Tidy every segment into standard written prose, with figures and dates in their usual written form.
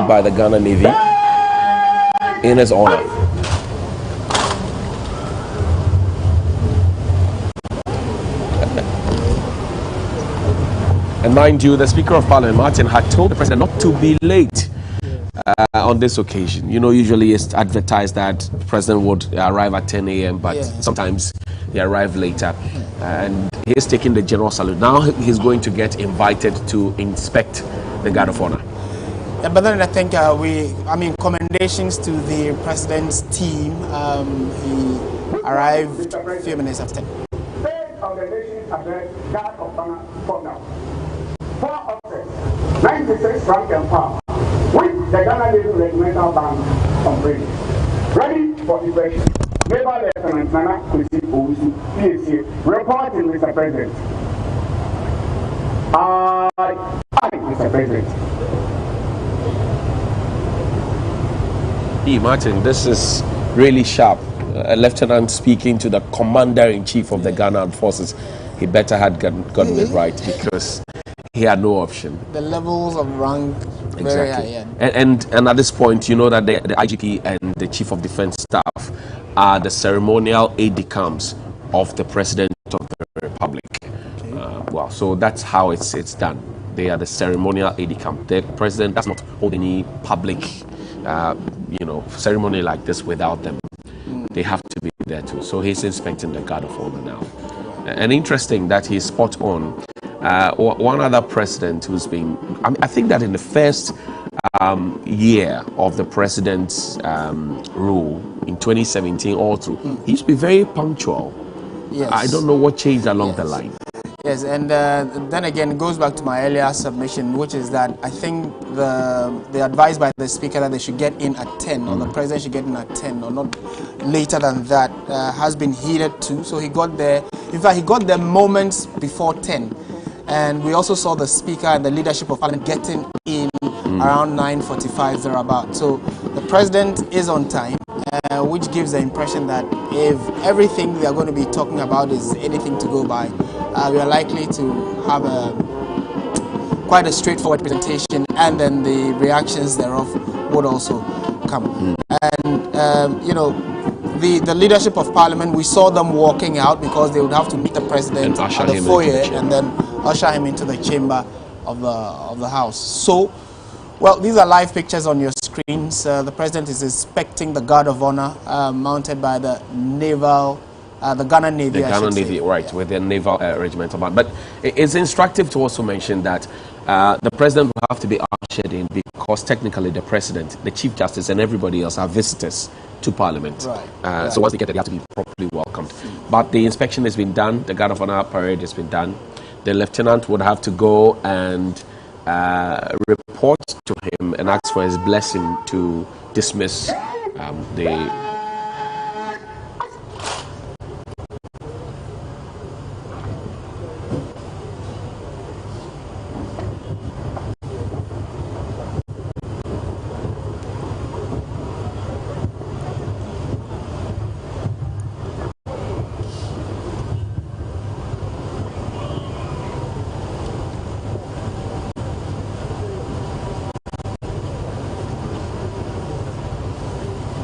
By the Ghana Navy in his honor. And mind you, the Speaker of Parliament, Martin, had told the President not to be late on this occasion. You know, usually it's advertised that the President would arrive at 10 a.m., but sometimes he arrived later. And he's taking the General Salute. Now he's going to get invited to inspect the Guard of Honor. Yeah, but then I think commendations to the President's team. He arrived a few minutes after 10. State of the Nation's Address, Guard of Honor, for now. 4 officers, 96 rank and power, with the Ghana Navy Regimental Band on bridge. Ready for evacuation. Naval Lieutenant Nana Kwesi Owusu, PAC, reporting, Mr. President. I, Mr. President. Martin, this is really sharp. A lieutenant speaking to the commander-in-chief of the Ghana Armed Forces. He better had gotten it right, because he had no option. The levels of rank very high. Yeah. And at this point, you know that the IGP and the Chief of Defense Staff are the ceremonial aide-de-camps of the President of the Republic. Okay. So that's how it's done. They are the ceremonial aide-de-camp. The President does not hold any public ceremony like this without them. They have to be there too. So he's inspecting the Guard of Honor now. And interesting that he's spot on. One other president who's been, I think that in the first year of the president's rule in 2017 all through, he used to be very punctual. Yes. I don't know what changed along the line. Yes, and then again, it goes back to my earlier submission, which is that I think the advice by the Speaker that they should get in at 10, or the President should get in at 10, or not later than that, has been heeded too. So he got there. In fact, he got there moments before 10. And we also saw the Speaker and the leadership of Parliament getting in around 9:45 thereabout. So the President is on time, which gives the impression that if everything we are going to be talking about is anything to go by, we are likely to have quite a straightforward presentation, and then the reactions thereof would also come. And the leadership of Parliament, we saw them walking out because they would have to meet the President at the foyer and then usher him into the chamber of the House. So, well, these are live pictures on your screens. The President is inspecting the Guard of Honor mounted by the the Ghana Navy. The Ghana Navy, right, with their naval regimental band. But it's instructive to also mention that the President will have to be ushered in, because technically the President, the Chief Justice, and everybody else are visitors to Parliament. Right. So once they get there, they have to be properly welcomed. But the inspection has been done. The Guard of Honor parade has been done. The Lieutenant would have to go and report to him and ask for his blessing to dismiss the...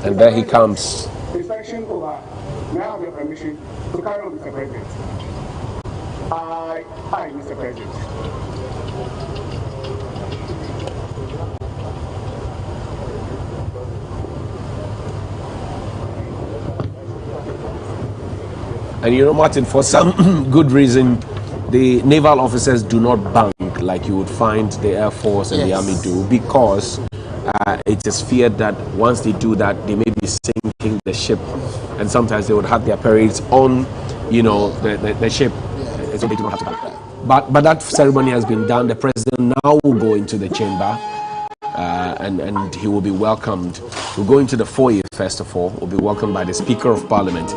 And there he comes. Inspection over. May I have your permission to carry on, Mr. President? I, Mr. President. And you know, Martin, for some good reason, the naval officers do not bank like you would find the Air Force and the Army do, because it is feared that once they do that, they may be sinking the ship, and sometimes they would have their parades on, you know, the ship, so they do not have to bank. But that ceremony has been done. The president now will go into the chamber, and he will be welcomed. We'll go into the foyer first of all. Will be welcomed by the Speaker of Parliament.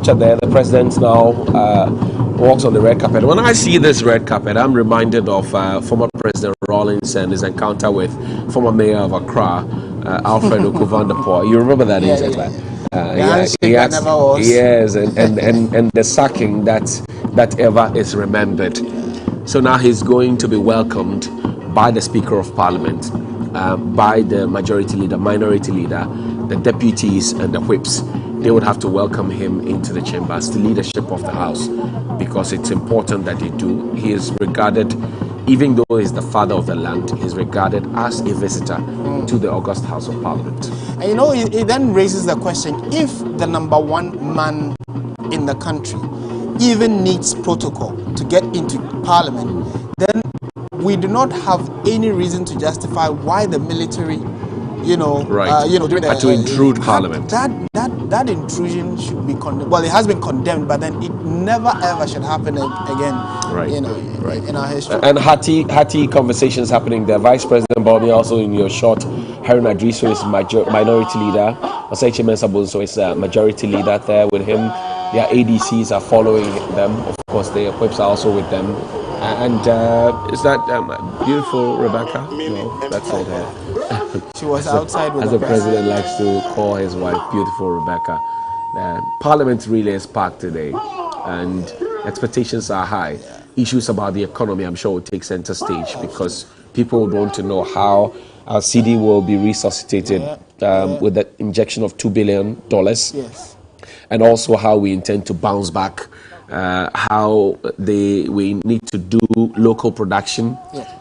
There, the president now walks on the red carpet. When I see this red carpet, I'm reminded of former President Rawlings and his encounter with former Mayor of Accra, Alfred Okuvandapoor. You remember that incident? Yes, and the sacking that ever is remembered. So now he's going to be welcomed by the Speaker of Parliament, by the majority leader, minority leader, the deputies, and the whips. They would have to welcome him into the chambers, the leadership of the House, because it's important that they do. He is regarded, even though he's the father of the land, he's regarded as a visitor to the August House of Parliament. And you know, it then raises the question, if the number one man in the country even needs protocol to get into Parliament, then we do not have any reason to justify why the military, during the, to intrude Parliament. That intrusion should be condemned. Well, it has been condemned, but then it never ever should happen again. In our history. And hearty conversations happening there. Vice President Bomi also in your short. Harun Adriso is minority leader. Osechi Mensah is a majority leader there with him. Their ADCs are following them. Of course, their whips are also with them. And is that beautiful Rebecca? No, that's not her. She was outside with as the president likes to call his wife, beautiful Rebecca. Parliament really is packed today, and expectations are high. Issues about the economy, I'm sure, will take center stage, because people would want to know how our CD will be resuscitated with the injection of $2 billion. Yes. And also how we intend to bounce back, how we need to do local production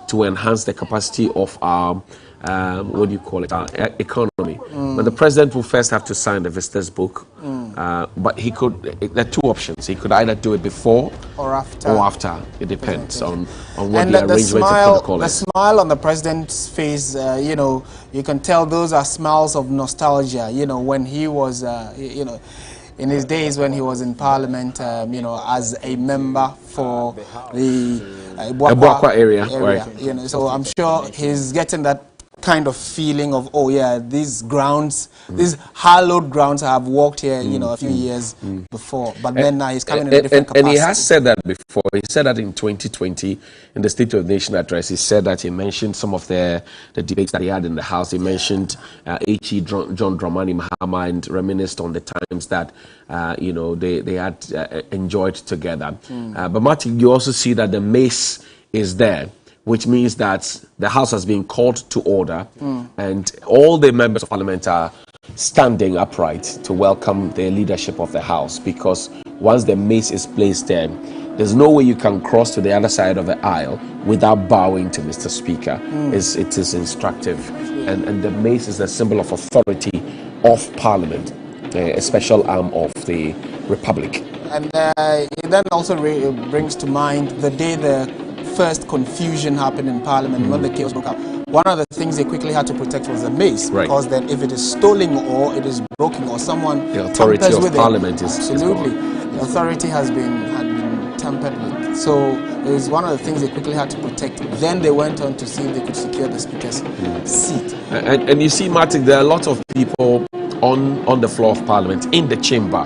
to enhance the capacity of our our economy. But the president will first have to sign the visitors book. But he could, there are two options. He could either do it before or after. It depends on what the arrangement and protocol is. The smile on the president's face, you can tell those are smiles of nostalgia. When he was, in his days when he was in Parliament, as a member for the Ebuakwa area. Right. So I'm sure he's getting that kind of feeling of, oh yeah, these grounds, these hallowed grounds, I have walked here, a few years before, but then now he's coming in a different capacity. And he has said that before. He said that in 2020 in the State of the Nation address. He said that he mentioned some of the debates that he had in the House. He mentioned H.E. John Dramani Mahama and reminisced on the times that they had enjoyed together. But Martin, you also see that the mace is there, which means that the House has been called to order, and all the members of Parliament are standing upright to welcome the leadership of the House, because once the mace is placed there, there's no way you can cross to the other side of the aisle without bowing to Mr. Speaker. It is instructive, and the mace is a symbol of authority of Parliament, a special arm of the Republic. And it then also brings to mind the day the first confusion happened in Parliament, when the chaos broke out. one of the things they quickly had to protect was the mace, because then if it is stolen or it is broken or someone the authority of with Parliament it, absolutely, the authority had been tampered with. So it was one of the things they quickly had to protect. Then they went on to see if they could secure the Speaker's seat. And you see, Martin, there are a lot of people on the floor of Parliament, in the chamber,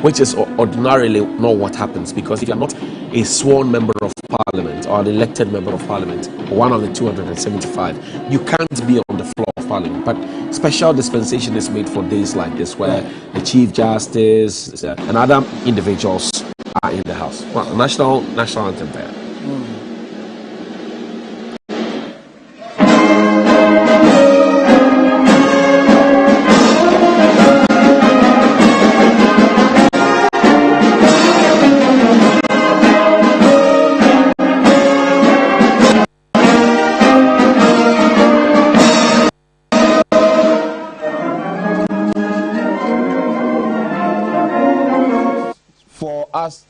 which is ordinarily not what happens, because if you're not a sworn member of Parliament or an elected member of Parliament, one of the 275, you can't be on the floor of Parliament. But special dispensation is made for days like this, where the Chief Justice and other individuals are in the House. Well, national anthem there. Us.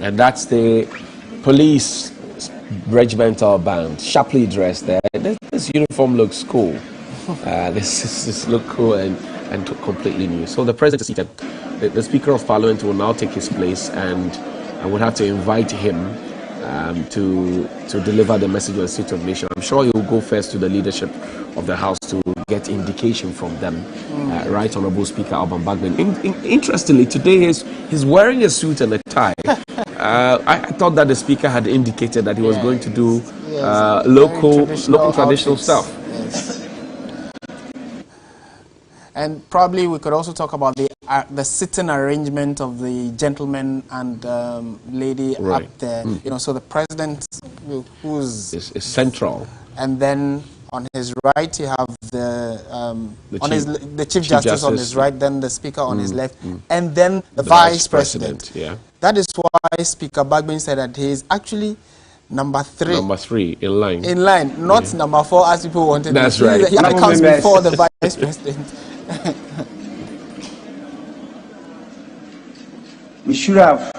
And that's the police regimental band, sharply dressed there. This uniform looks cool. This look cool and completely new. So the president is seated. The Speaker of Parliament will now take his place, and I would have to invite him to deliver the message of the State of the Nation. I'm sure he will go first to the leadership of the House to get indication from them. Right Honourable Speaker Alban Bagbin. Interestingly, today he's wearing a suit and a tie. I thought that the Speaker had indicated that he was going to do local traditional stuff. Yes. And probably we could also talk about the sitting arrangement of the gentleman and lady up there. You know, so the president, who's is central, and then on his right you have the Chief Justice on his right, then the Speaker on his left, and then the Vice President. Yeah. That is why Speaker Bagbin said that he is actually number 3. Number 3 in line. In line, not number 4 as people wanted. That's right. He comes before the Vice President. We should have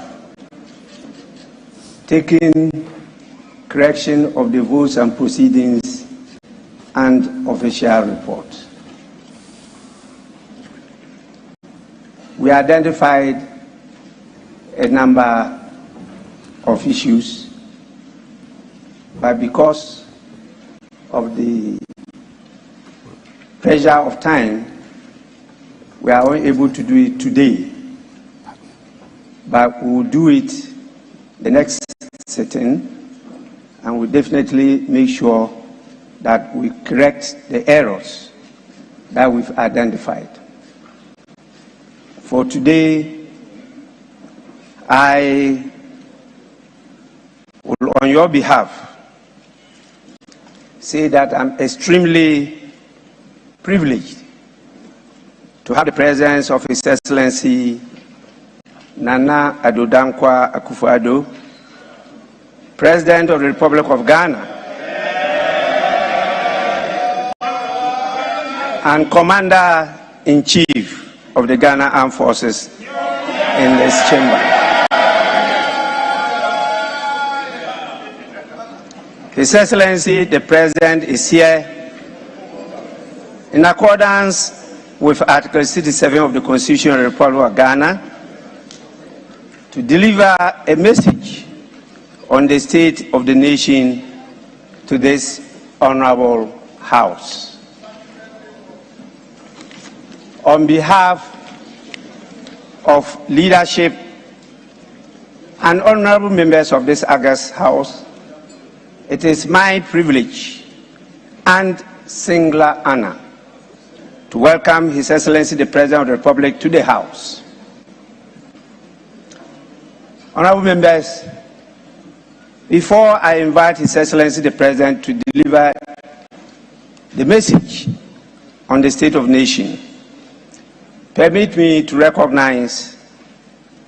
taken correction of the votes and proceedings and official report. We identified a number of issues, but because of the pressure of time, we are unable to do it today. But we will do it the next sitting, and we'll definitely make sure that we correct the errors that we've identified. For today, I will, on your behalf, say that I'm extremely privileged to have the presence of His Excellency Nana Addo Dankwa Akufo-Addo, President of the Republic of Ghana, and Commander-in-Chief of the Ghana Armed Forces in this chamber. His Excellency, the President, is here in accordance with Article 67 of the Constitution of the Republic of Ghana to deliver a message on the state of the nation to this honorable House. On behalf of leadership and honorable members of this august House, it is my privilege and singular honor to welcome His Excellency the President of the Republic to the House. Honorable members, Before I invite His Excellency the President to deliver the message on the state of the nation, permit me to recognize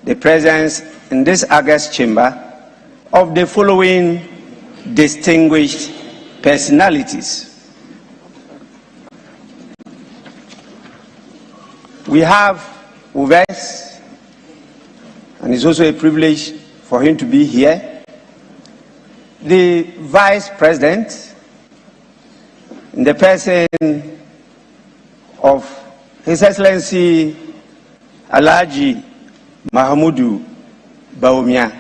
the presence in this August chamber of the following distinguished personalities. We have Uves, and it's also a privilege for him to be here. The Vice President, in the person of His Excellency Alhaji Mahamudu Bawumia.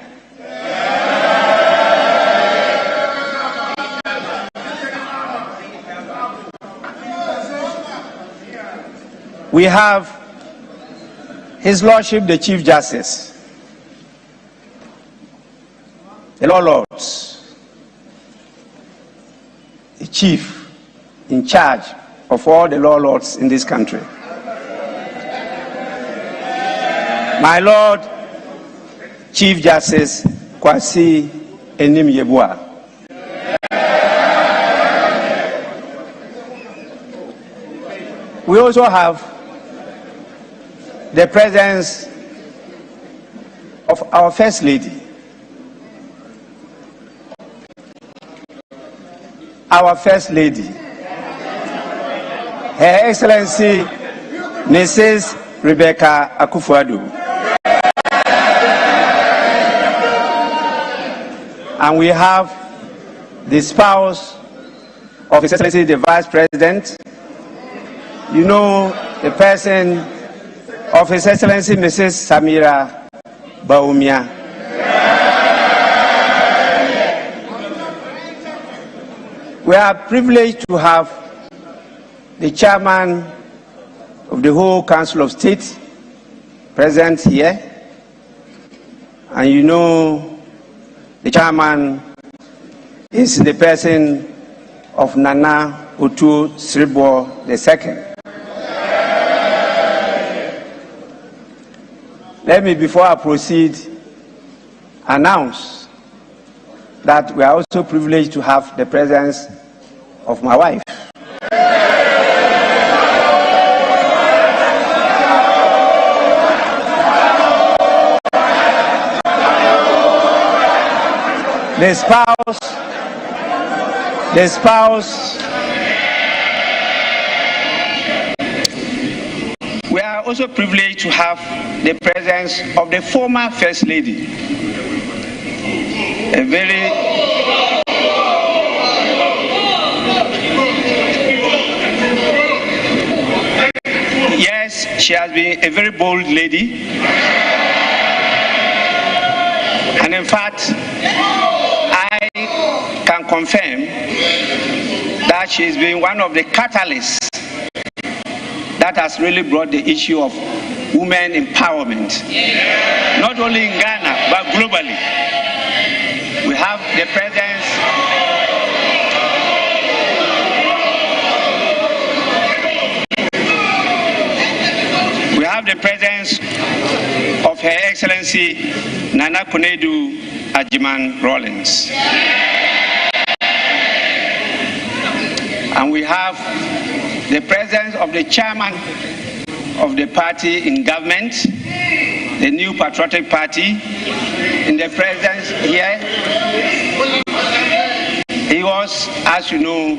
We have His Lordship the Chief Justice, the Law Lords, the Chief in charge of all the Law Lords in this country. My Lord Chief Justice Kwasi Enim Yebua. We also have the presence of our First Lady, Her Excellency Mrs. Rebecca Akufo-Addo. And we have the spouse of His Excellency the Vice President, you know, the person of His Excellency Mrs. Samira Bawumia. We are privileged to have the chairman of the whole Council of State present here. And you know, the chairman is the person of Nana Otu Sribo II. Let me, before I proceed, announce that we are also privileged to have the presence of my wife. The spouse. We are also privileged to have the presence of the former First Lady, a very yes, she has been a very bold lady, and in fact, I can confirm that she's been one of the catalysts that has really brought the issue of women empowerment, not only in Ghana, but globally. We have the presence of Her Excellency Nana Konadu Ajiman Rawlings. And we have the presence of the chairman of the party in government, the New Patriotic Party, in the presence here. He was, as you know,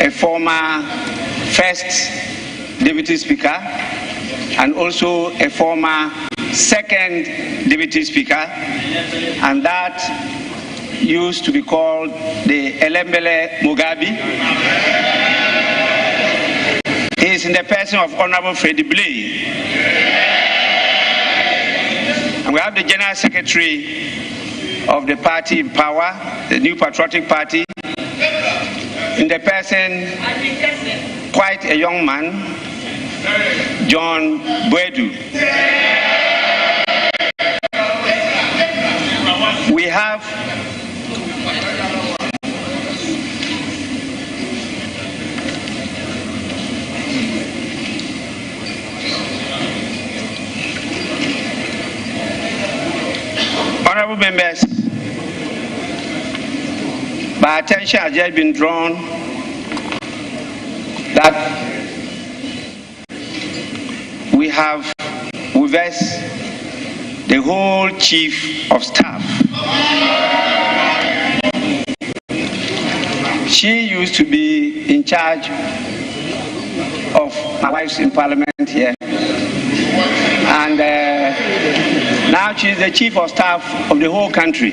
a former first deputy speaker and also a former second deputy speaker, and that used to be called the Elembele Mugabe. He is in the person of Honorable Freddie Blay. And we have the General Secretary of the party in power, the New Patriotic Party, in the person, quite a young man, John Boedu. We have honorable members, my attention has just been drawn that we have with us the whole chief of staff. She used to be in charge of my wife's in parliament here, and now she's the chief of staff of the whole country,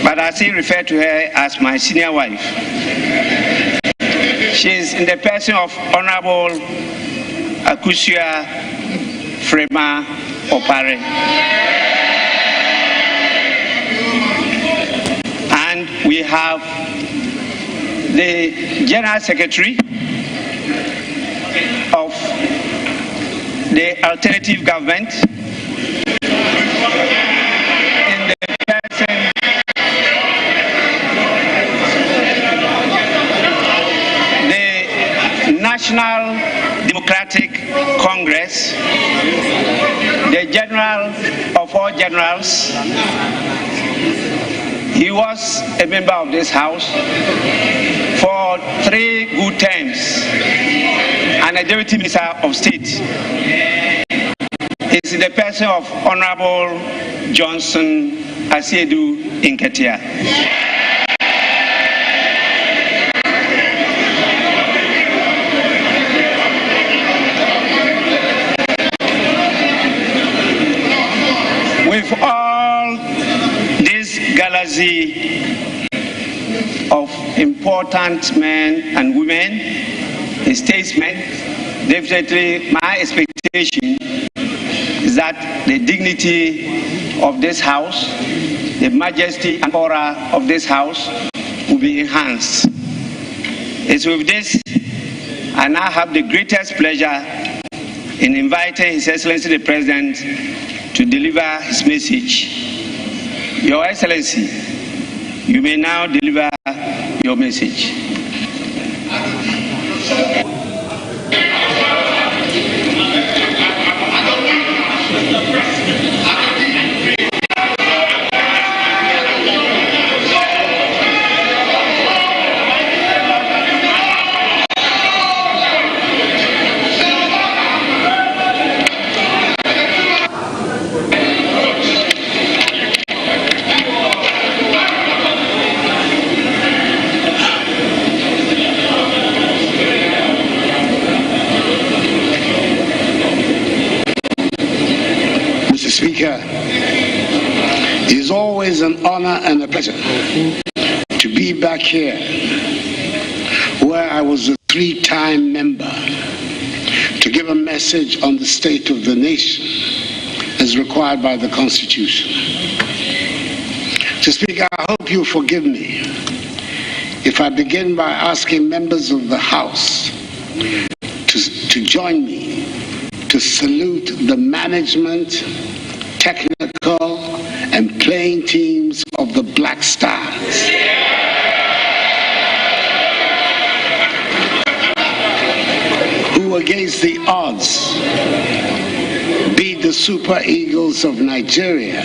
but I still refer to her as my senior wife. She's in the person of Honorable Akusia Frema Opare, and we have the General Secretary of the alternative government in the person the National Democratic Congress, the General of all generals. He was a member of this house for 3 good terms and a deputy minister of state. It's in the person of Honorable Johnson Asiedu Inketia. With all this galaxy of important men and women, statesmen, definitely my expectation is that the dignity of this house, the majesty and aura of this house will be enhanced. It's with this I now have the greatest pleasure in inviting His Excellency the President to deliver his message. Your Excellency, you may now deliver your message. Speaker, it is always an honor and a pleasure to be back here where I was a 3-time member to give a message on the state of the nation as required by the Constitution. Mr. Speaker, I hope you forgive me if I begin by asking members of the House to join me to salute the management, technical and playing teams of the Black Stars. Who against the odds beat the Super Eagles of Nigeria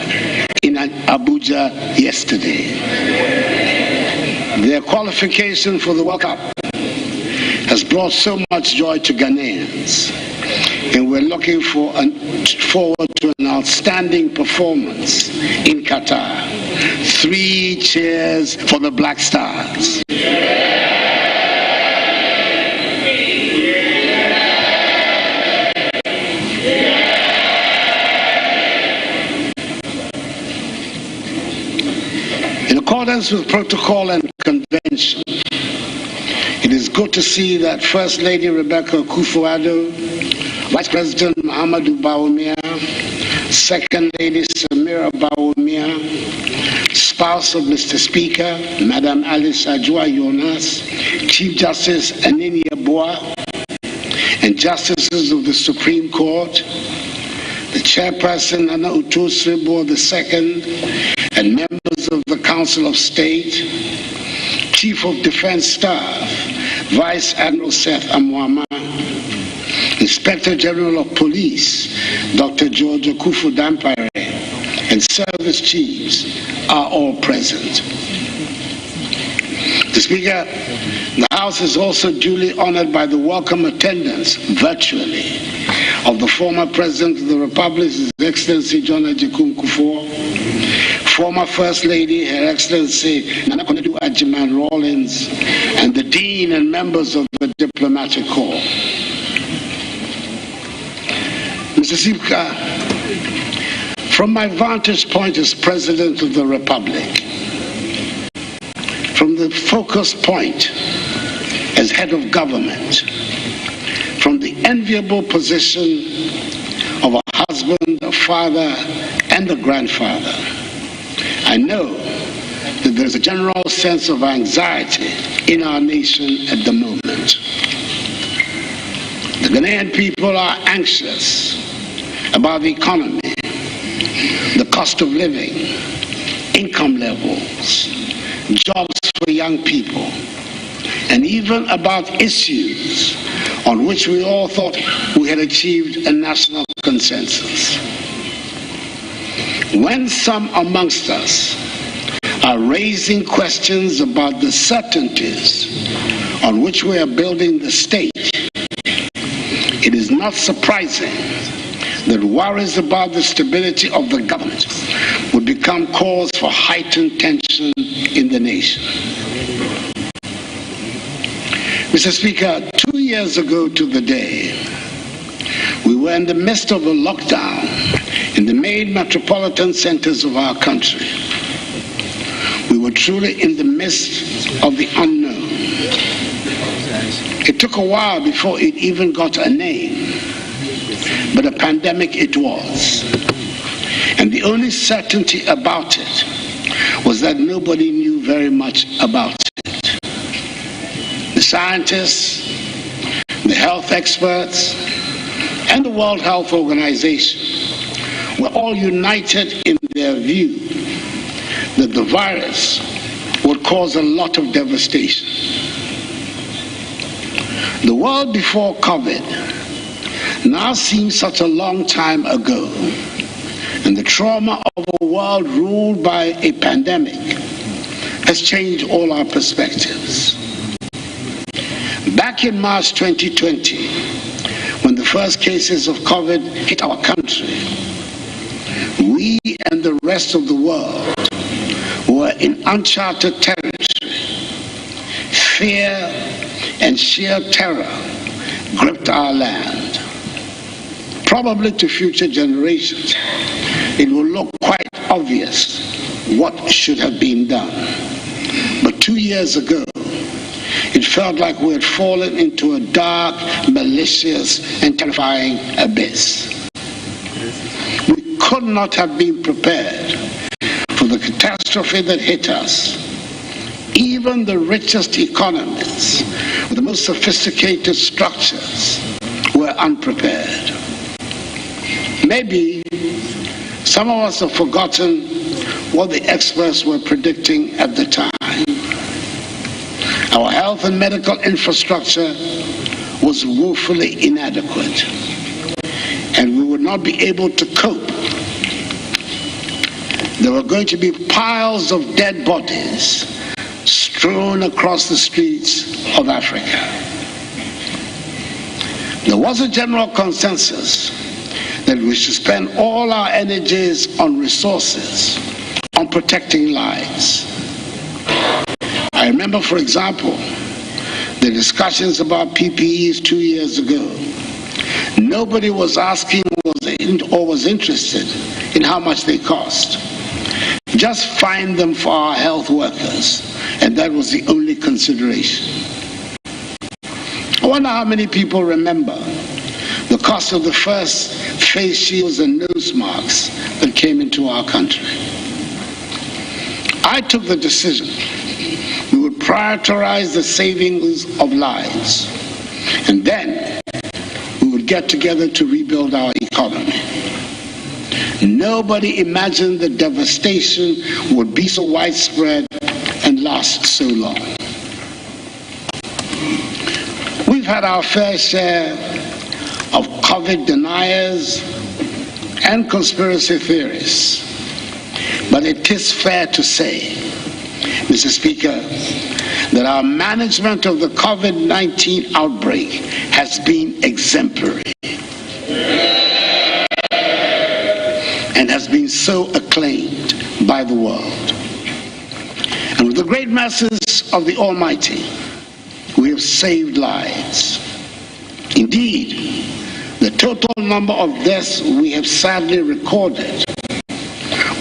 in Abuja yesterday. Their qualification for the World Cup has brought so much joy to Ghanaians, and we're looking forward to an outstanding performance in Qatar. 3 cheers for the Black Stars. In accordance with protocol and convention, it is good to see that First Lady Rebecca Akufo-Addo, Vice President Muhammadu Bawumia, Second Lady Samira Bawumia, spouse of Mr. Speaker, Madam Alice Ajua Jonas, Chief Justice Anini Yeboah, and Justices of the Supreme Court, the Chairperson Nana Uto-Sribo II, and members of the Council of State, Chief of Defense Staff, Vice Admiral Seth Amwama, Inspector General of Police, Dr. George Okufu-Dampare, and service chiefs are all present. Mr. Speaker, the House is also duly honored by the welcome attendance, virtually, of the former President of the Republic, His Excellency John Agyekum Kufuor, former First Lady, Her Excellency Nana Konadu Agyeman-Rawlings, and the Dean and members of the Diplomatic Corps. Mr. Speaker, from my vantage point as President of the Republic, from the focus point as head of government, from the enviable position of a husband, a father, and a grandfather, I know that there's a general sense of anxiety in our nation at the moment. The Ghanaian people are anxious about the economy, the cost of living, income levels, jobs for young people, and even about issues on which we all thought we had achieved a national consensus. When some amongst us are raising questions about the certainties on which we are building the state, it is not surprising that worries about the stability of the government would become cause for heightened tension in the nation. Mr. Speaker, 2 years ago to the day, we were in the midst of a lockdown in the main metropolitan centers of our country. We were truly in the midst of the unknown. It took a while before it even got a name, but a pandemic it was. And the only certainty about it was that nobody knew very much about it. The scientists, the health experts, and the World Health Organization were all united in their view that the virus would cause a lot of devastation. The world before COVID now seems such a long time ago, and the trauma of a world ruled by a pandemic has changed all our perspectives. Back in March 2020, when the first cases of COVID hit our country, we and the rest of the world were in uncharted territory. Fear and sheer terror gripped our land. Probably to future generations, it will look quite obvious what should have been done. But 2 years ago, it felt like we had fallen into a dark, malicious, and terrifying abyss. We could not have been prepared for the catastrophe that hit us. Even the richest economies with the most sophisticated structures were unprepared. Maybe some of us have forgotten what the experts were predicting at the time. Our health and medical infrastructure was woefully inadequate, and we would not be able to cope. There were going to be piles of dead bodies strewn across the streets of Africa. There was a general consensus that we should spend all our energies on resources, on protecting lives. I remember, for example, the discussions about PPEs 2 years ago. Nobody was asking or was interested in how much they cost. Just find them for our health workers, and that was the only consideration. I wonder how many people remember the cost of the first face shields and nose masks that came into our country. I took the decision we would prioritize the savings of lives, and then we would get together to rebuild our economy. Nobody imagined the devastation would be so widespread and last so long. We've had our fair share of COVID deniers and conspiracy theorists, but it is fair to say, Mr. Speaker, that our management of the COVID-19 outbreak has been exemplary and has been so acclaimed by the world. And with the great mercies of the Almighty, we have saved lives. Indeed, the total number of deaths we have sadly recorded,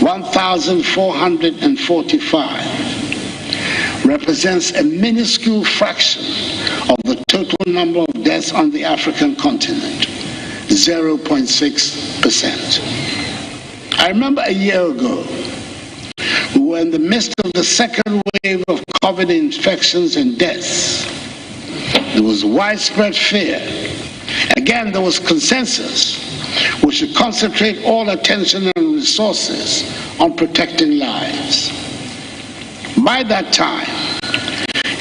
1,445, represents a minuscule fraction of the total number of deaths on the African continent, 0.6%. I remember a year ago, we were in the midst of the second wave of COVID infections and deaths. There was widespread fear. Again, there was consensus. We should concentrate all attention and resources on protecting lives. By that time,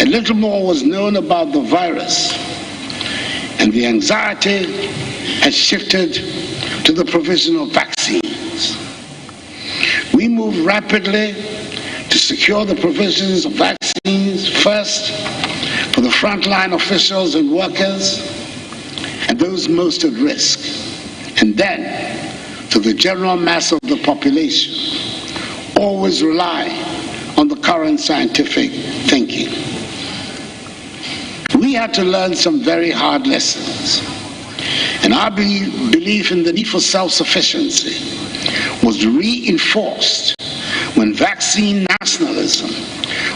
a little more was known about the virus, and the anxiety had shifted to the provision of vaccines. We moved rapidly to secure the provisions of vaccines, first for the frontline officials and workers and those most at risk, and then to the general mass of the population, always relying on the current scientific thinking. We had to learn some very hard lessons, and our belief in the need for self-sufficiency was reinforced when vaccine nationalism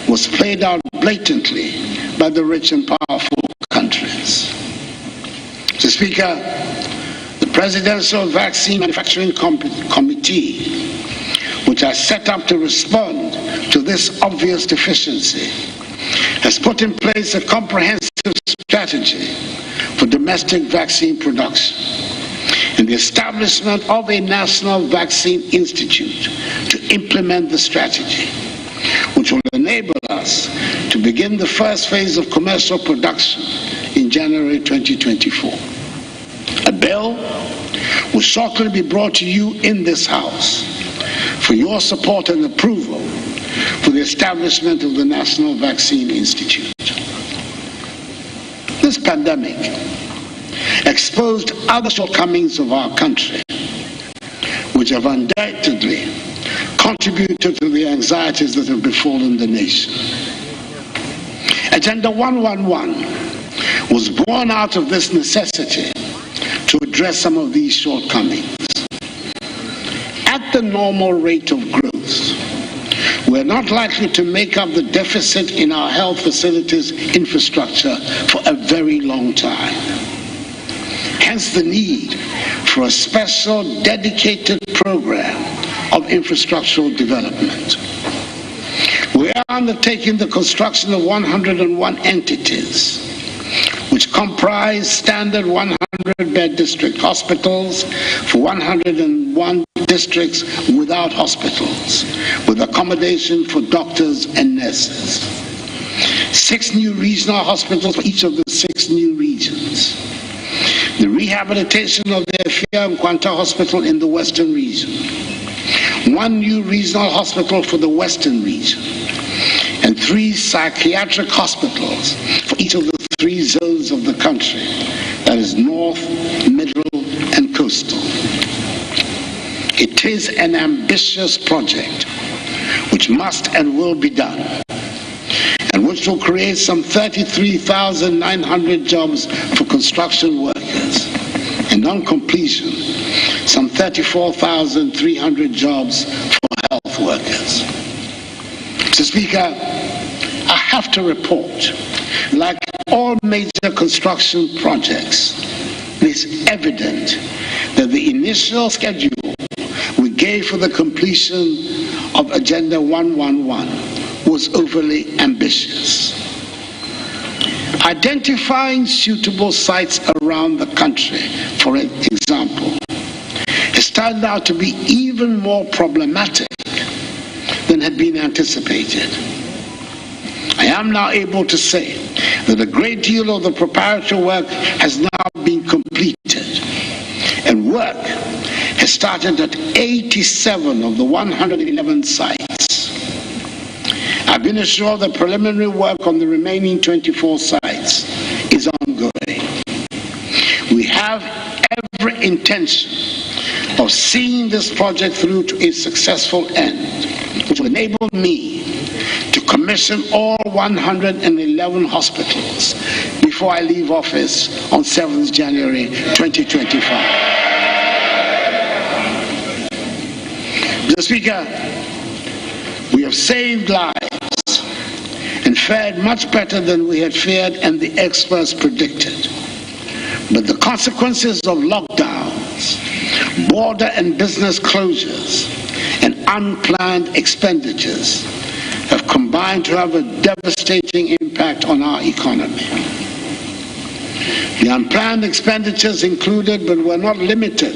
was played out blatantly by the rich and powerful countries. Mr. Speaker, the Presidential Vaccine Manufacturing Committee, which I set up to respond to this obvious deficiency, has put in place a comprehensive strategy for domestic vaccine production and the establishment of a National Vaccine Institute to implement the strategy, which will enable us to begin the first phase of commercial production in January 2024. A bill will shortly be brought to you in this House for your support and approval for the establishment of the National Vaccine Institute. This pandemic exposed other shortcomings of our country, which have undoubtedly contributed to the anxieties that have befallen the nation. Agenda 111 was born out of this necessity to address some of these shortcomings. At the normal rate of growth, we're not likely to make up the deficit in our health facilities infrastructure for a very long time. Hence the need for a special dedicated program of infrastructural development. We are undertaking the construction of 101 entities, which comprise standard 100-bed district hospitals for 101 districts without hospitals, with accommodation for doctors and nurses. 6 new regional hospitals for each of the 6 new regions. The rehabilitation of the Efia Nkwanta Hospital in the Western region. 1 new regional hospital for the Western region. And 3 psychiatric hospitals for each of the 3 zones of the country, that is North, Middle, and Coastal. It is an ambitious project which must and will be done, and which will create some 33,900 jobs for construction workers, and on completion, some 34,300 jobs for health workers. Mr. Speaker, I have to report, like all major construction projects, it is evident that the initial schedule we gave for the completion of Agenda 111 was overly ambitious. Identifying suitable sites around the country, for example, has turned out to be even more problematic than had been anticipated. I am now able to say that a great deal of the preparatory work has now been completed, and work has started at 87 of the 111 sites. I've been assured that preliminary work on the remaining 24 sites is ongoing. We have every intention of seeing this project through to a successful end, which will enable me to commission all 111 hospitals before I leave office on 7th January 2025. Mr. Speaker, we have saved lives and fared much better than we had feared and the experts predicted. But the consequences of lockdowns, border and business closures, and unplanned expenditures have combined to have a devastating impact on our economy. The unplanned expenditures included, but were not limited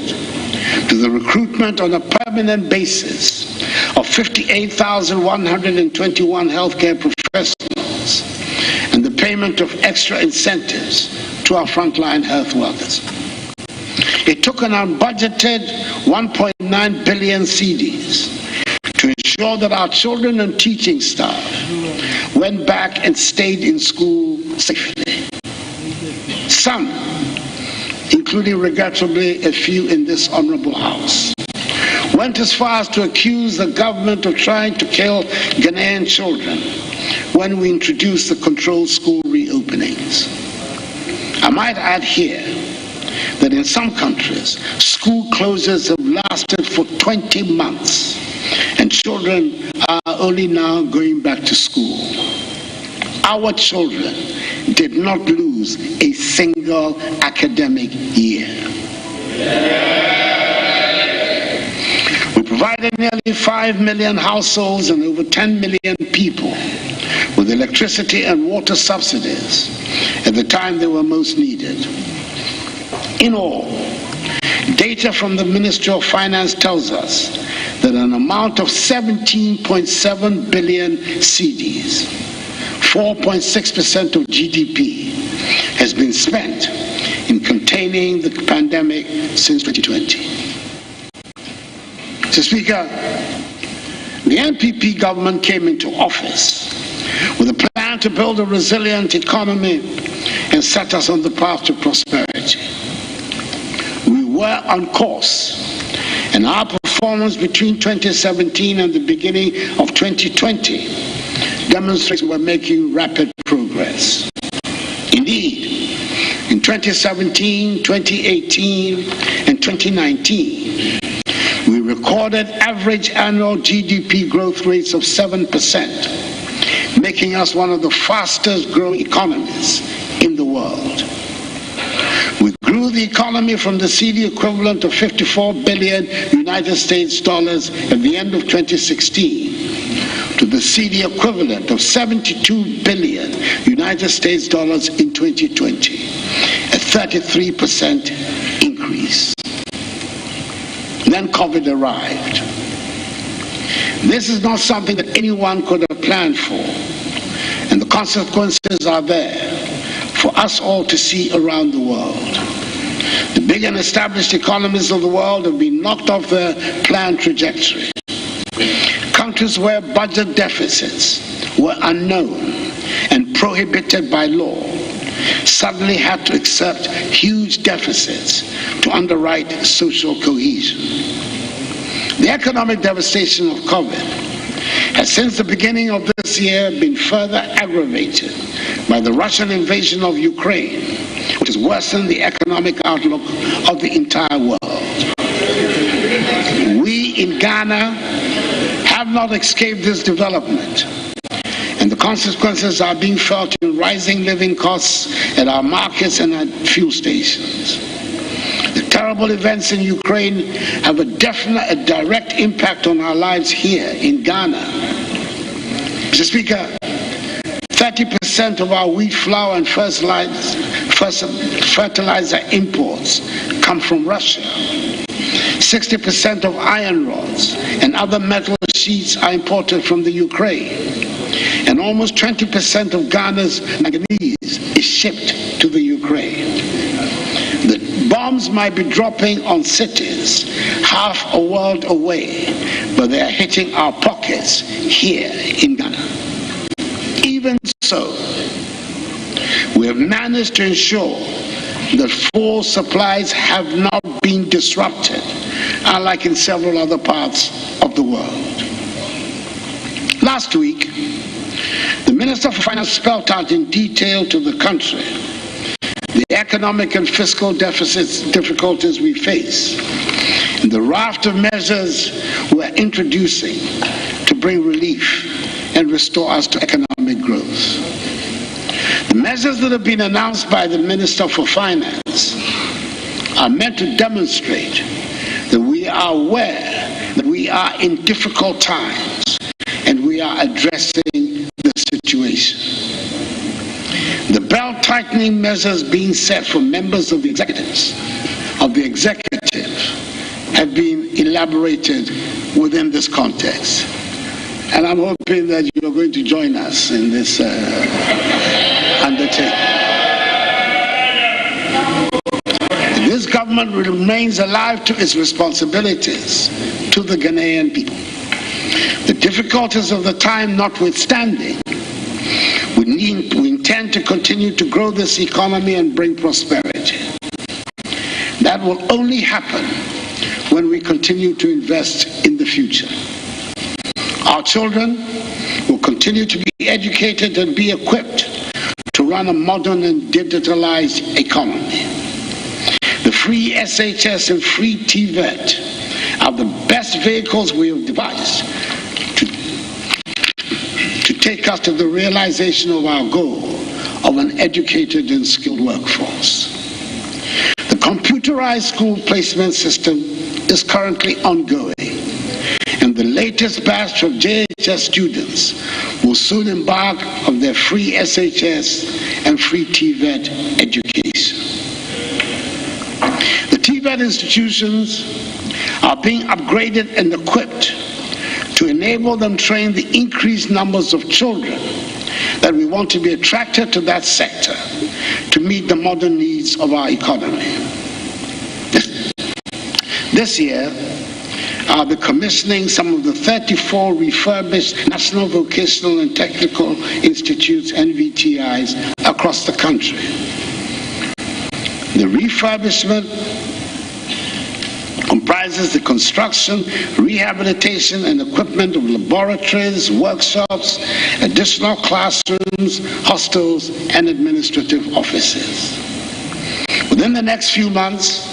to, the recruitment on a permanent basis of 58,121 healthcare professionals and the payment of extra incentives to our frontline health workers. It took an unbudgeted 1.9 billion cedis to ensure that our children and teaching staff went back and stayed in school safely. Some, including regrettably a few in this honorable house, went as far as to accuse the government of trying to kill Ghanaian children when we introduced the controlled school reopenings. I might add here that in some countries, school closures have lasted for 20 months and children are only now going back to school. Our children did not lose a single academic year. We provided nearly 5 million households and over 10 million people with electricity and water subsidies at the time they were most needed. In all, data from the Ministry of Finance tells us that an amount of 17.7 billion cedis, 4.6% of GDP, has been spent in containing the pandemic since 2020. Mr. Speaker, the NPP government came into office with a plan to build a resilient economy and set us on the path to prosperity. We were on course, and our performance between 2017 and the beginning of 2020 demonstrates we're making rapid progress. Indeed, in 2017, 2018, and 2019, we recorded average annual GDP growth rates of 7%, making us one of the fastest growing economies in the world. We grew the economy from the cedi equivalent of 54 billion United States dollars at the end of 2016 to the cedi equivalent of 72 billion United States dollars in 2020, a 33% increase. Then COVID arrived. This is not something that anyone could have planned for, and the consequences are there for us all to see around the world. The big and established economies of the world have been knocked off their planned trajectory. Countries where budget deficits were unknown and prohibited by law suddenly had to accept huge deficits to underwrite social cohesion. The economic devastation of COVID has since the beginning of this year been further aggravated by the Russian invasion of Ukraine, which has worsened the economic outlook of the entire world. We in Ghana have not escaped this development, and the consequences are being felt in rising living costs at our markets and at fuel stations. The terrible events in Ukraine have a direct impact on our lives here in Ghana. Mr. Speaker, 30% of our wheat flour and fertilizer imports come from Russia. 60% of iron rods and other metal sheets are imported from the Ukraine. And almost 20% of Ghana's manganese is shipped to the Ukraine. The bombs might be dropping on cities half a world away, but they are hitting our pockets here in Ghana. Even so, we have managed to ensure that fuel supplies have not been disrupted, unlike in several other parts of the world. Last week, the Minister for Finance spelled out in detail to the country the economic and fiscal difficulties we face, and the raft of measures we're introducing to bring relief and restore us to economic growth. The measures that have been announced by the Minister for Finance are meant to demonstrate that we are aware that we are in difficult times and we are addressing the situation. The belt-tightening measures being set for members of the executive have been elaborated within this context. And I'm hoping that you're going to join us in this undertaking. This government remains alive to its responsibilities to the Ghanaian people. The difficulties of the time notwithstanding, we intend to continue to grow this economy and bring prosperity. That will only happen when we continue to invest in the future. Our children will continue to be educated and be equipped to run a modern and digitalized economy. The free SHS and free TVET are the best vehicles we have devised to take us to the realization of our goal of an educated and skilled workforce. The computerized school placement system is currently ongoing, and the latest batch of JHS students will soon embark on their free SHS and free TVET education. The TVET institutions are being upgraded and equipped to enable them train the increased numbers of children that we want to be attracted to that sector to meet the modern needs of our economy. This year, I'll be commissioning some of the 34 refurbished National Vocational and Technical Institutes, NVTIs, across the country. The refurbishment comprises the construction, rehabilitation, and equipment of laboratories, workshops, additional classrooms, hostels, and administrative offices. Within the next few months,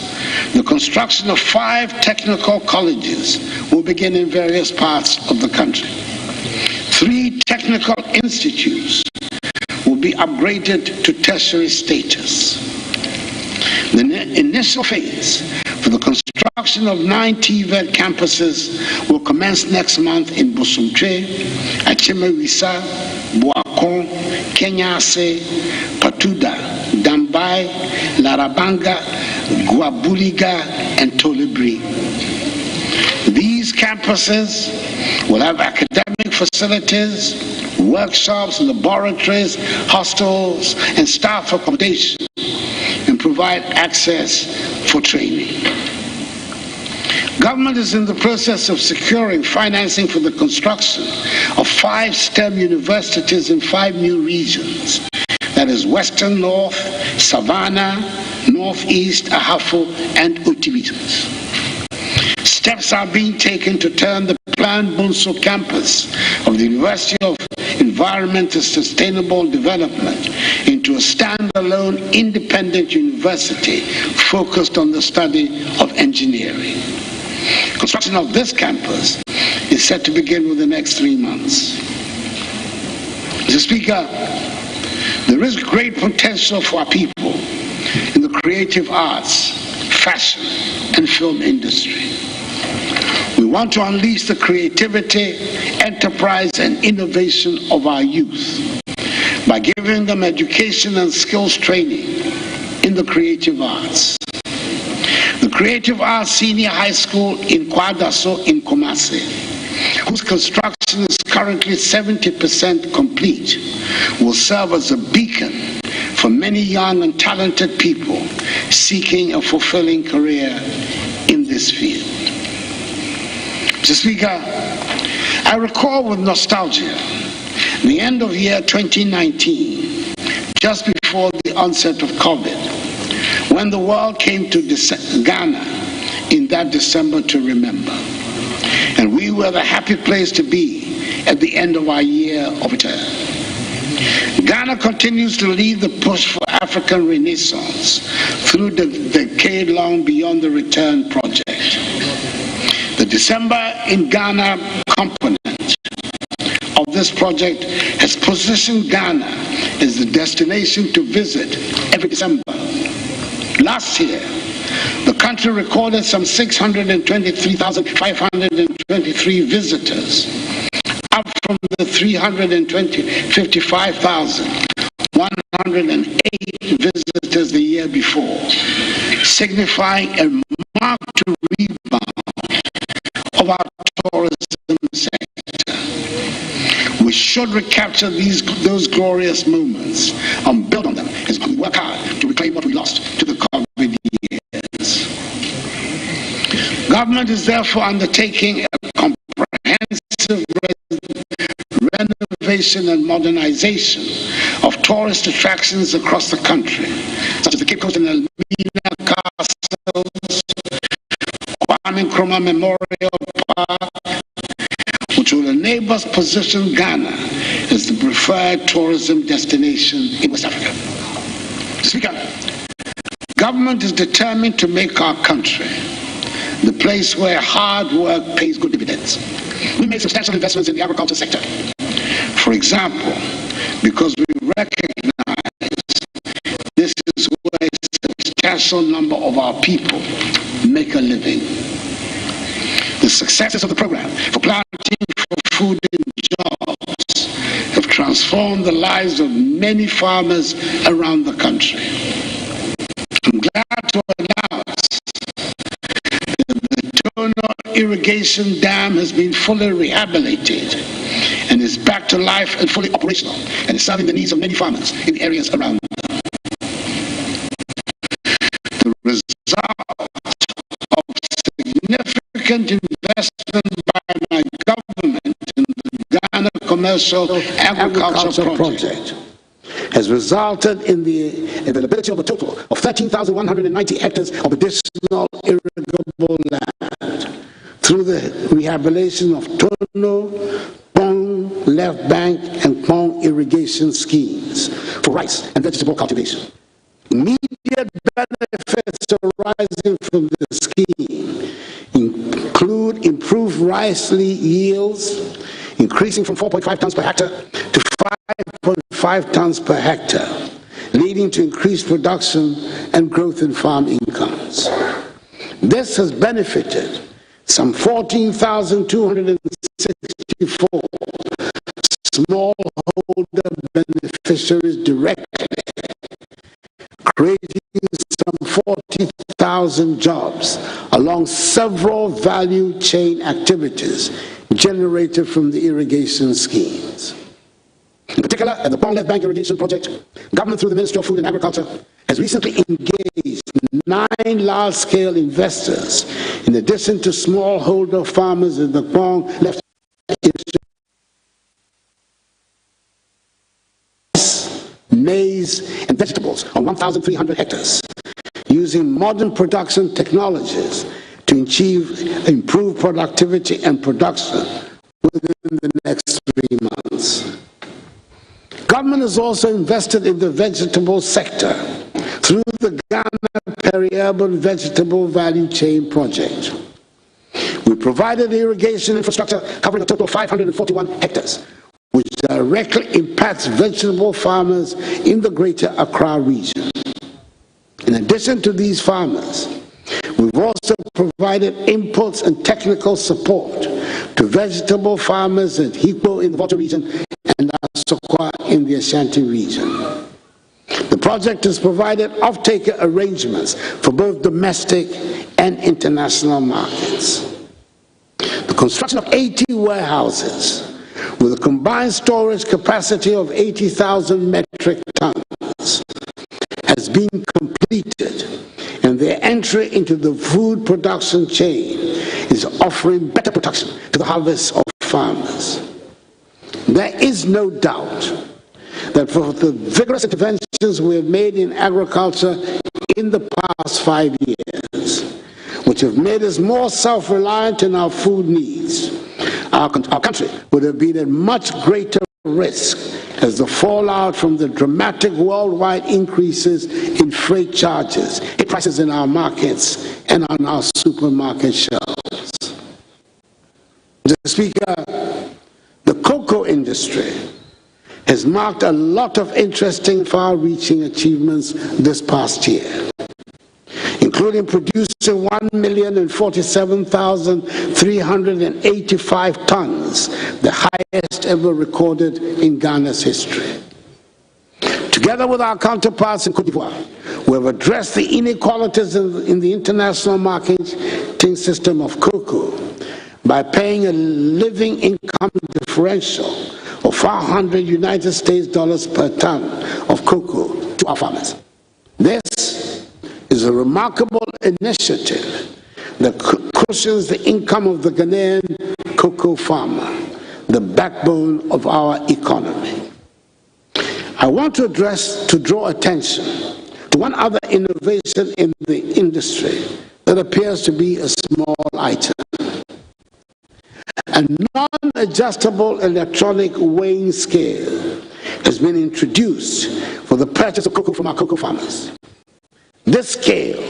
the construction of 5 technical colleges will begin in various parts of the country. 3 technical institutes will be upgraded to tertiary status. The initial phase for the construction of 9 TVET campuses will commence next month in Bosumtwe, Achimewisa, Boakon, Kenyase, Patuda, Dambai, Larabanga, Guabuliga, and Tolibri. These campuses will have academic facilities, workshops, laboratories, hostels, and staff accommodation, and provide access for training. Government is in the process of securing financing for the construction of 5 STEM universities in 5 new regions. That is Western North, Savannah, Northeast, Ahafo, and Otibitas. Steps are being taken to turn the planned Bunso campus of the University of Environment and Sustainable Development into a standalone independent university focused on the study of engineering. Construction of this campus is set to begin within the next 3 months. Mr. Speaker, there is great potential for our people in the creative arts, fashion, and film industry. We want to unleash the creativity, enterprise, and innovation of our youth by giving them education and skills training in the creative arts. The Creative Arts Senior High School in Kwadaso in Kumasi, whose construction is currently 70% complete, will serve as a beacon for many young and talented people seeking a fulfilling career in this field. Mr. Speaker, I recall with nostalgia The end of year 2019, just before the onset of COVID, when the world came to Ghana in that December to remember. And we were the happy place to be at the end of our year of return. Ghana continues to lead the push for African renaissance through the decade-long Beyond the Return project. The December in Ghana component of this project has positioned Ghana as the destination to visit every December. Last year, the country recorded some 623,523 visitors, up from the 355,108 visitors the year before, signifying a marked rebound of our tourism sector. We should recapture those glorious moments and build on them as we work hard to reclaim what we lost to the COVID years. Government is therefore undertaking a comprehensive renovation and modernization of tourist attractions across the country, such as the Cape Coast and Elmina Castles, Kwame Nkrumah Memorial Park, which will enable us to position Ghana as the preferred tourism destination in West Africa. Speaker, government is determined to make our country the place where hard work pays good dividends. We made substantial investments in the agriculture sector. For example, because we recognize this is where a substantial number of our people make a living. The successes of the program for planting for food and jobs have transformed the lives of many farmers around the country. I'm glad to announce that the Tono irrigation dam has been fully rehabilitated and is back to life and fully operational and is serving the needs of many farmers in the areas around them. The result of significant investment by my government in the Ghana Commercial Agriculture Project has resulted in the availability of a total of 13,190 hectares of additional irrigable land through the rehabilitation of Tono, Pong, Left Bank, and Pong irrigation schemes for rice and vegetable cultivation. Immediate benefits arising from the scheme include improved rice yields, increasing from 4.5 tons per hectare to 5.5 tons per hectare, leading to increased production and growth in farm incomes. This has benefited some 14,264 smallholder beneficiaries directly, creating some 40,000 jobs along several value chain activities generated from the irrigation schemes. In particular, at the Pong Left Bank Irrigation Project, government through the Ministry of Food and Agriculture has recently engaged 9 large-scale investors in addition to smallholder farmers in the Pong Left maize and vegetables on 1,300 hectares, using modern production technologies to achieve improved productivity and production within the next 3 months. Government has also invested in the vegetable sector through the Ghana Peri-Urban Vegetable Value Chain Project. We provided irrigation infrastructure covering a total of 541 hectares, which directly impacts vegetable farmers in the greater Accra region. In addition to these farmers, we've also provided inputs and technical support to vegetable farmers at Hikpo in the Volta region and Asokwa in the Ashanti region. The project has provided off-taker arrangements for both domestic and international markets. The construction of 80 warehouses with a combined storage capacity of 80,000 metric tons has been completed, and their entry into the food production chain is offering better protection to the harvests of farmers. There is no doubt that for the vigorous interventions we have made in agriculture in the past 5 years, which have made us more self-reliant in our food needs, our country would have been at much greater risk as the fallout from the dramatic worldwide increases in freight charges hit prices in our markets and on our supermarket shelves. Mr. Speaker, the cocoa industry has marked a lot of interesting, far-reaching achievements this past year, including producing 1,047,385 tons, the highest ever recorded in Ghana's history. Together with our counterparts in Côte d'Ivoire, we have addressed the inequalities in the international marketing system of cocoa by paying a living income differential of 400 United States dollars per ton of cocoa to our farmers. This is a remarkable initiative that cushions the income of the Ghanaian cocoa farmer, the backbone of our economy. I want to draw attention to one other innovation in the industry that appears to be a small item. A non-adjustable electronic weighing scale has been introduced for the purchase of cocoa from our cocoa farmers. This scale,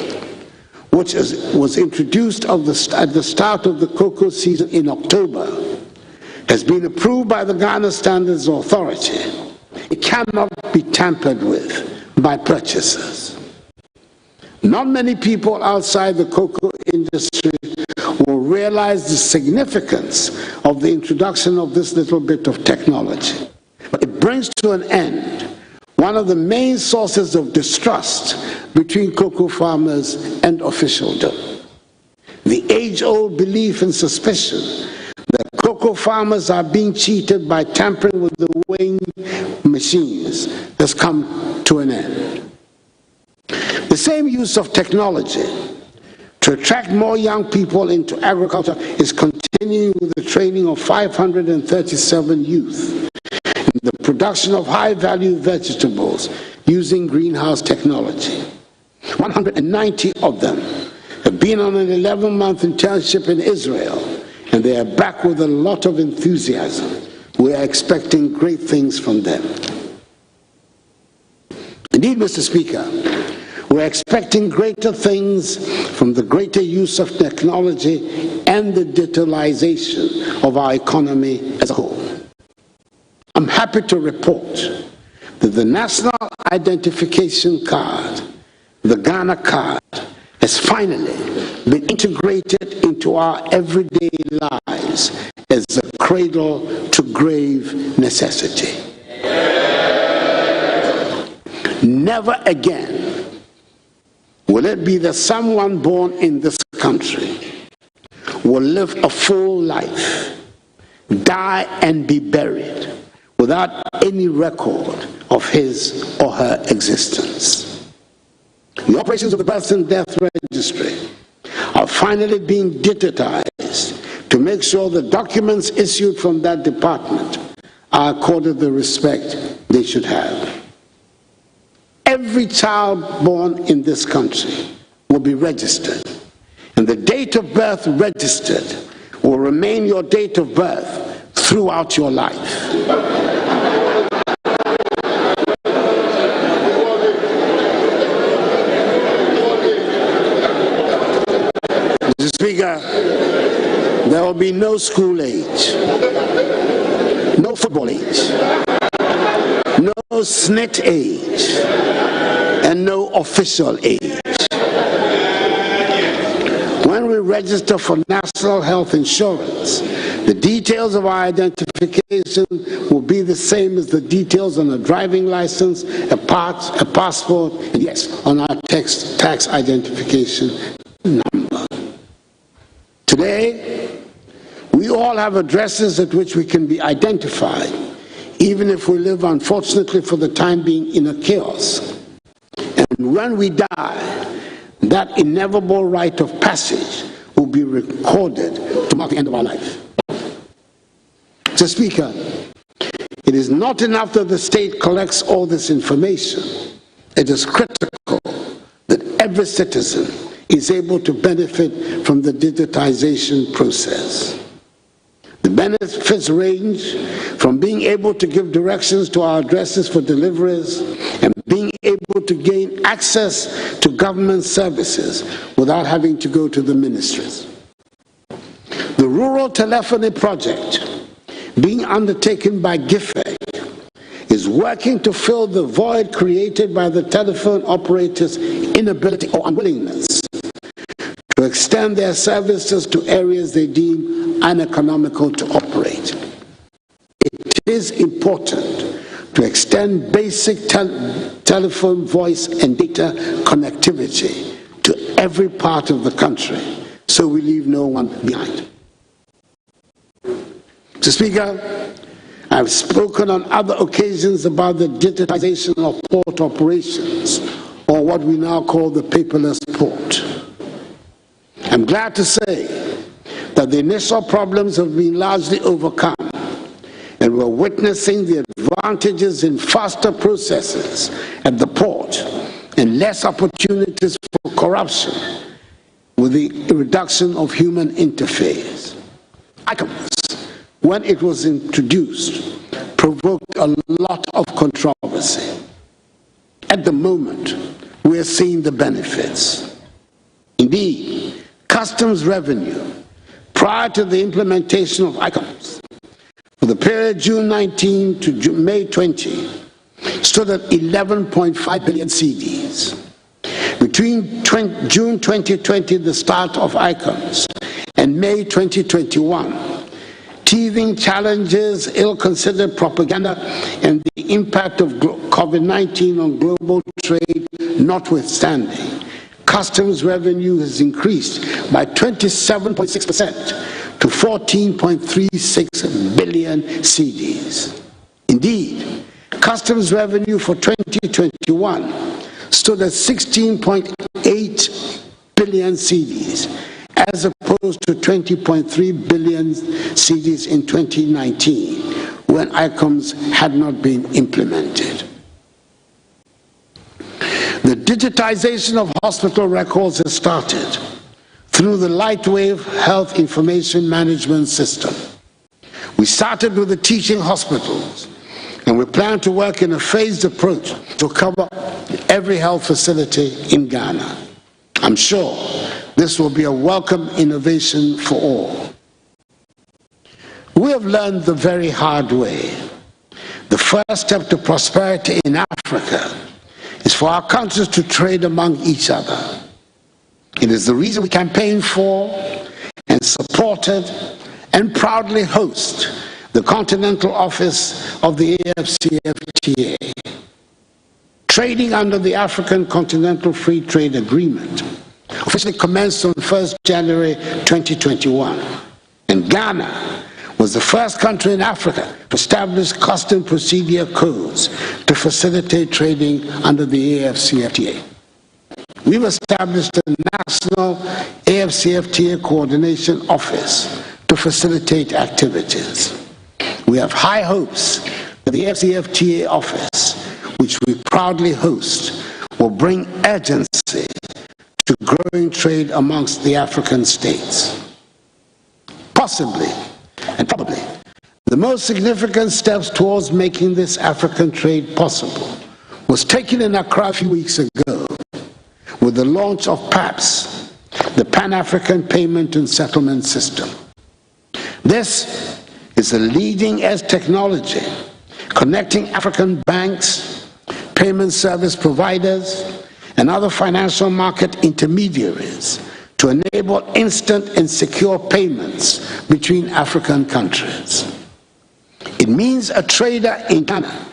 which was introduced at the start of the cocoa season in October, has been approved by the Ghana Standards Authority. It cannot be tampered with by purchasers. Not many people outside the cocoa industry will realize the significance of the introduction of this little bit of technology. But it brings to an end one of the main sources of distrust between cocoa farmers and officialdom. The age-old belief and suspicion that cocoa farmers are being cheated by tampering with the weighing machines has come to an end. The same use of technology to attract more young people into agriculture is continuing with the training of 537 youth in the production of high-value vegetables using greenhouse technology. 190 of them have been on an 11-month internship in Israel, and they are back with a lot of enthusiasm. We are expecting great things from them. Indeed, Mr. Speaker, we're expecting greater things from the greater use of technology and the digitalization of our economy as a whole. I'm happy to report that the National Identification Card, the Ghana card, has finally been integrated into our everyday lives as a cradle-to-grave necessity. Never again will it be that someone born in this country will live a full life, die and be buried without any record of his or her existence. The operations of the birth and death registry are finally being digitized to make sure the documents issued from that department are accorded the respect they should have. Every child born in this country will be registered, and the date of birth registered will remain your date of birth throughout your life. Mr. Speaker, there will be no school age, no football age, no SNIT age, and no official age. When we register for national health insurance, the details of our identification will be the same as the details on a driving license, a passport, and yes, on our tax identification number. Today, we all have addresses at which we can be identified, even if we live, unfortunately, for the time being, in a chaos. And when we die, that inevitable rite of passage will be recorded to mark the end of our life. Mr. Speaker, It is not enough that the state collects all this information. It is critical that every citizen is able to benefit from the digitization process. The benefits range from being able to give directions to our addresses for deliveries and being able to gain access to government services without having to go to the ministries. The Rural Telephony Project, being undertaken by GIFEC, is working to fill the void created by the telephone operators' inability or unwillingness to extend their services to areas they deem uneconomical to operate. It is important to extend basic telephone, voice, and data connectivity to every part of the country so we leave no one behind. Mr. Speaker, I've spoken on other occasions about the digitization of port operations, or what we now call the paperless port. I'm glad to say that the initial problems have been largely overcome, and we're witnessing the advantages in faster processes at the port and less opportunities for corruption with the reduction of human interface. ICOMS, when it was introduced, provoked a lot of controversy. At the moment, we are seeing the benefits. Indeed, customs revenue prior to the implementation of ICOMS for the period June 19 to May 20 stood at 11.5 billion cedis. Between June 2020, the start of ICOMS, and May 2021, teething challenges, ill-considered propaganda, and the impact of COVID-19 on global trade notwithstanding, customs revenue has increased by 27.6% to 14.36 billion cedis. Indeed, customs revenue for 2021 stood at 16.8 billion cedis, as opposed to 20.3 billion cedis in 2019, when ICOMS had not been implemented. The digitization of hospital records has started through the Lightwave Health Information Management System. We started with the teaching hospitals, and we plan to work in a phased approach to cover every health facility in Ghana. I'm sure this will be a welcome innovation for all. We have learned the very hard way. The first step to prosperity in Africa is for our countries to trade among each other. It is the reason we campaign for and supported and proudly host the Continental Office of the AFCFTA. Trading under the African Continental Free Trade Agreement officially commenced on 1st January 2021, and Ghana was the first country in Africa to establish custom procedure codes to facilitate trading under the AFCFTA. We've established a national AFCFTA coordination office to facilitate activities. We have high hopes that the AFCFTA office, which we proudly host, will bring urgency to growing trade amongst the African states. Possibly, and probably, the most significant steps towards making this African trade possible was taken in Accra a few weeks ago with the launch of PAPS, the Pan-African Payment and Settlement System. This is a leading-edge technology connecting African banks, payment service providers, and other financial market intermediaries to enable instant and secure payments between African countries. It means a trader in Ghana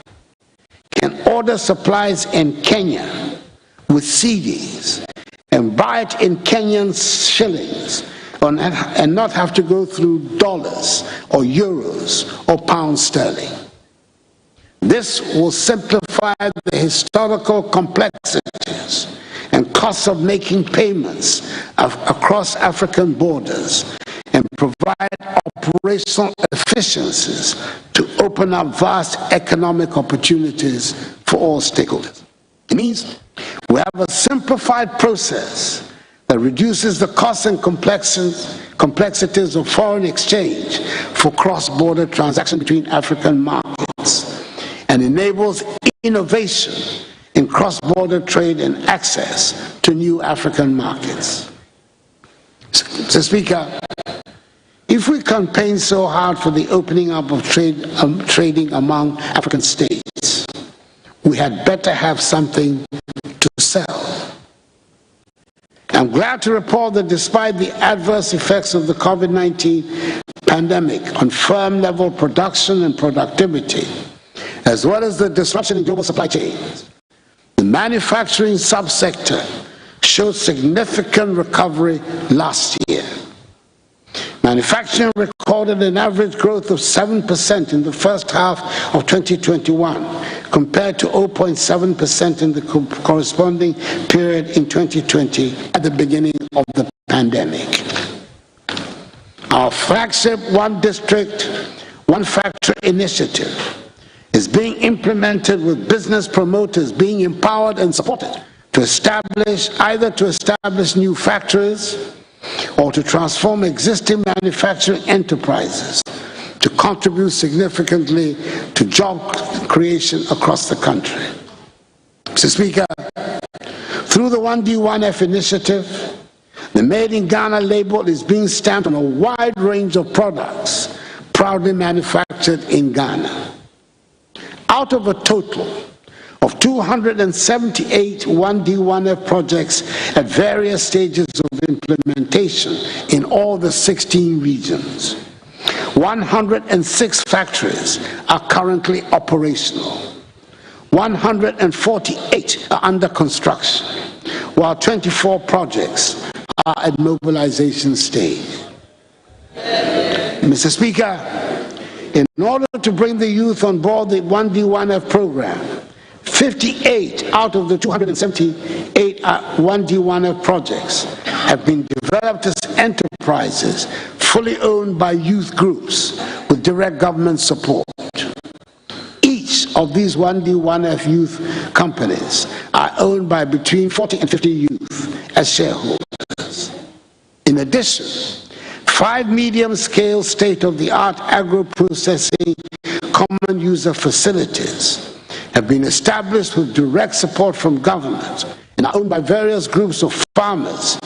can order supplies in Kenya with cedis and buy it in Kenyan shillings and not have to go through dollars or euros or pounds sterling. This will simplify the historical complexities and costs of making payments across African borders and provide operational efficiencies to open up vast economic opportunities for all stakeholders. It means we have a simplified process that reduces the costs and complexities of foreign exchange for cross-border transactions between African markets and enables innovation in cross-border trade and access to new African markets. Mr. Speaker, if we campaign so hard for the opening up of trading among African states, we had better have something to sell. I'm glad to report that despite the adverse effects of the COVID-19 pandemic on firm-level production and productivity, as well as the disruption in global supply chains, the manufacturing subsector showed significant recovery last year. Manufacturing recorded an average growth of 7% in the first half of 2021, compared to 0.7% in the corresponding period in 2020 at the beginning of the pandemic. Our flagship One District, One Factory initiative is being implemented with business promoters being empowered and supported to establish new factories or to transform existing manufacturing enterprises to contribute significantly to job creation across the country. Mr. Speaker, through the 1D1F initiative, the Made in Ghana label is being stamped on a wide range of products proudly manufactured in Ghana. Out of a total of 278 1D1F projects at various stages of implementation in all the 16 regions, 106 factories are currently operational, 148 are under construction, while 24 projects are at mobilization stage. Mr. Speaker, in order to bring the youth on board the 1D1F program, 58 out of the 278 1D1F projects have been developed as enterprises fully owned by youth groups with direct government support. Each of these 1D1F youth companies are owned by between 40 and 50 youth as shareholders. In addition, 5 medium-scale state-of-the-art agro-processing common user facilities have been established with direct support from government and are owned by various groups of farmers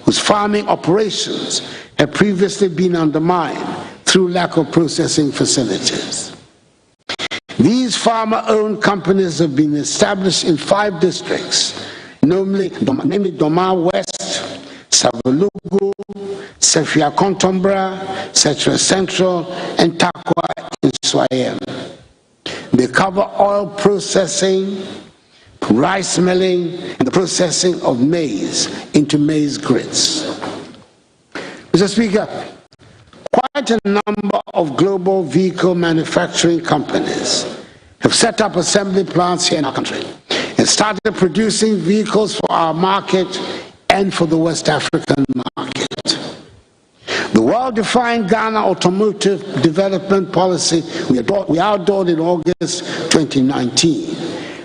whose farming operations have previously been undermined through lack of processing facilities. These farmer-owned companies have been established in 5 districts, namely Doma West, Savalugu, Sefia Kontombra, Setra Central, and Takwa in Swayem. They cover oil processing, rice milling, and the processing of maize into maize grits. Mr. Speaker, quite a number of global vehicle manufacturing companies have set up assembly plants here in our country and started producing vehicles for our market and for the West African market. The well-defined Ghana Automotive Development Policy we outlawed in August 2019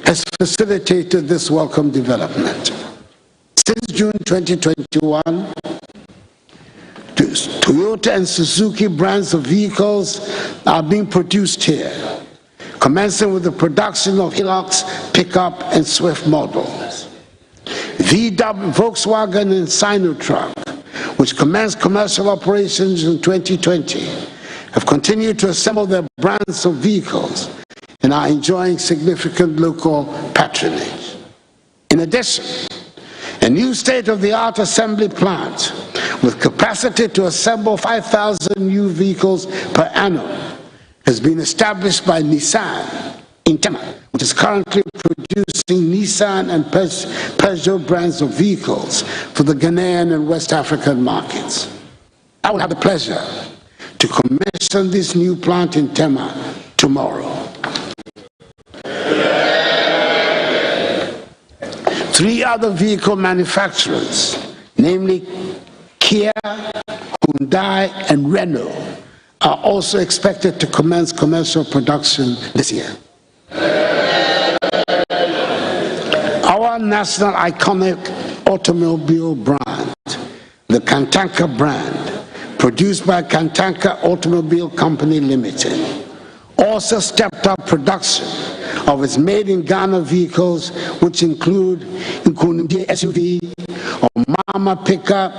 has facilitated this welcome development. Since June 2021, Toyota and Suzuki brands of vehicles are being produced here, commencing with the production of Hilux, pickup, and Swift models. Volkswagen and Sinotruk, which commenced commercial operations in 2020, have continued to assemble their brands of vehicles and are enjoying significant local patronage. In addition, a new state-of-the-art assembly plant with capacity to assemble 5,000 new vehicles per annum has been established by Nissan in Tema, which is currently producing Nissan and Peugeot brands of vehicles for the Ghanaian and West African markets. I will have the pleasure to commission this new plant in Tema tomorrow. 3 other vehicle manufacturers, namely Kia, Hyundai, and Renault are also expected to commence commercial production this year. Our national iconic automobile brand, the Kantanka brand, produced by Kantanka Automobile Company Limited, also stepped up production of its made-in-Ghana vehicles, which include Nkunimdie SUV, Mama pickup,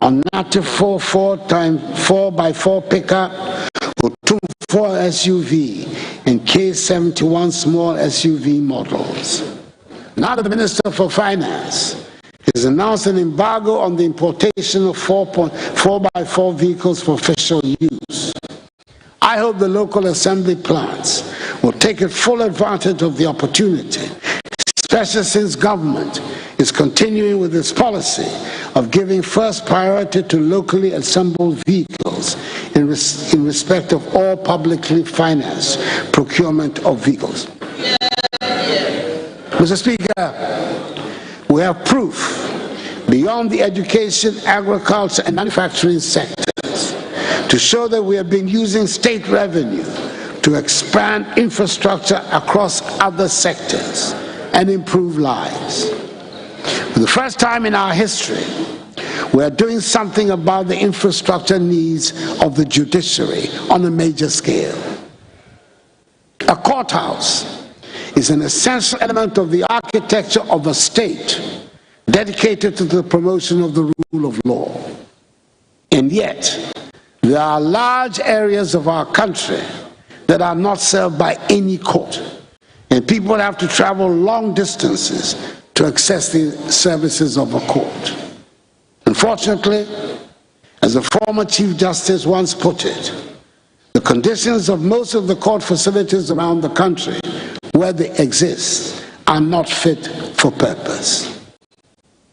Onate 4x4 pickup, Otum 4 SUV, and K71 small SUV models. Now that the Minister for Finance has announced an embargo on the importation of 4x4 vehicles for official use, I hope the local assembly plants will take full advantage of the opportunity, especially since government is continuing with its policy of giving first priority to locally assembled vehicles in respect of all publicly financed procurement of vehicles. Mr. Speaker, we have proof beyond the education, agriculture, and manufacturing sectors to show that we have been using state revenue to expand infrastructure across other sectors and improve lives. For the first time in our history, we are doing something about the infrastructure needs of the judiciary on a major scale. A courthouse is an essential element of the architecture of a state dedicated to the promotion of the rule of law. And yet, there are large areas of our country that are not served by any court, and people have to travel long distances to access the services of a court. Unfortunately, as a former Chief Justice once put it, the conditions of most of the court facilities around the country where they exist are not fit for purpose.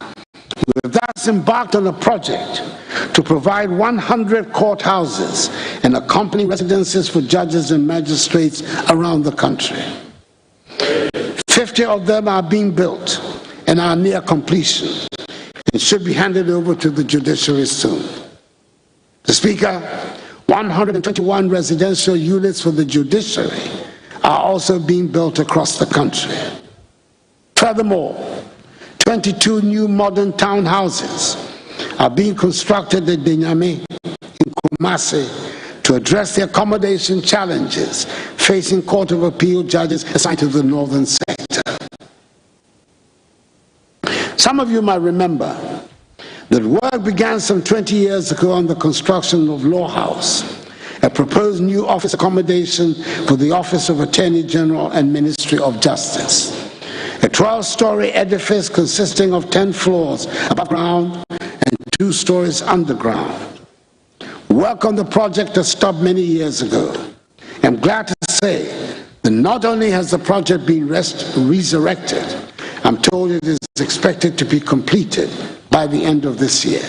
We have thus embarked on a project to provide 100 courthouses and accompanying residences for judges and magistrates around the country. 50 of them are being built and are near completion and should be handed over to the judiciary soon. Mr. Speaker, 121 residential units for the judiciary are also being built across the country. Furthermore, 22 new modern townhouses are being constructed at Denyame in Kumasi to address the accommodation challenges facing Court of Appeal judges assigned to the northern sector. Some of you might remember that work began some 20 years ago on the construction of Law House, a proposed new office accommodation for the Office of Attorney General and Ministry of Justice. A 12-story edifice consisting of 10 floors above ground and 2 stories underground. Work on the project has stopped many years ago. I'm glad to say that not only has the project been resurrected, I'm told it is expected to be completed by the end of this year.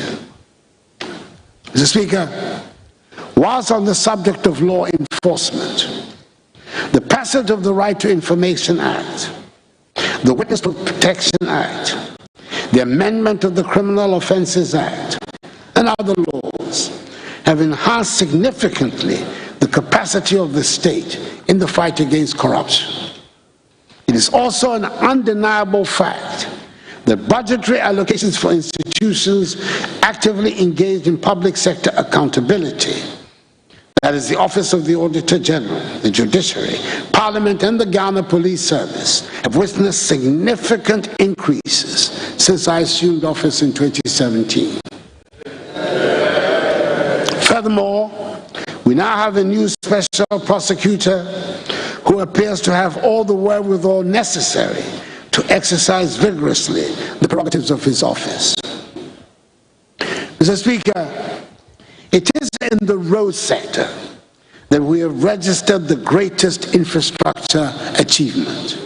Mr. Speaker, whilst on the subject of law enforcement, the passage of the Right to Information Act, the Witness Protection Act, the amendment of the Criminal Offences Act, and other laws have enhanced significantly the capacity of the state in the fight against corruption. It is also an undeniable fact that budgetary allocations for institutions actively engaged in public sector accountability, that is the Office of the Auditor General, the Judiciary, Parliament, and the Ghana Police Service, have witnessed significant increases since I assumed office in 2017. Furthermore, we now have a new special prosecutor who appears to have all the wherewithal necessary to exercise vigorously the prerogatives of his office. Mr. Speaker, it is in the road sector that we have registered the greatest infrastructure achievement.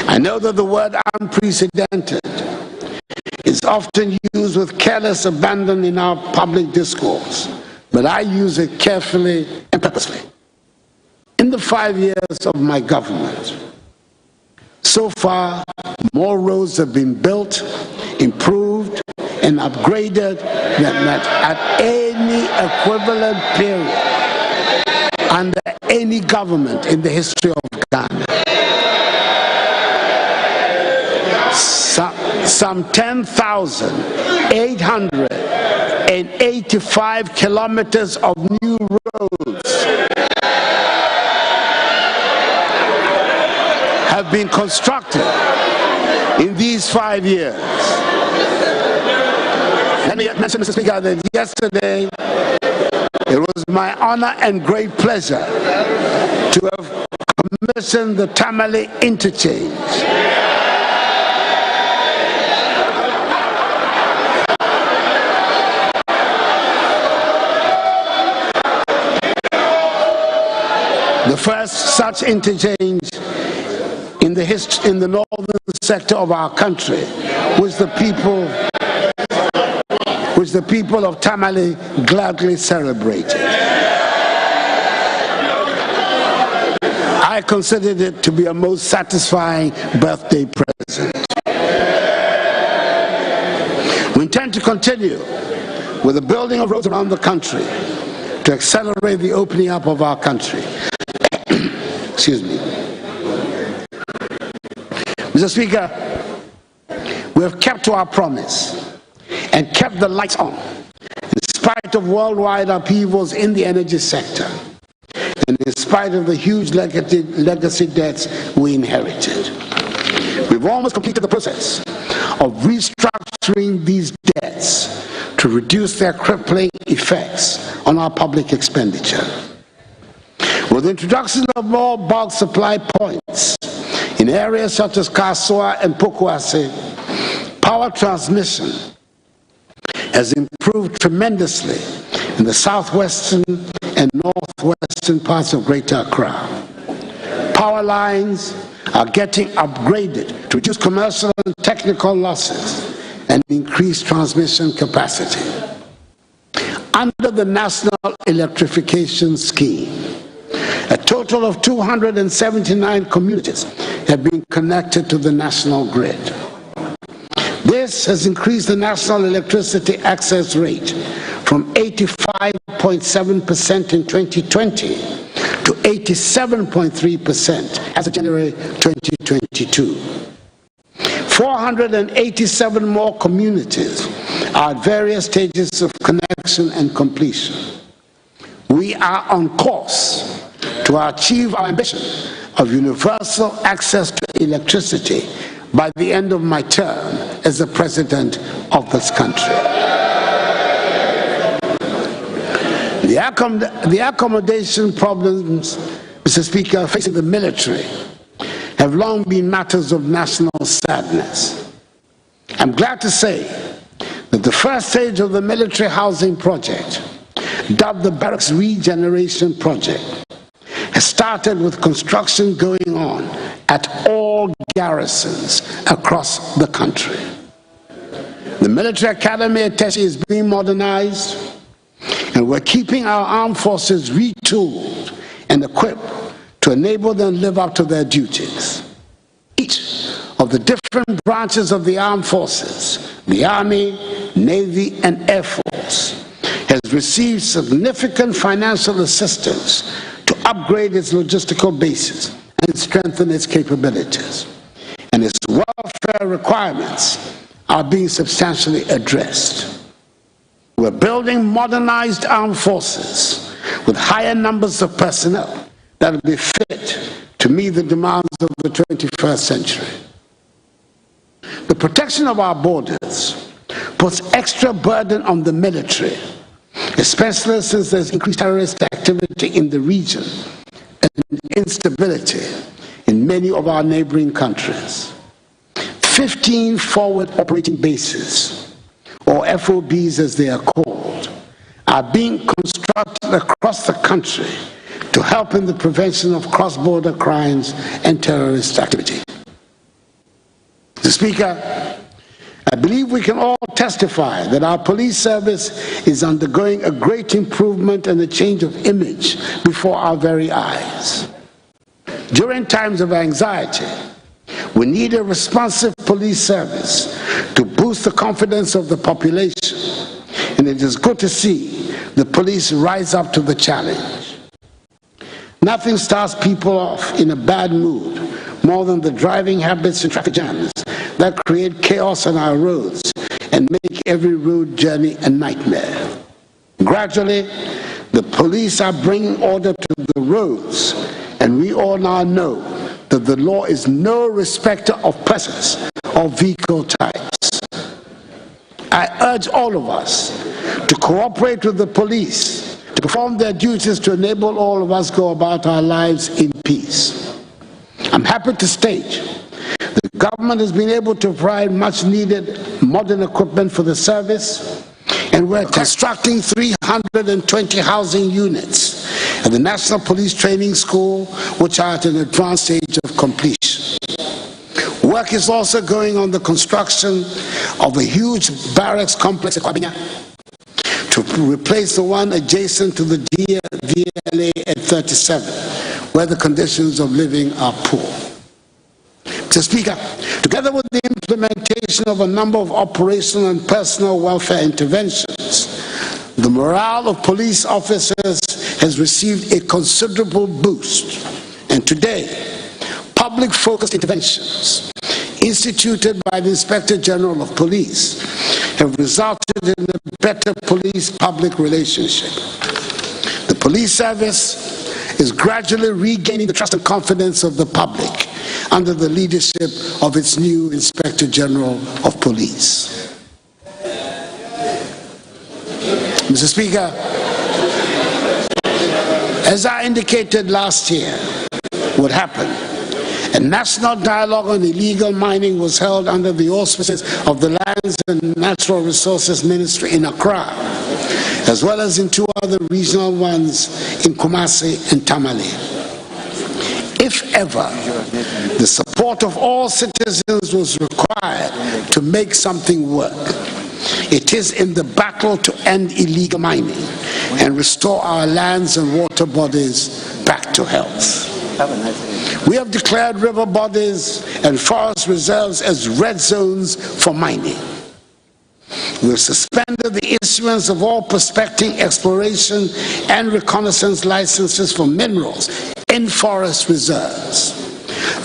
I know that the word unprecedented is often used with careless abandon in our public discourse, but I use it carefully and purposely. In the 5 years of my government, so far, more roads have been built, improved, and upgraded than that at any equivalent period under any government in the history of Ghana. Some 10,885 kilometers of new roads have been constructed in these 5 years. Let me mention, Mr. Speaker, that yesterday it was my honor and great pleasure to have commissioned the Tamale interchange. The first such interchange in the northern sector of our country, which the people of Tamale gladly celebrated. I considered it to be a most satisfying birthday present. We intend to continue with the building of roads around the country to accelerate the opening up of our country. Excuse me. Mr. Speaker, we have kept to our promise and kept the lights on in spite of worldwide upheavals in the energy sector and in spite of the huge legacy debts we inherited. We've almost completed the process of restructuring these debts to reduce their crippling effects on our public expenditure. With the introduction of more bulk supply points in areas such as Kasua and Pokuase, power transmission has improved tremendously in the southwestern and northwestern parts of Greater Accra. Power lines are getting upgraded to reduce commercial and technical losses and increase transmission capacity. Under the National Electrification Scheme, a total of 279 communities have been connected to the national grid. This has increased the national electricity access rate from 85.7% in 2020 to 87.3% as of January 2022. 487 more communities are at various stages of connection and completion. We are on course to achieve our ambition of universal access to electricity by the end of my term as the President of this country. The accommodation problems, Mr. Speaker, facing the military have long been matters of national sadness. I'm glad to say that the first stage of the military housing project, dubbed the Barracks Regeneration Project, has started with construction going on at all garrisons across the country. The military academy at Teshi is being modernized, and we're keeping our armed forces retooled and equipped to enable them to live up to their duties. Each of the different branches of the armed forces, the Army, Navy, and Air Force, has received significant financial assistance to upgrade its logistical bases and strengthen its capabilities. And its welfare requirements are being substantially addressed. We're building modernized armed forces with higher numbers of personnel that will be fit to meet the demands of the 21st century. The protection of our borders puts extra burden on the military, especially since there's increased terrorist activity in the region and instability in many of our neighboring countries. 15 forward operating bases, or FOBs as they are called, are being constructed across the country to help in the prevention of cross-border crimes and terrorist activity. Mr. Speaker, I believe we can all testify that our police service is undergoing a great improvement and a change of image before our very eyes. During times of anxiety, we need a responsive police service to boost the confidence of the population, and it is good to see the police rise up to the challenge. Nothing starts people off in a bad mood more than the driving habits and traffic jams that create chaos on our roads and make every road journey a nightmare. Gradually, the police are bringing order to the roads, and we all now know that the law is no respecter of persons or vehicle types. I urge all of us to cooperate with the police to perform their duties to enable all of us go about our lives in peace. I'm happy to state the government has been able to provide much needed modern equipment for the service, and we're constructing 320 housing units at the National Police Training School, which are at an advanced stage of completion. Work is also going on the construction of a huge barracks complex at Kwabinya to replace the one adjacent to the DLA at 37, where the conditions of living are poor. Mr. Speaker, together with the implementation of a number of operational and personal welfare interventions, the morale of police officers has received a considerable boost. And today, public-focused interventions instituted by the Inspector General of Police have resulted in a better police-public relationship. The police service is gradually regaining the trust and confidence of the public under the leadership of its new Inspector General of Police. Mr. Speaker, as I indicated last year would happen, a national dialogue on illegal mining was held under the auspices of the Lands and Natural Resources Ministry in Accra, as well as in two other regional ones in Kumasi and Tamale. If ever the support of all citizens was required to make something work, it is in the battle to end illegal mining and restore our lands and water bodies back to health. We have declared river bodies and forest reserves as red zones for mining. We have suspended the issuance of all prospecting, exploration, and reconnaissance licenses for minerals in forest reserves.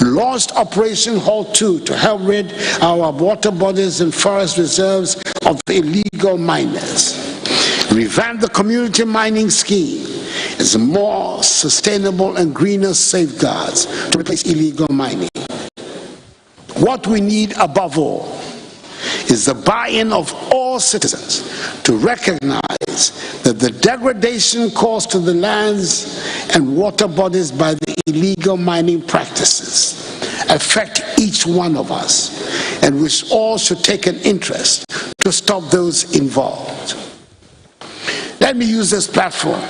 Launched Operation Halt 2 to help rid our water bodies and forest reserves of illegal miners. Revamped the community mining scheme as more sustainable and greener safeguards to replace illegal mining. What we need above all is the buy-in of all citizens to recognize that the degradation caused to the lands and water bodies by the illegal mining practices affect each one of us, and which all should take an interest to stop those involved. Let me use this platform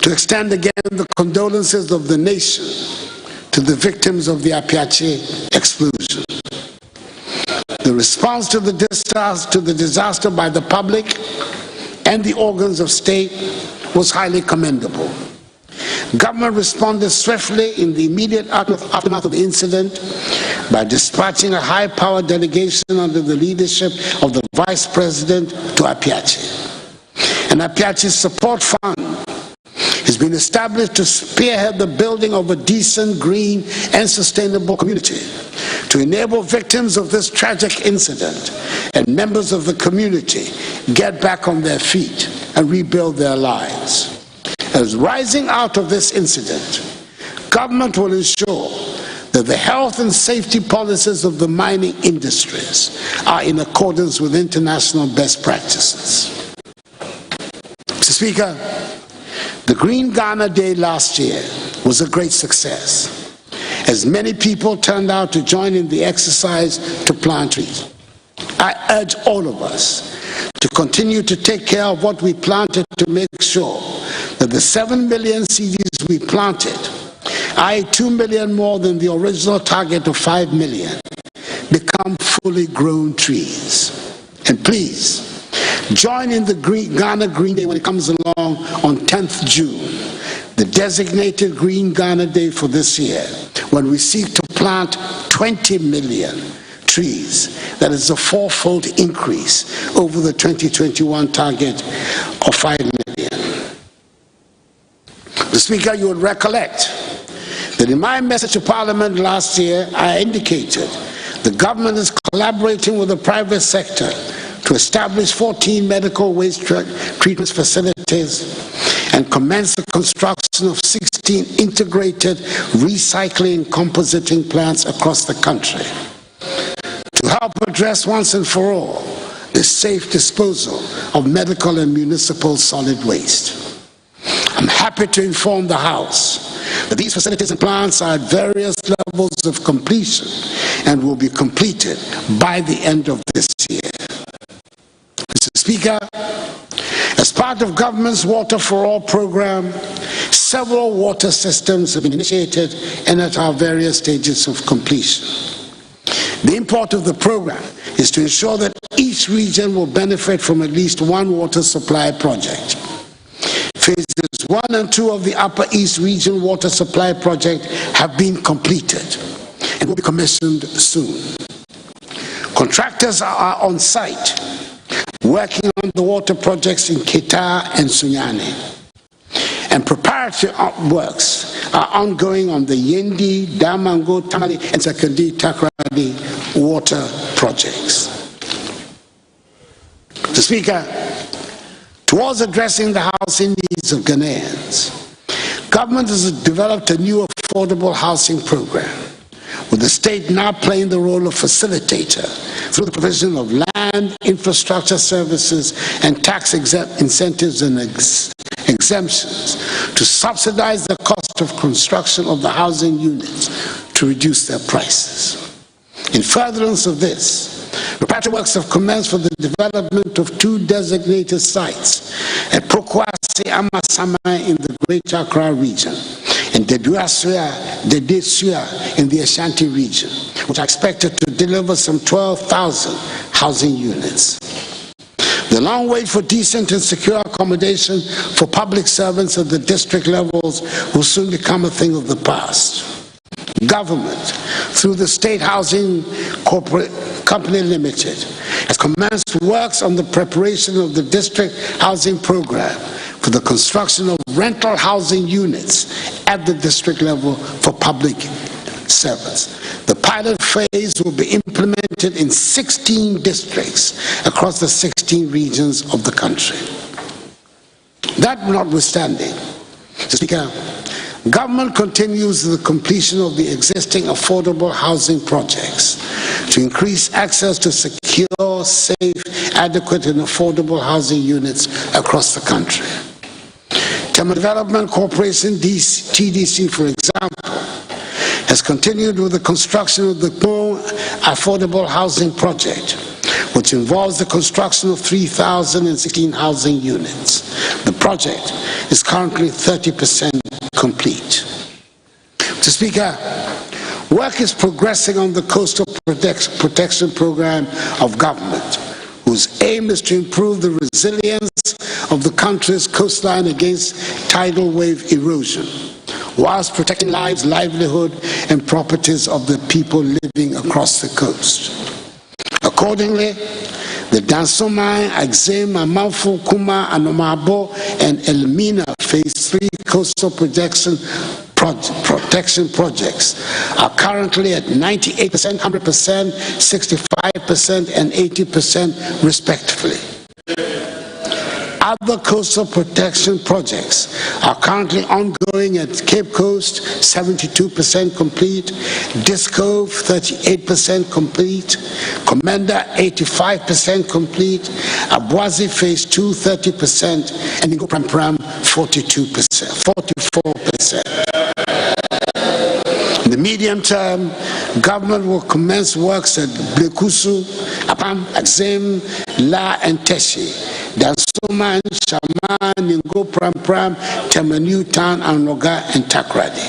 to extend again the condolences of the nation to the victims of the Apiache explosion. The response to the disaster by the public and the organs of state was highly commendable. Government responded swiftly in the immediate aftermath of the incident by dispatching a high-powered delegation under the leadership of the Vice President to Apiache. An Apiache Support Fund has been established to spearhead the building of a decent, green, and sustainable community to enable victims of this tragic incident and members of the community get back on their feet and rebuild their lives. As rising out of this incident, government will ensure that the health and safety policies of the mining industries are in accordance with international best practices. Mr. Speaker, the Green Ghana Day last year was a great success, as many people turned out to join in the exercise to plant trees. I urge all of us to continue to take care of what we planted to make sure that the 7 million seeds we planted, i.e. 2 million more than the original target of 5 million, become fully grown trees. And please, join in the Ghana Green Day when it comes along on 10th June, the designated Green Ghana Day for this year, when we seek to plant 20 million trees. That is a fourfold increase over the 2021 target of 5 million. Mr. Speaker, you would recollect that in my message to Parliament last year, I indicated the government is collaborating with the private sector to establish 14 medical waste treatment facilities and commence the construction of 16 integrated recycling and compositing plants across the country to help address once and for all the safe disposal of medical and municipal solid waste. I'm happy to inform the House that these facilities and plants are at various levels of completion and will be completed by the end of this year. Mr. Speaker, as part of government's Water for All program, several water systems have been initiated and at our various stages of completion. The import of the program is to ensure that each region will benefit from at least one water supply project. Phases 1 and 2 of the Upper East Region Water Supply Project have been completed and will be commissioned soon. Contractors are on site working on the water projects in Keita and Sunyani. And preparatory works are ongoing on the Yendi, Damango, Tamale, and Sakandi Takradi water projects. Mr. Speaker, towards addressing the housing needs of Ghanaians, government has developed a new affordable housing program, with the state now playing the role of facilitator through the provision of land, infrastructure services, and tax incentives and exemptions to subsidize the cost of construction of the housing units to reduce their prices. In furtherance of this, preparatory works have commenced for the development of 2 designated sites at Pokwase Amasama in the Greater Accra region and Dedesua in the Ashanti region, which are expected to deliver some 12,000 housing units. The long wait for decent and secure accommodation for public servants at the district levels will soon become a thing of the past. Government, through the State Housing Company Limited, has commenced works on the preparation of the district housing program for the construction of rental housing units at the district level for public servants. The pilot phase will be implemented in 16 districts across the 16 regions of the country. That notwithstanding, Mr. Speaker, government continues the completion of the existing affordable housing projects to increase access to secure, safe, adequate and affordable housing units across the country. Tema Development Corporation, TDC, for example, has continued with the construction of the Kmo Affordable Housing Project, which involves the construction of 3,016 housing units. The project is currently 30% complete. Mr. Speaker, work is progressing on the Coastal Protection Program of government, whose aim is to improve the resilience of the country's coastline against tidal wave erosion, whilst protecting lives, livelihood, and properties of the people living across the coast. Accordingly, the Dansomai, Axim, Amalfu, Kuma, Anomabo, and Elmina Phase 3 coastal protection projects are currently at 98%, 100%, 65%, and 80% respectively. Other coastal protection projects are currently ongoing at Cape Coast, 72% complete, Discove, 38% complete, Commander, 85% complete, Abwazi Phase 2, 30%, and Ingo Pram Pram, 44%. In the medium term, government will commence works at Blekusu, Apam, Axim, La, and Teshi, Dansoman, Shaman, Ningo Pram Pram, Temanu Town, Anoga, and Takradi.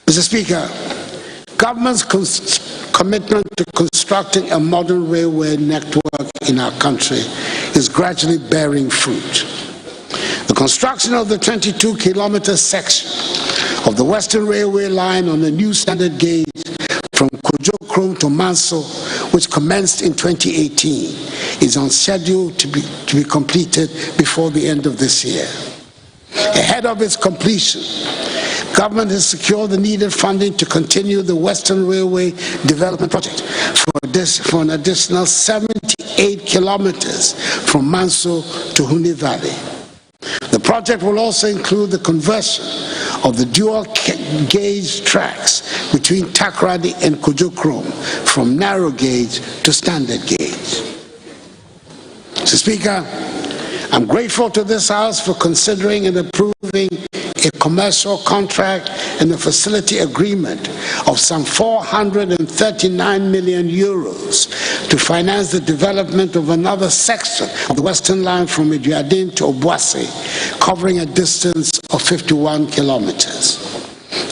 Mr. Speaker, government's commitment to constructing a modern railway network in our country is gradually bearing fruit. The construction of the 22-kilometer section of the Western Railway line on the new standard gauge from Kujokrom to Manso, which commenced in 2018, is on schedule to be completed before the end of this year. Ahead of its completion, government has secured the needed funding to continue the Western Railway Development Project for an additional 78 kilometers from Manso to Huni Valley. The project will also include the conversion of the dual gauge tracks between Takoradi and Kujokrom from narrow gauge to standard gauge. Mr. Speaker, I'm grateful to this House for considering and approving a commercial contract and a facility agreement of some 439 million euros to finance the development of another section of the Western Line from Iduadin to Obuasi, covering a distance of 51 kilometers.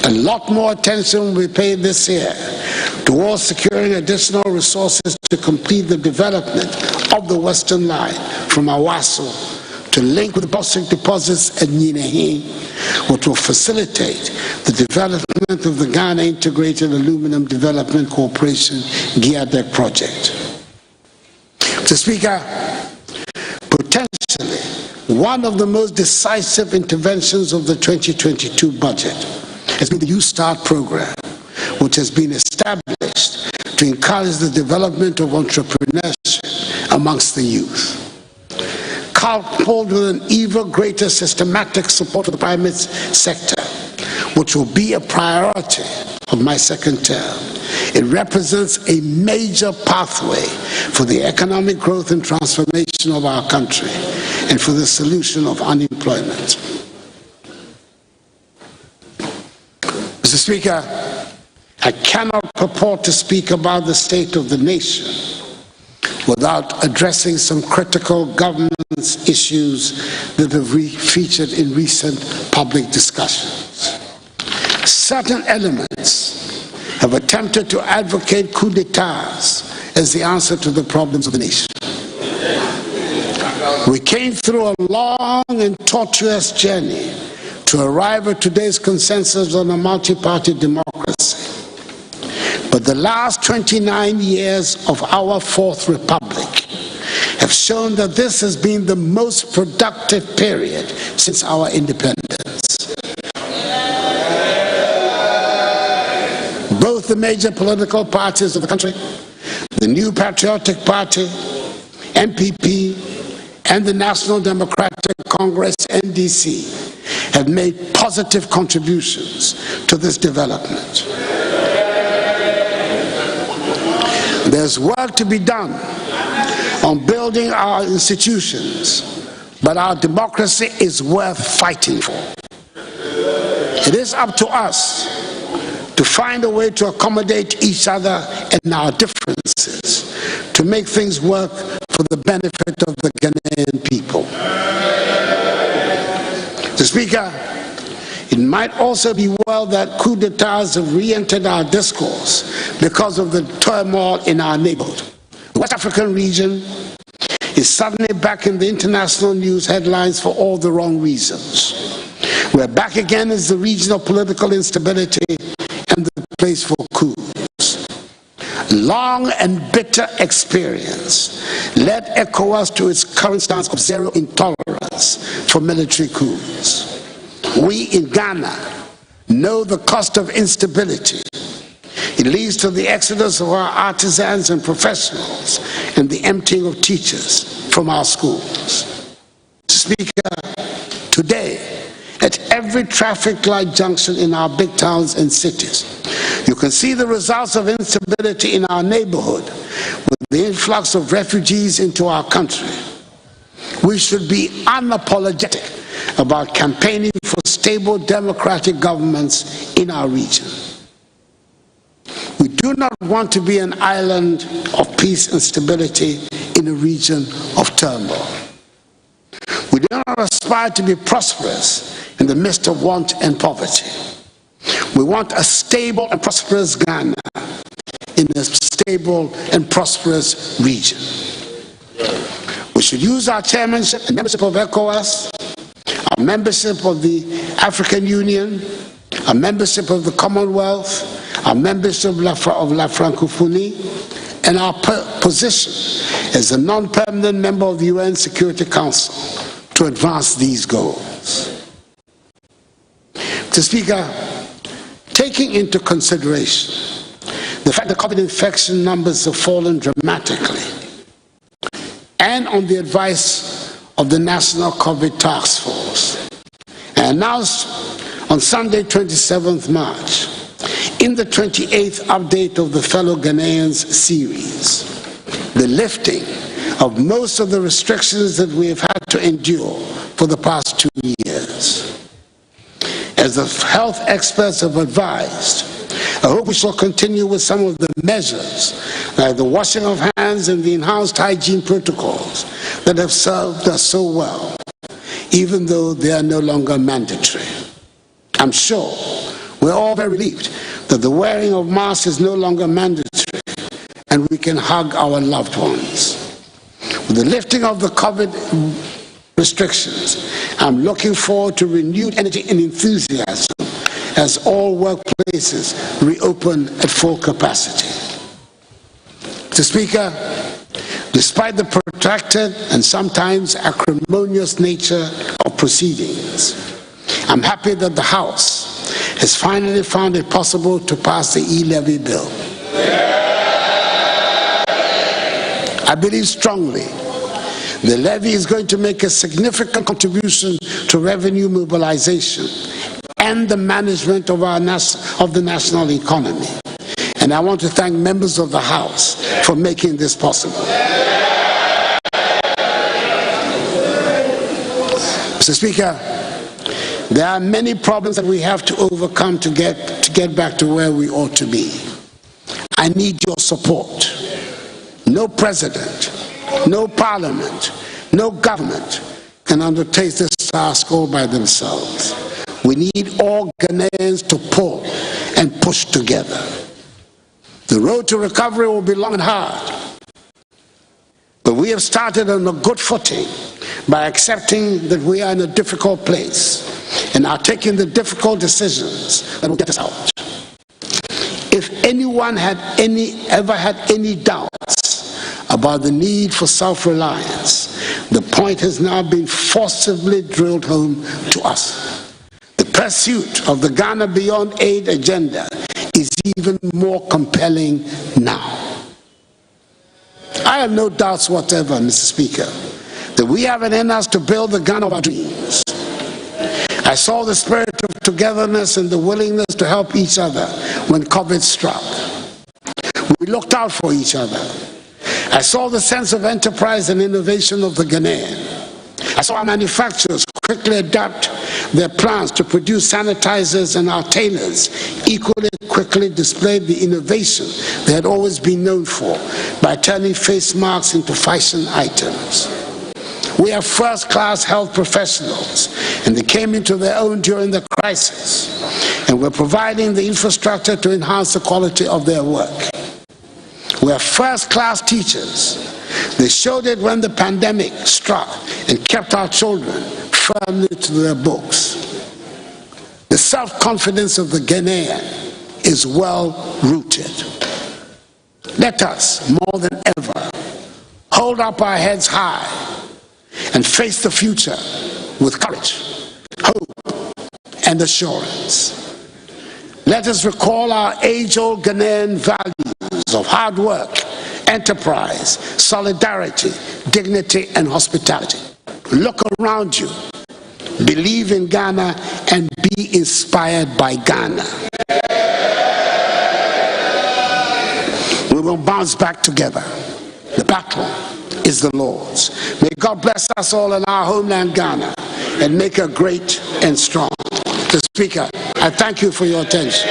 A lot more attention will be paid this year towards securing additional resources to complete the development of the Western Line from Awaso to link with the bauxite deposits at Ninehi, which will facilitate the development of the Ghana Integrated Aluminum Development Corporation GIADEC project. Mr. Speaker, potentially one of the most decisive interventions of the 2022 budget has been the Youth Start program, which has been established to encourage the development of entrepreneurship amongst the youth. Coupled with an even greater systematic support for the private sector, which will be a priority of my second term, it represents a major pathway for the economic growth and transformation of our country and for the solution of unemployment. Mr. Speaker, I cannot purport to speak about the state of the nation without addressing some critical governance issues that have featured in recent public discussions. Certain elements have attempted to advocate coup d'etats as the answer to the problems of the nation. We came through a long and tortuous journey to arrive at today's consensus on a multi-party democracy. But the last 29 years of our Fourth Republic have shown that this has been the most productive period since our independence. Both the major political parties of the country, the New Patriotic Party, NPP, and the National Democratic Congress, NDC, have made positive contributions to this development. There's work to be done on building our institutions, but our democracy is worth fighting for. It is up to us to find a way to accommodate each other and our differences to make things work for the benefit of the Ghanaian people. Mr. Speaker, it might also be well that coup d'etats have re-entered our discourse because of the turmoil in our neighborhood. The West African region is suddenly back in the international news headlines for all the wrong reasons. We're back again as the region of political instability and the place for coups. Long and bitter experience led ECOWAS to its current stance of zero intolerance for military coups. We in Ghana know the cost of instability. It leads to the exodus of our artisans and professionals and the emptying of teachers from our schools. Speaker, today, at every traffic light junction in our big towns and cities, you can see the results of instability in our neighborhood with the influx of refugees into our country. We should be unapologetic about campaigning for stable democratic governments in our region. We do not want to be an island of peace and stability in a region of turmoil. We do not aspire to be prosperous in the midst of want and poverty. We want a stable and prosperous Ghana in a stable and prosperous region. We should use our chairmanship and membership of ECOWAS, our membership of the African Union, our membership of the Commonwealth, our membership of La Francophonie, and our position as a non-permanent member of the UN Security Council to advance these goals. Mr. Speaker, taking into consideration the fact that COVID infection numbers have fallen dramatically, and on the advice of the National COVID Task Force, and announced on Sunday, 27th March, in the 28th update of the Fellow Ghanaians series, the lifting of most of the restrictions that we have had to endure for the past 2 years. As the health experts have advised, I hope we shall continue with some of the measures, like the washing of hands and the enhanced hygiene protocols that have served us so well, even though they are no longer mandatory. I'm sure we're all very relieved that the wearing of masks is no longer mandatory and we can hug our loved ones. With the lifting of the COVID restrictions, I'm looking forward to renewed energy and enthusiasm as all workplaces reopen at full capacity. Mr. Speaker, despite the protracted and sometimes acrimonious nature of proceedings, I'm happy that the House has finally found it possible to pass the e-levy bill. I believe strongly the levy is going to make a significant contribution to revenue mobilization and the management of the national economy. And I want to thank members of the House for making this possible. Mr. Speaker, there are many problems that we have to overcome to get back to where we ought to be. I need your support. No president, no parliament, no government can undertake this task all by themselves. We need all Ghanaians to pull and push together. The road to recovery will be long and hard, but we have started on a good footing by accepting that we are in a difficult place and are taking the difficult decisions that will get us out. If anyone had ever had any doubts about the need for self-reliance, the point has now been forcibly drilled home to us. The pursuit of the Ghana Beyond Aid agenda is even more compelling now. I have no doubts whatever, Mr. Speaker, that we have it in us to build the Ghana of our dreams. I saw the spirit of togetherness and the willingness to help each other when COVID struck. We looked out for each other. I saw the sense of enterprise and innovation of the Ghanaian. I saw our manufacturers quickly adapt their plans to produce sanitizers, and our tailors equally quickly displayed the innovation they had always been known for by turning face masks into fashion items. We have first-class health professionals, and they came into their own during the crisis, and we're providing the infrastructure to enhance the quality of their work. We have first-class teachers. They showed it when the pandemic struck and kept our children firmly to their books. The self-confidence of the Ghanaian is well-rooted. Let us, more than ever, hold up our heads high and face the future with courage, hope, and assurance. Let us recall our age-old Ghanaian values of hard work, enterprise, solidarity, dignity, and hospitality. Look around you, believe in Ghana, and be inspired by Ghana. We will bounce back together. The battle is the Lord's. May God bless us all in our homeland Ghana and make her great and strong. Mr. Speaker, I thank you for your attention.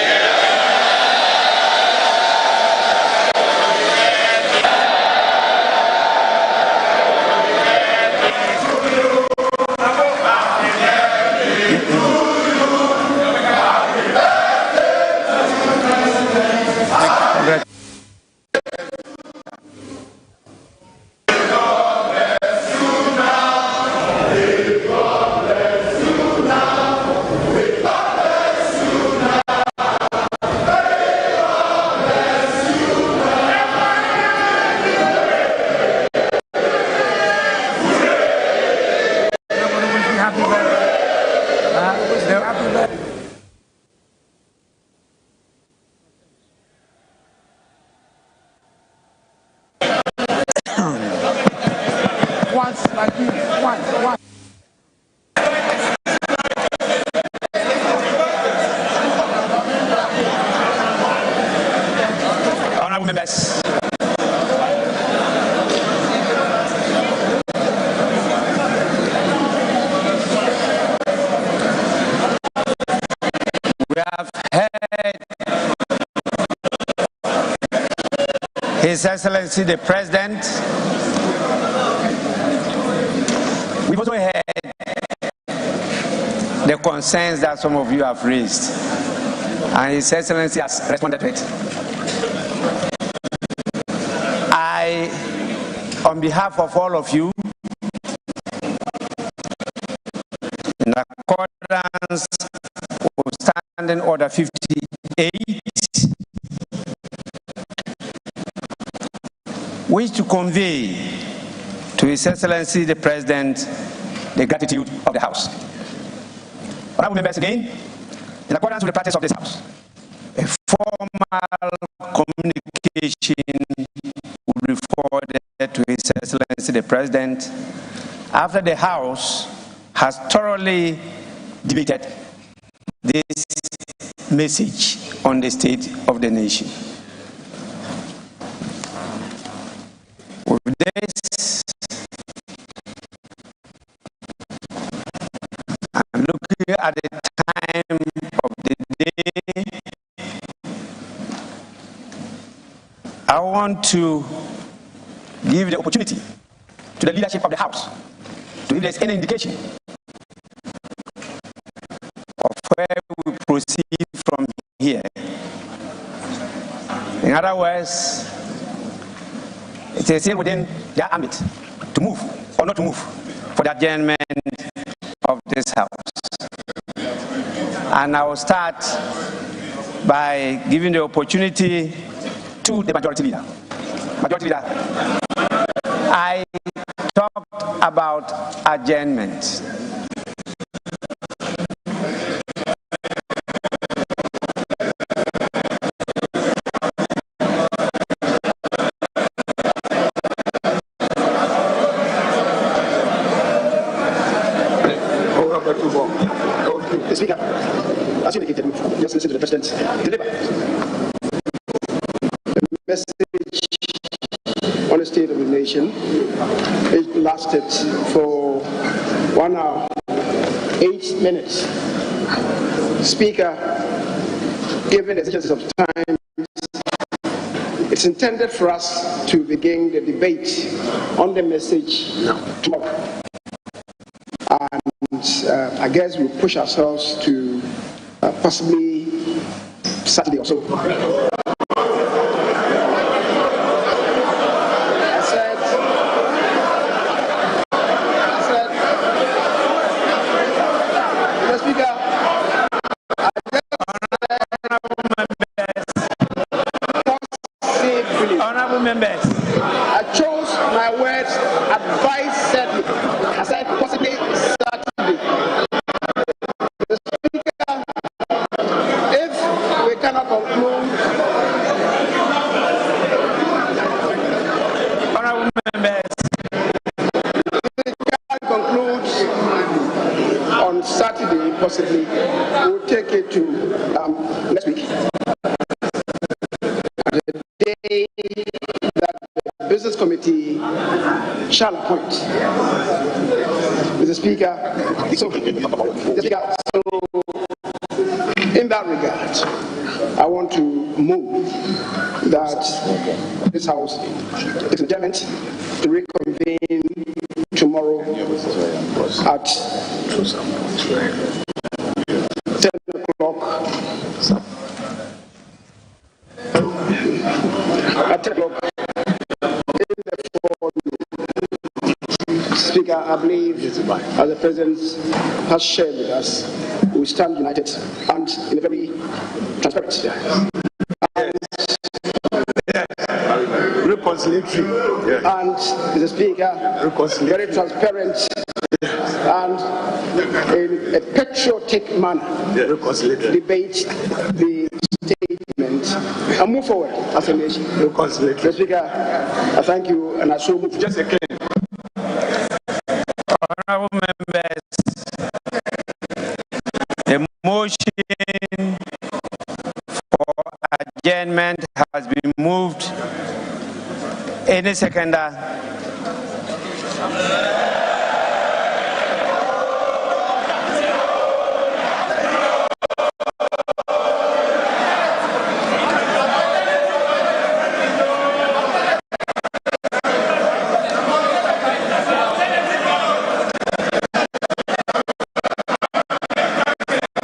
members, we have heard His Excellency the President. We've also heard the concerns that some of you have raised, and His Excellency has responded to it. I, on behalf of all of you, in accordance with Standing Order 58, wish to convey to His Excellency the President the gratitude of the House. Honorable members, again, in accordance with the practice of this House, a formal communication will be forwarded to His Excellency the President after the House has thoroughly debated this message on the state of the nation. With this, I'm looking at the time of the day. I want to give the opportunity to the leadership of the House to if there's any indication of where we proceed from here. In other words, it is still within their ambit to move or not to move for the adjournment of this House. And I will start by giving the opportunity to the Majority Leader. Majority Leader, I talked about adjournment. The Speaker, as indicated, just listen to the President deliver the message on the state of the nation. It lasted for 1 hour, 8 minutes. Speaker, given the essence of time, it's intended for us to begin the debate on the message tomorrow. I guess we'll push ourselves to possibly Saturday or so. I said, Mr. Speaker, Honorable members, I chose my words advisedly. I said possibly Saturday. The Speaker, if we cannot conclude, honorable members, if we cannot conclude on Saturday, possibly, we'll take it to next week. The day that the Business Committee shall appoint. Mr. Speaker, so in that regard, I want to move that this House is determined to reconvene tomorrow at 10 o'clock. At 10 o'clock. Speaker, I believe, as the President has shared with us, we stand united and in a very transparent reconciliatory and, Mr. Speaker, very transparent and in a patriotic manner debate the statement and move forward as a nation. Mr. Speaker, I thank you and I so move. Just a claim. honorable members, the motion for adjournment has been moved. Any seconder?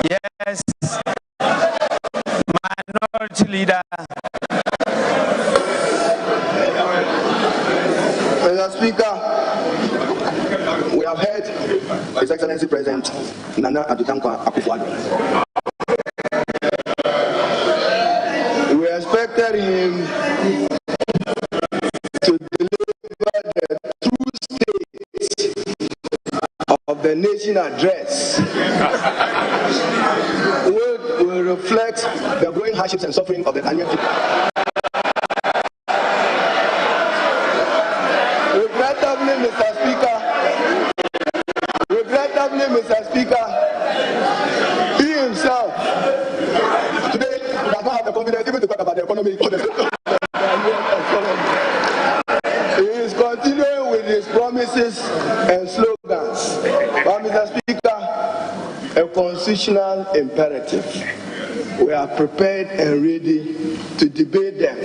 Yes, Minority Leader. Mr. Speaker, we have heard His Excellency President Nana Addo Akufo-Addo. We expected him to deliver the true state of the nation address, which will reflect the growing hardships and suffering of the Ghanaian people. Regrettably, Mr. Speaker, he himself today does not have the confidence even to talk about the economy. He is continuing with his promises and slogans. But Mr. Speaker, a constitutional imperative. We are prepared and ready to debate them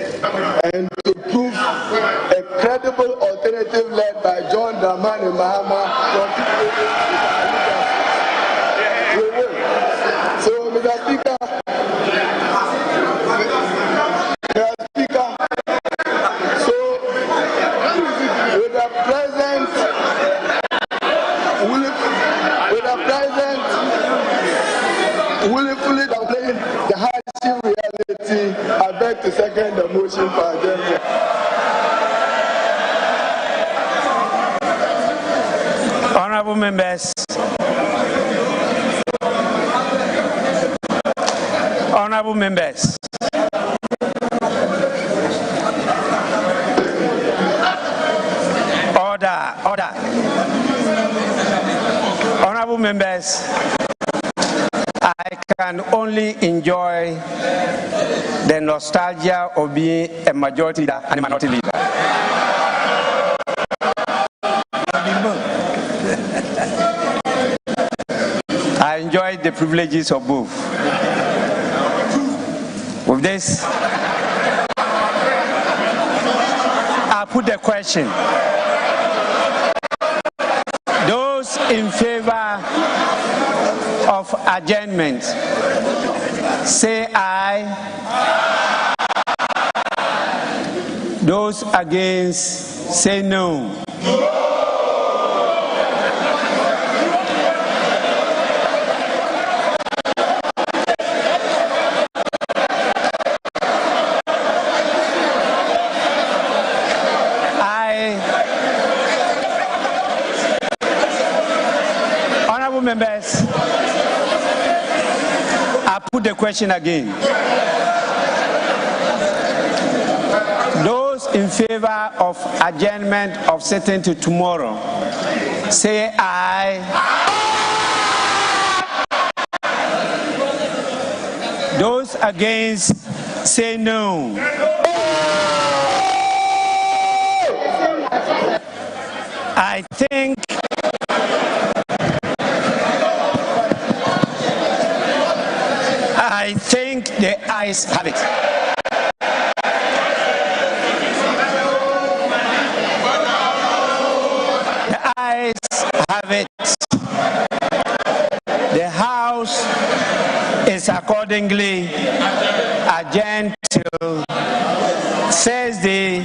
and to prove a credible alternative led by John Dramani Mahama. We will. So, Mr. Speaker, so with the present willfully downplaying the hardship reality, I beg to second the motion for adjournment. Honorable members. Honorable members. Order. Honorable members, I can only enjoy the nostalgia of being a majority leader and a minority leader. I enjoy the privileges of both. With this, I put the question. Those in favor of adjournment, say aye. Those against, say no. Members, I put the question again. Those in favor of adjournment of sitting to tomorrow, say aye. Those against, say no. I think the ayes have it. The ayes have it. The House is accordingly adjourned till Thursday,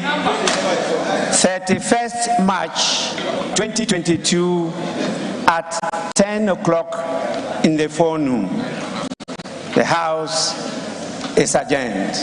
31st March 2022 at 10 o'clock in the forenoon. The House is adjourned.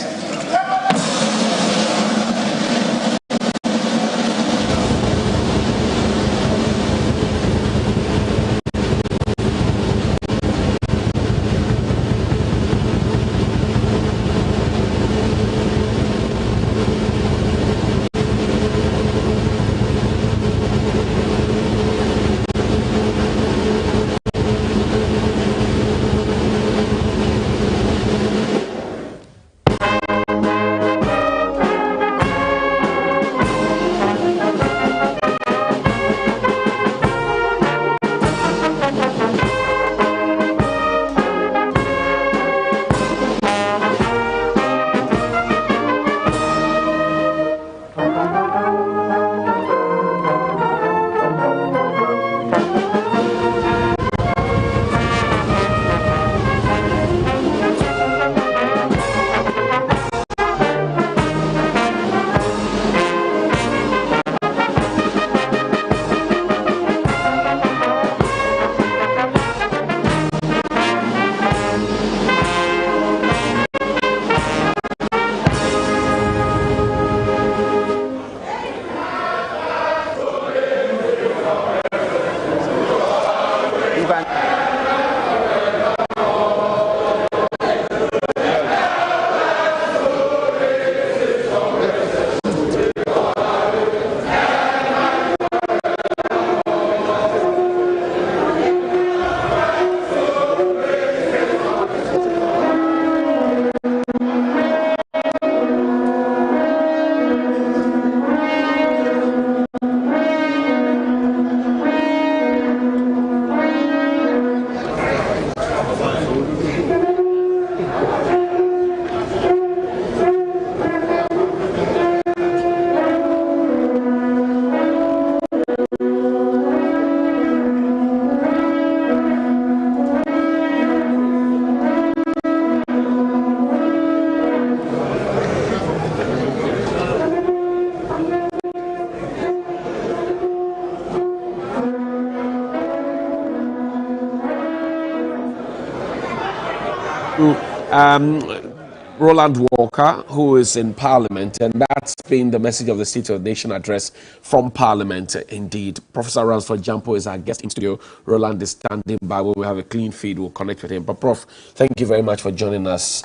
Roland Walker, who is in Parliament, and that's been the message of the State of the Nation address from Parliament. Indeed, Professor Ransford Jampo is our guest in studio. Roland is standing by. When we have a clean feed, we'll connect with him. But Prof, thank you very much for joining us.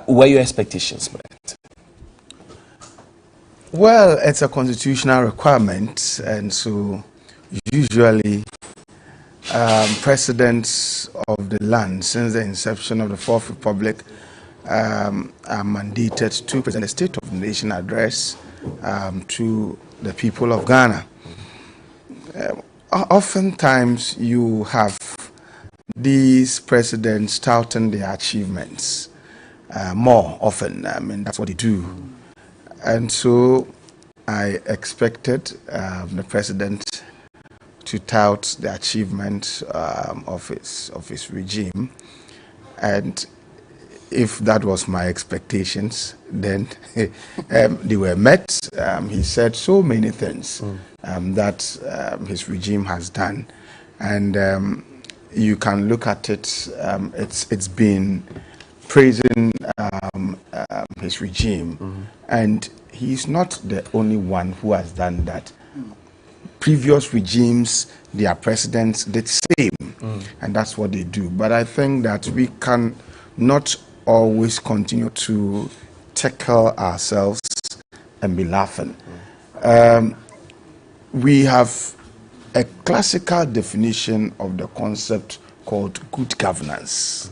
Were your expectations met? Well, it's a constitutional requirement, and so usually presidents of the land since the inception of the Fourth Republic are mandated to present a State of the Nation address to the people of Ghana. Oftentimes you have these presidents touting their achievements more often. I mean, that's what they do. And so I expected the president to tout the achievement of his regime, and if that was my expectations, then they were met. He said so many things that his regime has done, and you can look at it. It's been praising his regime, and he's not the only one who has done that. Previous regimes, their presidents did the same, and that's what they do. But I think that we can not always continue to tickle ourselves and be laughing. We have a classical definition of the concept called good governance.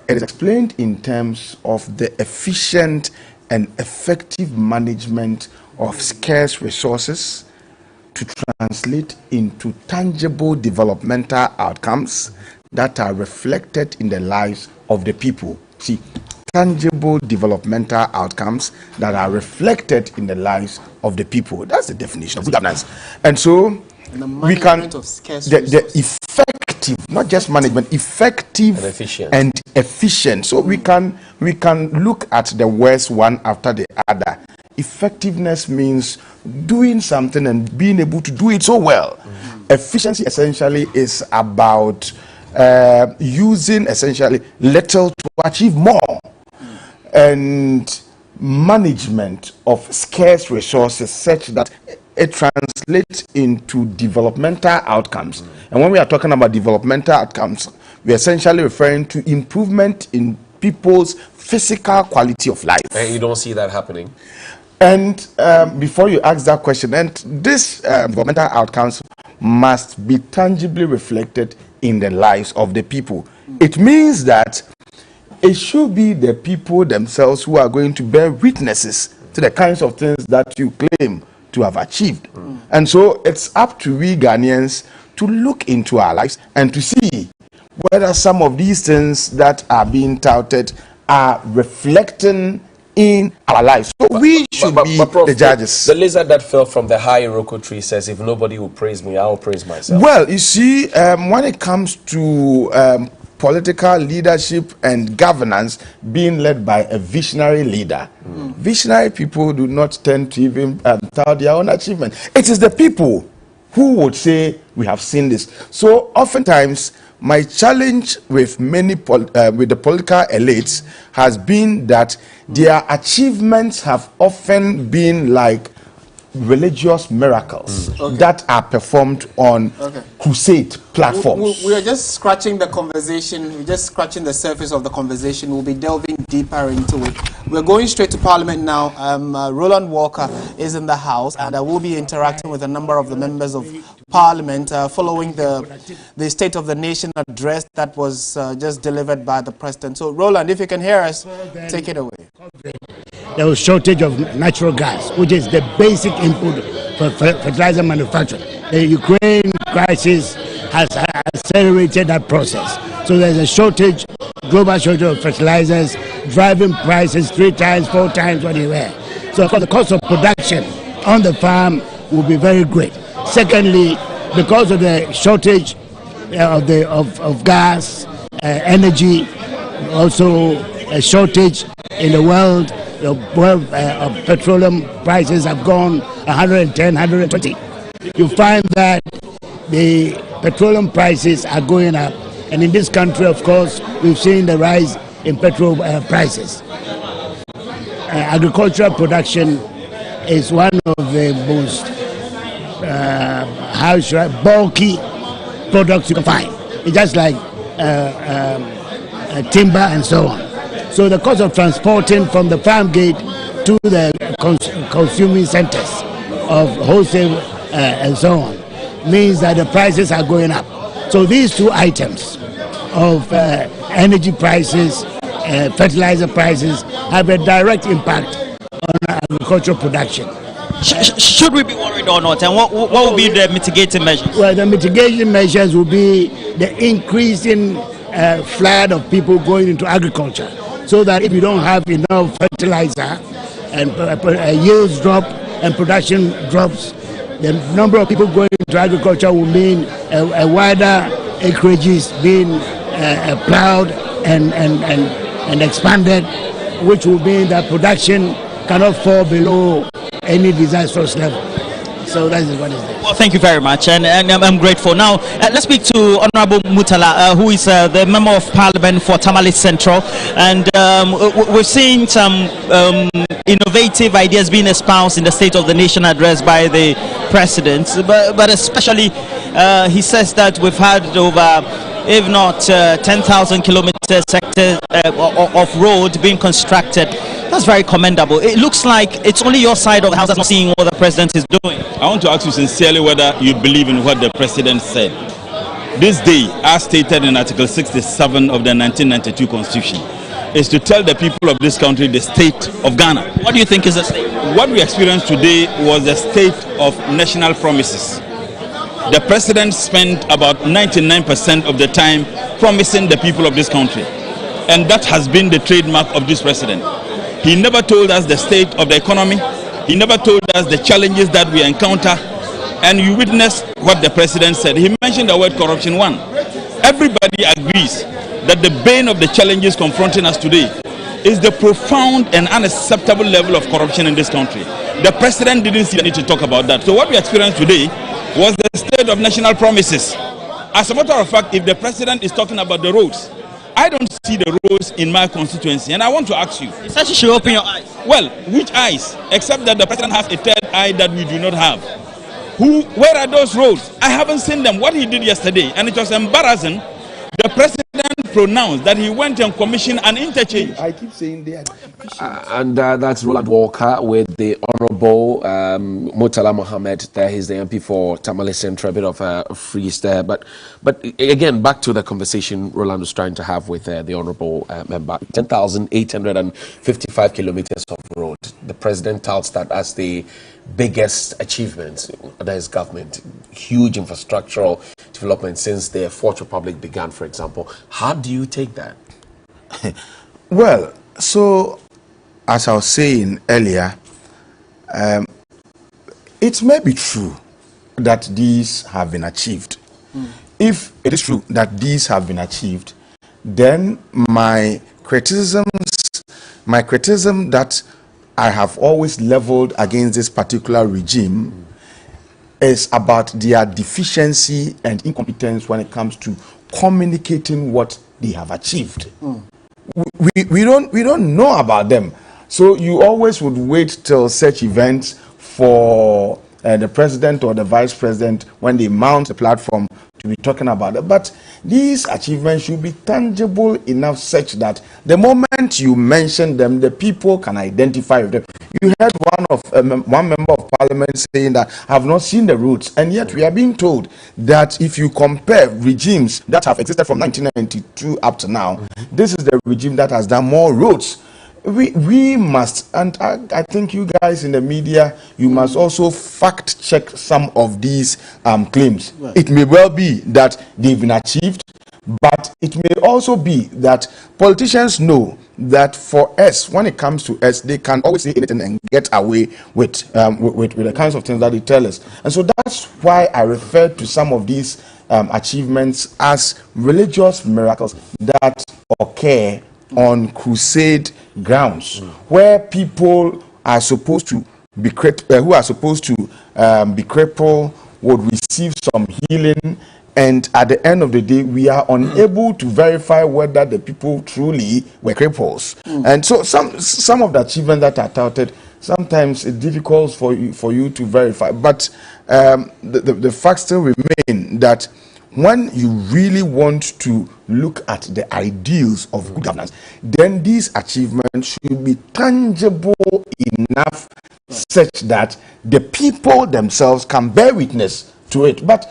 It is explained in terms of the efficient and effective management of scarce resources to translate into tangible developmental outcomes that are reflected in the lives of the people. See, tangible developmental outcomes that are reflected in the lives of the people. That's the definition of good governance. And so we can, the effective, not just management, effective and efficient. So we can look at the words one after the other. Effectiveness means doing something and being able to do it so well. Efficiency essentially is about using essentially little to achieve more. And management of scarce resources such that it translates into developmental outcomes. And when we are talking about developmental outcomes, we're essentially referring to improvement in people's physical quality of life. And you don't see that happening? And before you ask that question, and these developmental outcomes must be tangibly reflected in the lives of the people. It means that it should be the people themselves who are going to bear witnesses to the kinds of things that you claim to have achieved. And so it's up to we Ghanaians to look into our lives and to see whether some of these things that are being touted are reflecting in our lives. So we should be Prof, the judges. The lizard that fell from the high Iroko tree says, if nobody will praise me, I will praise myself. Well, you see, when it comes to political leadership and governance being led by a visionary leader, visionary people do not tend to even tout their own achievement. It is the people who would say, we have seen this. So oftentimes, my challenge with many with the political elites has been that their achievements have often been like religious miracles that are performed on crusade platforms. We are just scratching the conversation. We're just scratching the surface of the conversation. We'll be delving deeper into it. We're going straight to Parliament now. Roland Walker is in the House, and I will be interacting with a number of the members of Parliament following the State of the Nation address that was just delivered by the President. So, Roland, if you can hear us, take it away. There was shortage of natural gas, which is the basic input for fertilizer manufacturing. The Ukraine crisis has accelerated that process. So there's a shortage, global shortage of fertilizers, driving prices 3 times, 4 times what they were. So for the cost of production on the farm will be very great. Secondly, because of the shortage of gas, energy, also a shortage in the world. Petroleum prices have gone 110, 120. You find that the petroleum prices are going up. And in this country, of course, we've seen the rise in petrol prices. Agricultural production is one of the most bulky products you can find. It's just like timber and so on. So the cost of transporting from the farm gate to the consuming centers of wholesale and so on means that the prices are going up. So these two items of energy prices, fertilizer prices have a direct impact on agricultural production. Should we be worried or not? And what will be the mitigating measures? Well, the mitigating measures will be the increasing flood of people going into agriculture, so that if you don't have enough fertilizer and yields drop and production drops, the number of people going into agriculture will mean a wider acreages being plowed and expanded, which will mean that production cannot fall below any disastrous level. So that is what is there. Well, thank you very much, and I'm grateful. Now, let's speak to Honorable Murtala, who is the Member of Parliament for Tamale Central, and we're seeing some innovative ideas being espoused in the State of the Nation address by the President, but especially he says that we've had over, if not 10,000 kilometers sector of road being constructed. That's very commendable. It looks like it's only your side of the house that's not seeing what the president is doing. I want to ask you sincerely whether you believe in what the president said. This day, as stated in Article 67 of the 1992 Constitution, is to tell the people of this country the state of Ghana. What do you think is the state? What we experienced today was the state of national promises. The president spent about 99% of the time promising the people of this country. And that has been the trademark of this president. He never told us the state of the economy. He never told us the challenges that we encounter. And you witnessed what the president said. He mentioned the word corruption one. Everybody agrees that the bane of the challenges confronting us today is the profound and unacceptable level of corruption in this country. The president didn't see the need to talk about that. So what we experienced today was the state of national promises. As a matter of fact, if the president is talking about the roads, I don't see the roads in my constituency, and I want to ask you. He said you should open your eyes. Well, which eyes? Except that the president has a third eye that we do not have. Where are those roads? I haven't seen them. What he did yesterday, and it was embarrassing. The president pronounced that he went and commissioned an interchange. I keep saying they are and that's Roland Walker with the Honorable Murtala Mohammed. There he's the MP for Tamale Central. A bit of a freeze there, but again, back to the conversation Roland was trying to have with the Honorable member. 10,855 kilometers of road. The president touts that as the biggest achievement of his government. Huge infrastructural development since the Fourth Republic began, for example. How do you take that? Well, so as I was saying earlier, it may be true that these have been achieved. If it is true that these have been achieved, then my criticism that I have always leveled against this particular regime is about their deficiency and incompetence when it comes to communicating what they have achieved. We don't know about them. So you always would wait till such events for the president or the vice president, when they mount the platform, to be talking about it. But these achievements should be tangible enough such that the moment you mention them, the people can identify with them. You heard one member of parliament saying that I have not seen the roads, and yet we are being told that if you compare regimes that have existed from 1992 up to now, this is the regime that has done more roads. We must, and I think you guys in the media, you must also fact check some of these claims. Right. It may well be that they've been achieved, but it may also be that politicians know that for us, when it comes to us, they can always say anything and get away with the kinds of things that they tell us. And so that's why I refer to some of these achievements as religious miracles that occur on crusade grounds, where people are supposed to be who are supposed to be crippled would receive some healing and at the end of the day, we are unable to verify whether the people truly were cripples. And so some of the achievements that are touted, sometimes it's difficult for you to verify. But the fact still remains that when you really want to look at the ideals of good governance, then these achievements should be tangible enough such that the people themselves can bear witness to it. But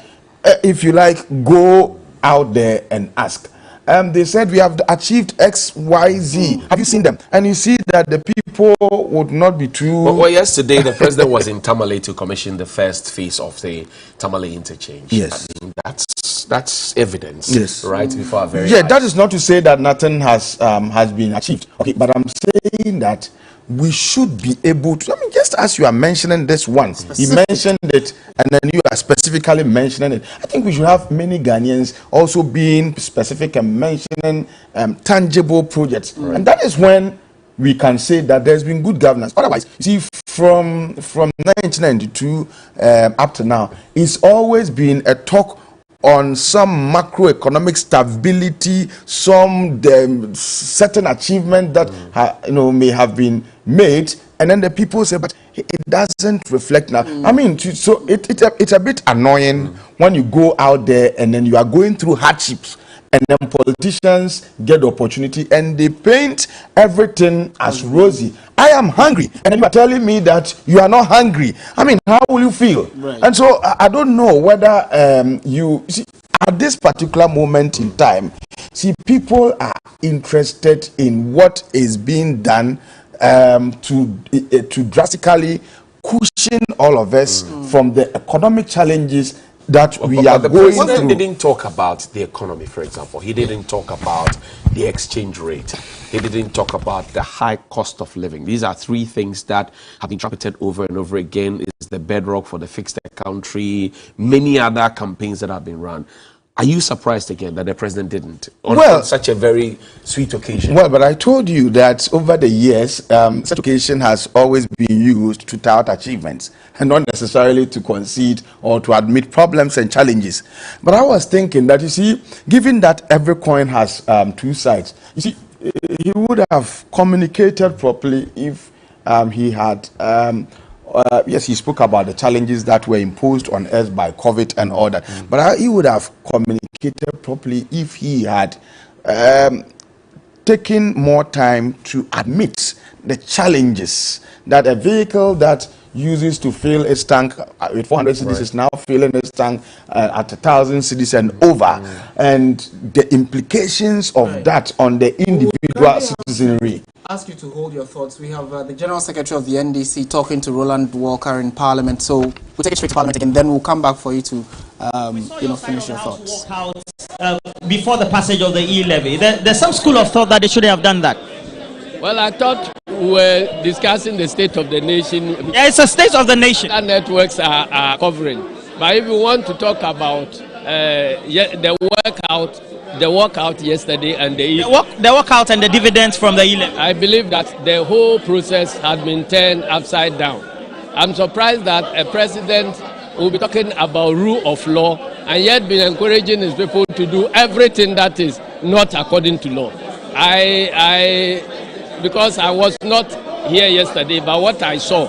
if you like, go out there and ask. They said we have achieved X, Y, Z. Have you seen them? And you see that the people would not be too... Well, yesterday the president was in Tamale to commission the first phase of the Tamale interchange. Yes. I mean, that's evidence. Yes. Right before our very Yeah, eyes. that is not to say that nothing has been achieved. Okay, but I'm saying that we should be able to, I mean, just as you are mentioning this one, you mentioned it, and then you are specifically mentioning it. I think we should have many Ghanaians also being specific and mentioning tangible projects. Right. And that is when we can say that there's been good governance. Otherwise, you see, from 1992 up to now, it's always been a talk on some macroeconomic stability, some certain achievement that may have been made, and then the people say, but it doesn't reflect now. I mean, so it's a bit annoying when you go out there and then you are going through hardships, and then politicians get the opportunity and they paint everything as rosy. I am hungry, and then you are telling me that you are not hungry. I mean, how will you feel? Right. And so I don't know whether you see, at this particular moment in time, see, people are interested in what is being done to drastically cushion all of us from the economic challenges that we are going through. The president didn't talk about the economy, for example. He didn't talk about the exchange rate. He didn't talk about the high cost of living. These are three things that have been trumpeted over and over again. It's the bedrock for the fixed country, many other campaigns that have been run. Are you surprised again that the president didn't on such a very sweet occasion? Well, but I told you that over the years, such occasion has always been used to tout achievements and not necessarily to concede or to admit problems and challenges. But I was thinking that, you see, given that every coin has two sides, you see, he would have communicated properly if he had... yes, he spoke about the challenges that were imposed on us by COVID and all that. But he would have communicated properly if he had taken more time to admit the challenges that a vehicle that uses to fill its tank with 400 cedis is now filling its tank at 1,000 cedis and over, and the implications of that on the individual citizenry. Ask you to hold your thoughts. We have the General Secretary of the NDC talking to Roland Walker in Parliament, so we'll take it straight to Parliament again, then we'll come back for you to finish your thoughts. Before the passage of the e-levy, there's some school of thought that they shouldn't have done that. Well, I thought we were discussing the state of the nation. Yeah, it's a state of the nation. That networks are covering. But if you want to talk about the walkout yesterday and the walkout and the dividends from the e-levy, I believe that the whole process had been turned upside down. I'm surprised that a president will be talking about rule of law and yet been encouraging his people to do everything that is not according to law. Because I was not here yesterday, but what I saw,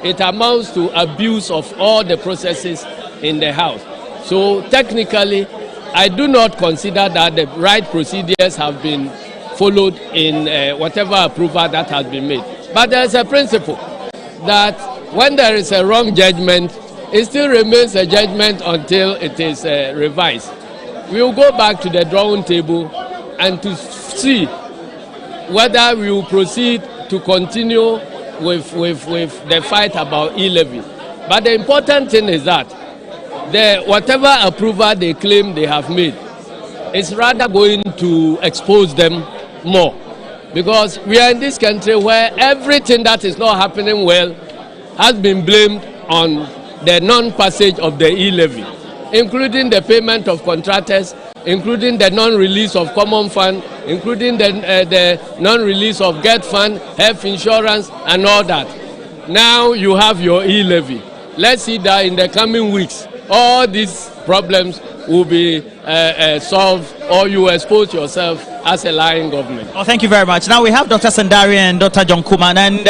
it amounts to abuse of all the processes in the House. So technically, I do not consider that the right procedures have been followed in whatever approval that has been made. But there is a principle that when there is a wrong judgment, it still remains a judgment until it is revised. We will go back to the drawing table and to see whether we will proceed to continue with the fight about e-levy. But the important thing is that whatever approval they claim they have made is rather going to expose them more. Because we are in this country where everything that is not happening well has been blamed on the non-passage of the e-levy, including the payment of contractors, including the non-release of common fund, including the non-release of GET fund, health insurance, and all that. Now you have your e-levy. Let's see that in the coming weeks, all these problems will be solved, or you expose yourself as a lying government. Oh, thank you very much. Now we have Dr. Sandari and Dr. John Kuman, and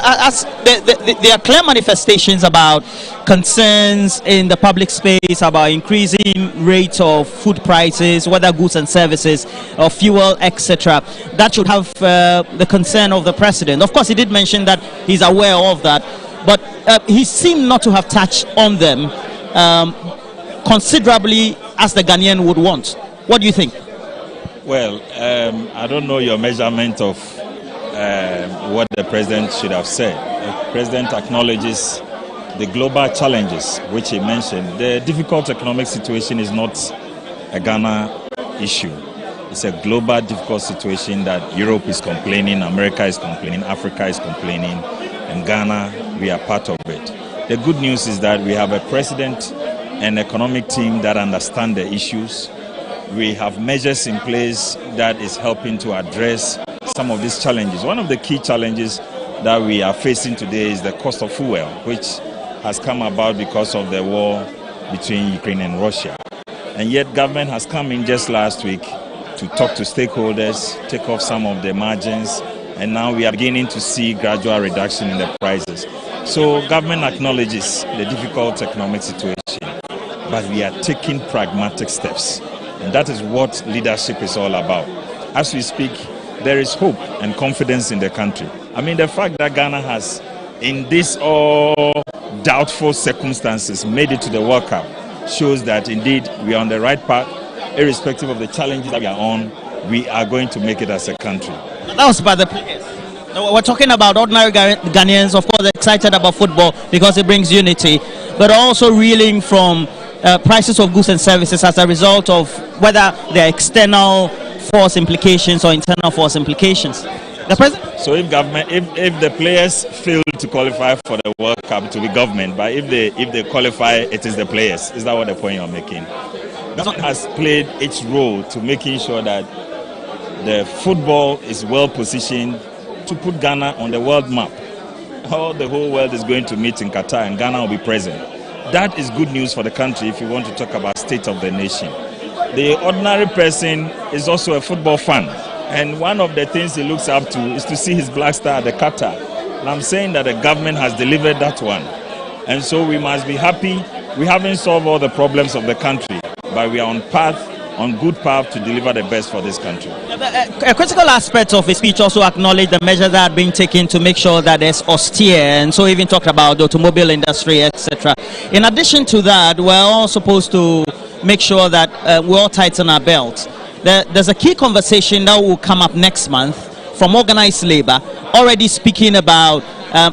as there are clear manifestations about concerns in the public space about increasing rates of food prices, whether goods and services, or fuel, etc. That should have the concern of the president. Of course, he did mention that he's aware of that, but he seemed not to have touched on them considerably as the Ghanaian would want. What do you think? Well, I don't know your measurement of what the president should have said. The president acknowledges the global challenges which he mentioned. The difficult economic situation is not a Ghana issue. It's a global difficult situation that Europe is complaining, America is complaining, Africa is complaining, and Ghana, we are part of it. The good news is that we have a president and economic team that understand the issues. We have measures in place that is helping to address some of these challenges. One of the key challenges that we are facing today is the cost of fuel, which has come about because of the war between Ukraine and Russia. And yet government has come in just last week to talk to stakeholders, take off some of the margins, and now we are beginning to see gradual reduction in the prices. So government acknowledges the difficult economic situation, but we are taking pragmatic steps. And that is what leadership is all about. As we speak, there is hope and confidence in the country. I mean, the fact that Ghana has, in these all doubtful circumstances, made it to the World Cup shows that indeed we are on the right path. Irrespective of the challenges that we are on, we are going to make it as a country. That was by the players. We're talking about ordinary Ghanaians, of course, excited about football because it brings unity, but also reeling from prices of goods and services as a result of whether there are external force implications or internal force implications. So if government, if the players fail to qualify for the World Cup, to be government, but if they qualify, it is the players. Is that what the point you're making? Government has played its role to making sure that the football is well positioned to put Ghana on the world map. All the whole world is going to meet in Qatar, and Ghana will be present. That is good news for the country if you want to talk about state of the nation. The ordinary person is also a football fan, and one of the things he looks up to is to see his black star at the Qatar. And I'm saying that the government has delivered that one. And so we must be happy. We haven't solved all the problems of the country, but we are on good path to deliver the best for this country. A critical aspect of his speech also acknowledged the measures that are being taken to make sure that there's austere, and so even talked about the automobile industry, etc. In addition to that, we're all supposed to make sure that we all tighten our belts. There's a key conversation that will come up next month from organized labor, already speaking about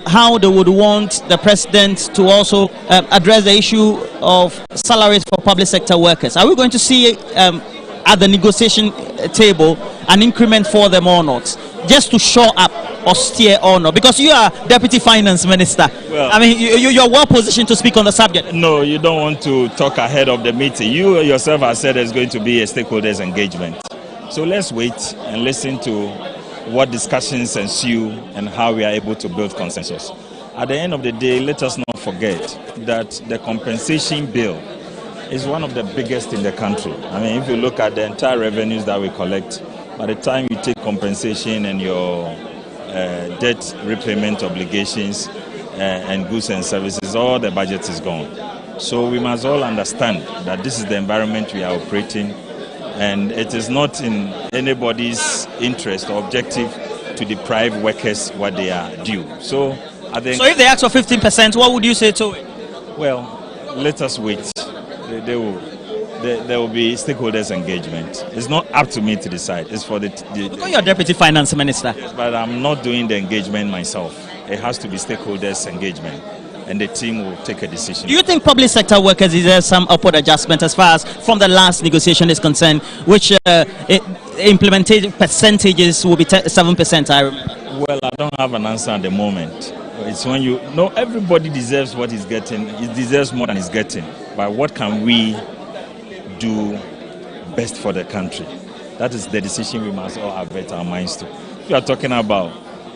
how they would want the president to also address the issue of salaries for public sector workers. Are we going to see at the negotiation table an increment for them or not, just to shore up austere or not? Because you are Deputy Finance Minister. Well, I mean, you're well positioned to speak on the subject. No, you don't want to talk ahead of the meeting. You yourself have said there's going to be a stakeholders engagement. So let's wait and listen to what discussions ensue and how we are able to build consensus. At the end of the day, let us not forget that the compensation bill is one of the biggest in the country. I mean, if you look at the entire revenues that we collect, by the time you take compensation and your debt repayment obligations and goods and services, all the budget is gone. So we must all understand that this is the environment we are operating, and it is not in anybody's interest or objective to deprive workers what they are due. So I think. So if they ask for 15%, what would you say to it? Well, let us wait. There will be stakeholders engagement. It's not up to me to decide. It's for the because you're Deputy Finance Minister. Yes, but I'm not doing the engagement myself. It has to be stakeholders engagement, and the team will take a decision. Do you think public sector workers deserve some upward adjustment as far as from the last negotiation is concerned, which implementation percentages will be 7%, I remember? Well, I don't have an answer at the moment. It's when you know everybody deserves what he's getting. He deserves more than he's getting. But what can we do best for the country? That is the decision we must all avert our minds to. If you are talking about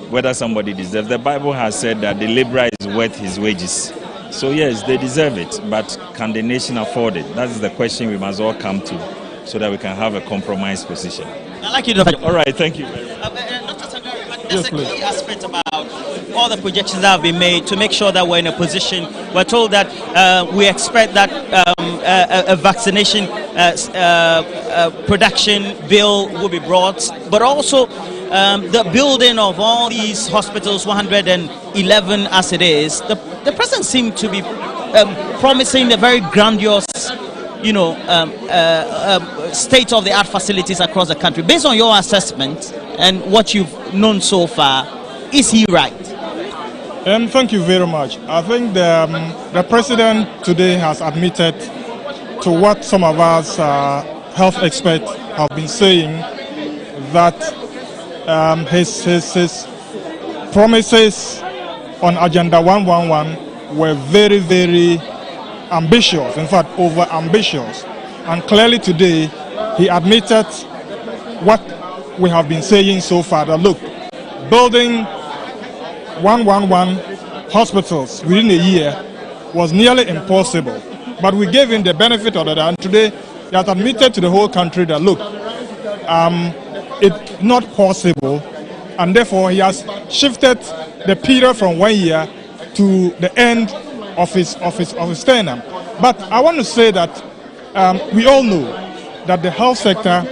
whether somebody deserves, the Bible has said that the laborer is worth his wages. So yes, they deserve it, but can the nation afford it? That is the question we must all come to, so that we can have a compromised position. I like you, Dr. All right, thank you. Dr. Sangari, there's a key aspect about all the projections that have been made to make sure that we're in a position. We're told that we expect that a vaccination production bill will be brought, but also the building of all these hospitals, 111 as it is. The president seemed to be promising a very grandiose, state-of-the-art facilities across the country. Based on your assessment and what you've known so far, is he right? Thank you very much. I think the president today has admitted to what some of us health experts have been saying, that his promises on Agenda 111 were very, very ambitious, in fact, over-ambitious. And clearly today, he admitted what we have been saying so far, that look, building 111 hospitals within a year was nearly impossible. But we gave him the benefit of that, and today he has admitted to the whole country that, look, it's not possible, and therefore he has shifted the period from 1 year to the end of his tenure. But I want to say that we all know that the health sector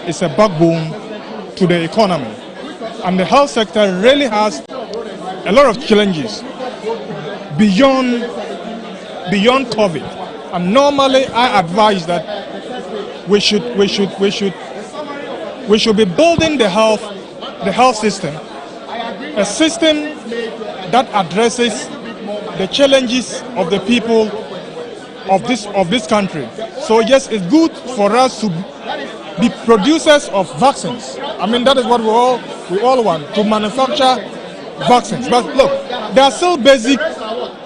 is a backbone to the economy, and the health sector really has a lot of challenges beyond COVID. And normally I advise that we should be building the health system, a system that addresses the challenges of the people of this country. So yes, it's good for us to be producers of vaccines. I mean, that is what we all want, to manufacture vaccines. But look, there are still basic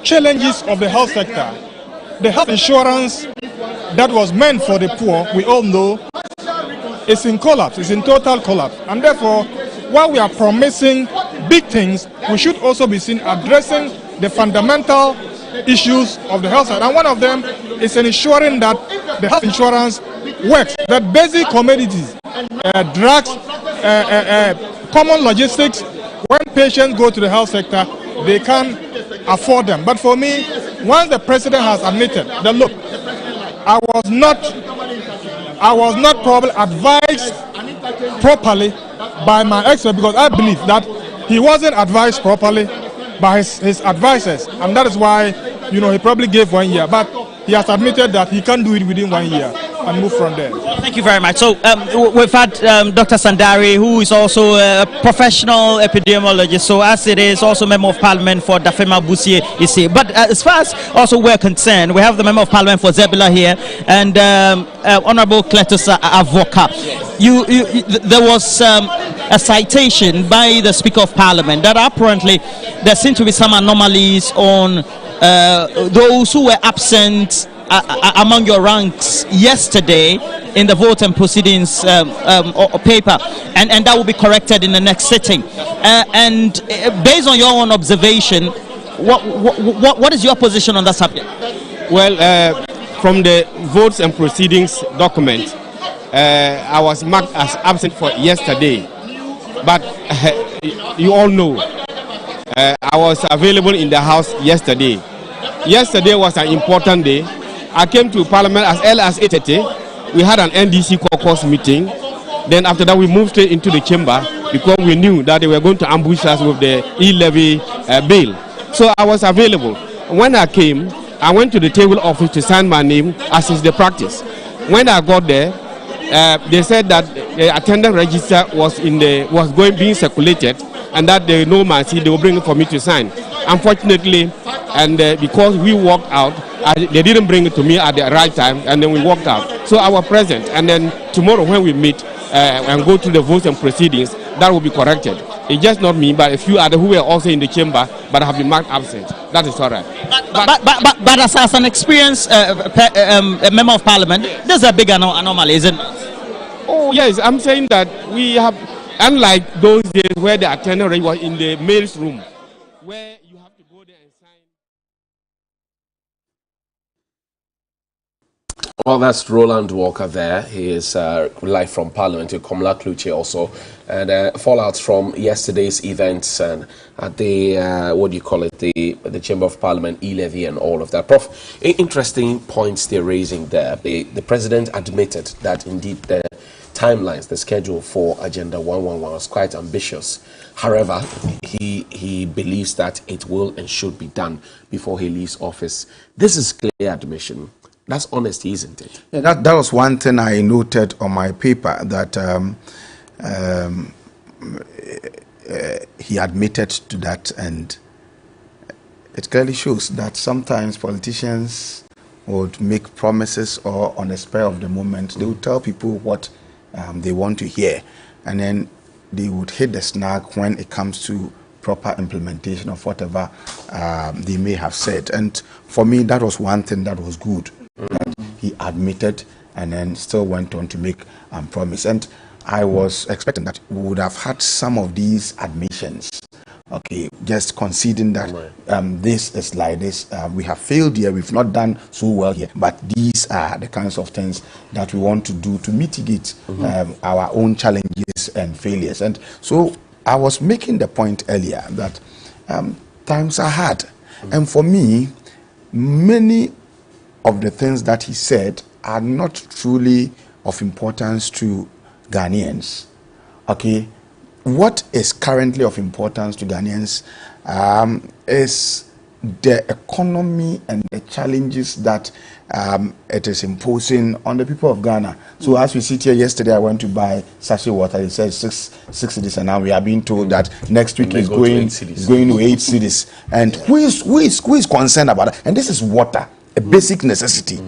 challenges of the health sector. The health insurance that was meant for the poor, we all know, is in collapse, is in total collapse. And therefore, while we are promising big things, we should also be seen addressing the fundamental issues of the health sector. And one of them is ensuring that the health insurance works, that basic commodities, drugs, common logistics, when patients go to the health sector, they can afford them. But for me, once the president has admitted that, look, I was not probably advised properly by my expert, because I believe that he wasn't advised properly by his advisors, and that is why he probably gave 1 year. But he has admitted that he can do it within 1 year and move from there. Thank you very much. So we've had Dr. Sandari, who is also a professional epidemiologist. So as it is, also Member of Parliament for Dafema Busie is here. But as far as also we're concerned, we have the Member of Parliament for Zebula here, and Honorable Cletus Avoka. There was a citation by the Speaker of Parliament that apparently there seem to be some anomalies on those who were absent among your ranks yesterday in the vote and proceedings paper, and that will be corrected in the next sitting. And based on your own observation, what is your position on that subject? Well, from the votes and proceedings document, I was marked as absent for yesterday, but you all know I was available in the House yesterday. Yesterday was an important day. I came to Parliament as early as 8:30. We had an NDC caucus meeting. Then after that, we moved straight into the chamber because we knew that they were going to ambush us with the e-levy bill. So I was available. When I came, I went to the table office to sign my name, as is the practice. When I got there, they said that the attendance register was being circulated, and that they know my seat, they will bring it for me to sign. Unfortunately, and because we walked out, they didn't bring it to me at the right time, and then we walked out. So I was present, and then tomorrow when we meet and go to the votes and proceedings, that will be corrected. It's just not me, but a few others who were also in the chamber but have been marked absent. That is all right. But as an experienced member of Parliament, there's a big anomaly, isn't it? Oh yes, I'm saying that we have, unlike those days where the attendant was in the mails room, where Well, that's Roland Walker there. He is live from Parliament. Komla Kluche also. And fallouts from yesterday's events and at the, what do you call it, the Chamber of Parliament, e-levy and all of that. Prof, interesting points they're raising there. The President admitted that indeed the timelines, the schedule for Agenda 111 was quite ambitious. However, he believes that it will and should be done before he leaves office. This is clear admission. That's honesty, isn't it? Yeah, that was one thing I noted on my paper, that he admitted to that, and it clearly shows that sometimes politicians would make promises, or on the spur of the moment, they would tell people what they want to hear, and then they would hit the snag when it comes to proper implementation of whatever they may have said. And for me, that was one thing that was good. That he admitted and then still went on to make promise. And I was expecting that we would have had some of these admissions, okay, just conceding that this is like this, we have failed here, we've not done so well here, but these are the kinds of things that we want to do to mitigate our own challenges and failures. And so I was making the point earlier that times are hard, and for me, many of the things that he said are not truly of importance to Ghanaians. Okay, what is currently of importance to Ghanaians is the economy and the challenges that it is imposing on the people of Ghana. So as we sit here, yesterday I went to buy sachet water. It says 6 cedis, and now we are being told that next week is going to 8 cedis. And who is concerned about it? And this is water, a basic necessity.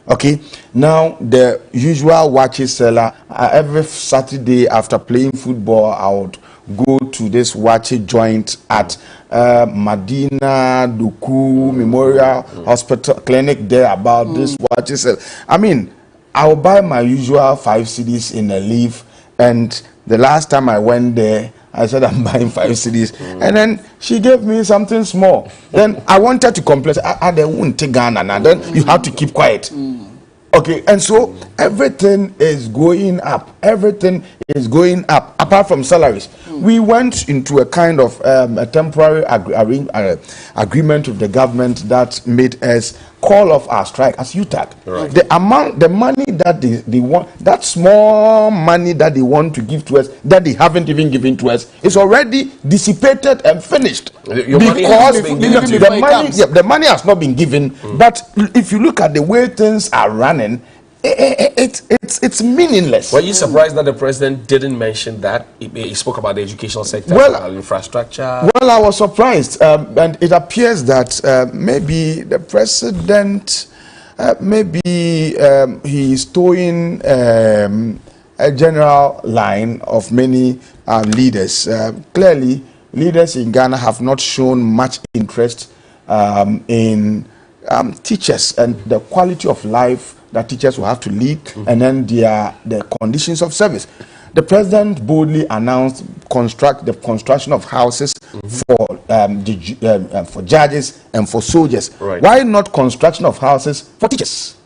Okay, now the usual wache seller, every Saturday after playing football, I would go to this wache joint at Medina Duku Memorial Hospital Clinic there about this wache seller. I mean, I will buy my usual 5 cedis in a leaf, and the last time I went there, I said I'm buying 5 cedis, and then she gave me something small. Then I wanted to complain. They won't take Ghana now. Then you have to keep quiet. Okay, and so everything is going up. Everything is going up, apart from salaries. We went into a kind of a temporary agreement with the government that made us call off our strike as UTAG. Right. The money that they want, that small money that they want to give to us, that they haven't even given to us, is already dissipated and finished. Your money has been given to you. The money has not been given. But if you look at the way things are running, it's meaninless. Were you surprised that the president didn't mention that? He spoke about the educational sector, infrastructure. Well, I was surprised, and it appears that maybe the president, he is towing a general line of many leaders. Clearly, leaders in Ghana have not shown much interest in teachers and the quality of life that teachers will have to lead, and then the conditions of service. The president boldly announced the construction of houses for judges and for soldiers. Right. Why not construction of houses for teachers?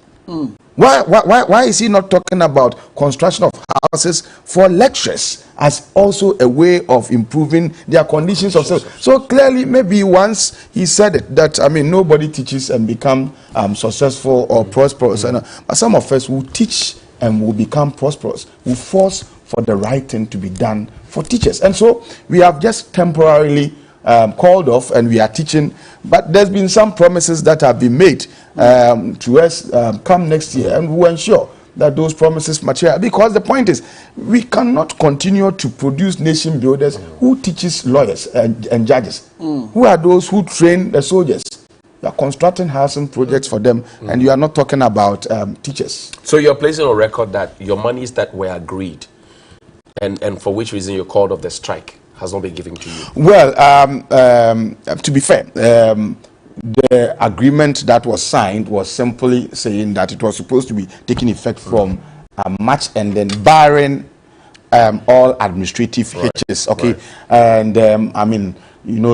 Why is he not talking about construction of houses for lecturers as also a way of improving their conditions of service? So clearly, maybe once he said it, that nobody teaches and become successful or prosperous, but some of us will teach and will become prosperous, will force for the right thing to be done for teachers. And so we have just temporarily called off, and we are teaching, but there's been some promises that have been made to us come next year, and we'll ensure that those promises materialize, because the point is, we cannot continue to produce nation builders who teaches lawyers and judges. Who are those who train the soldiers? You are constructing housing projects for them, and you are not talking about teachers. So you're placing on record that your monies that were agreed, and for which reason you called off the strike, has not been given to you? Well, to be fair, the agreement that was signed was simply saying that it was supposed to be taking effect from March, and then barring all administrative hitches. Okay, and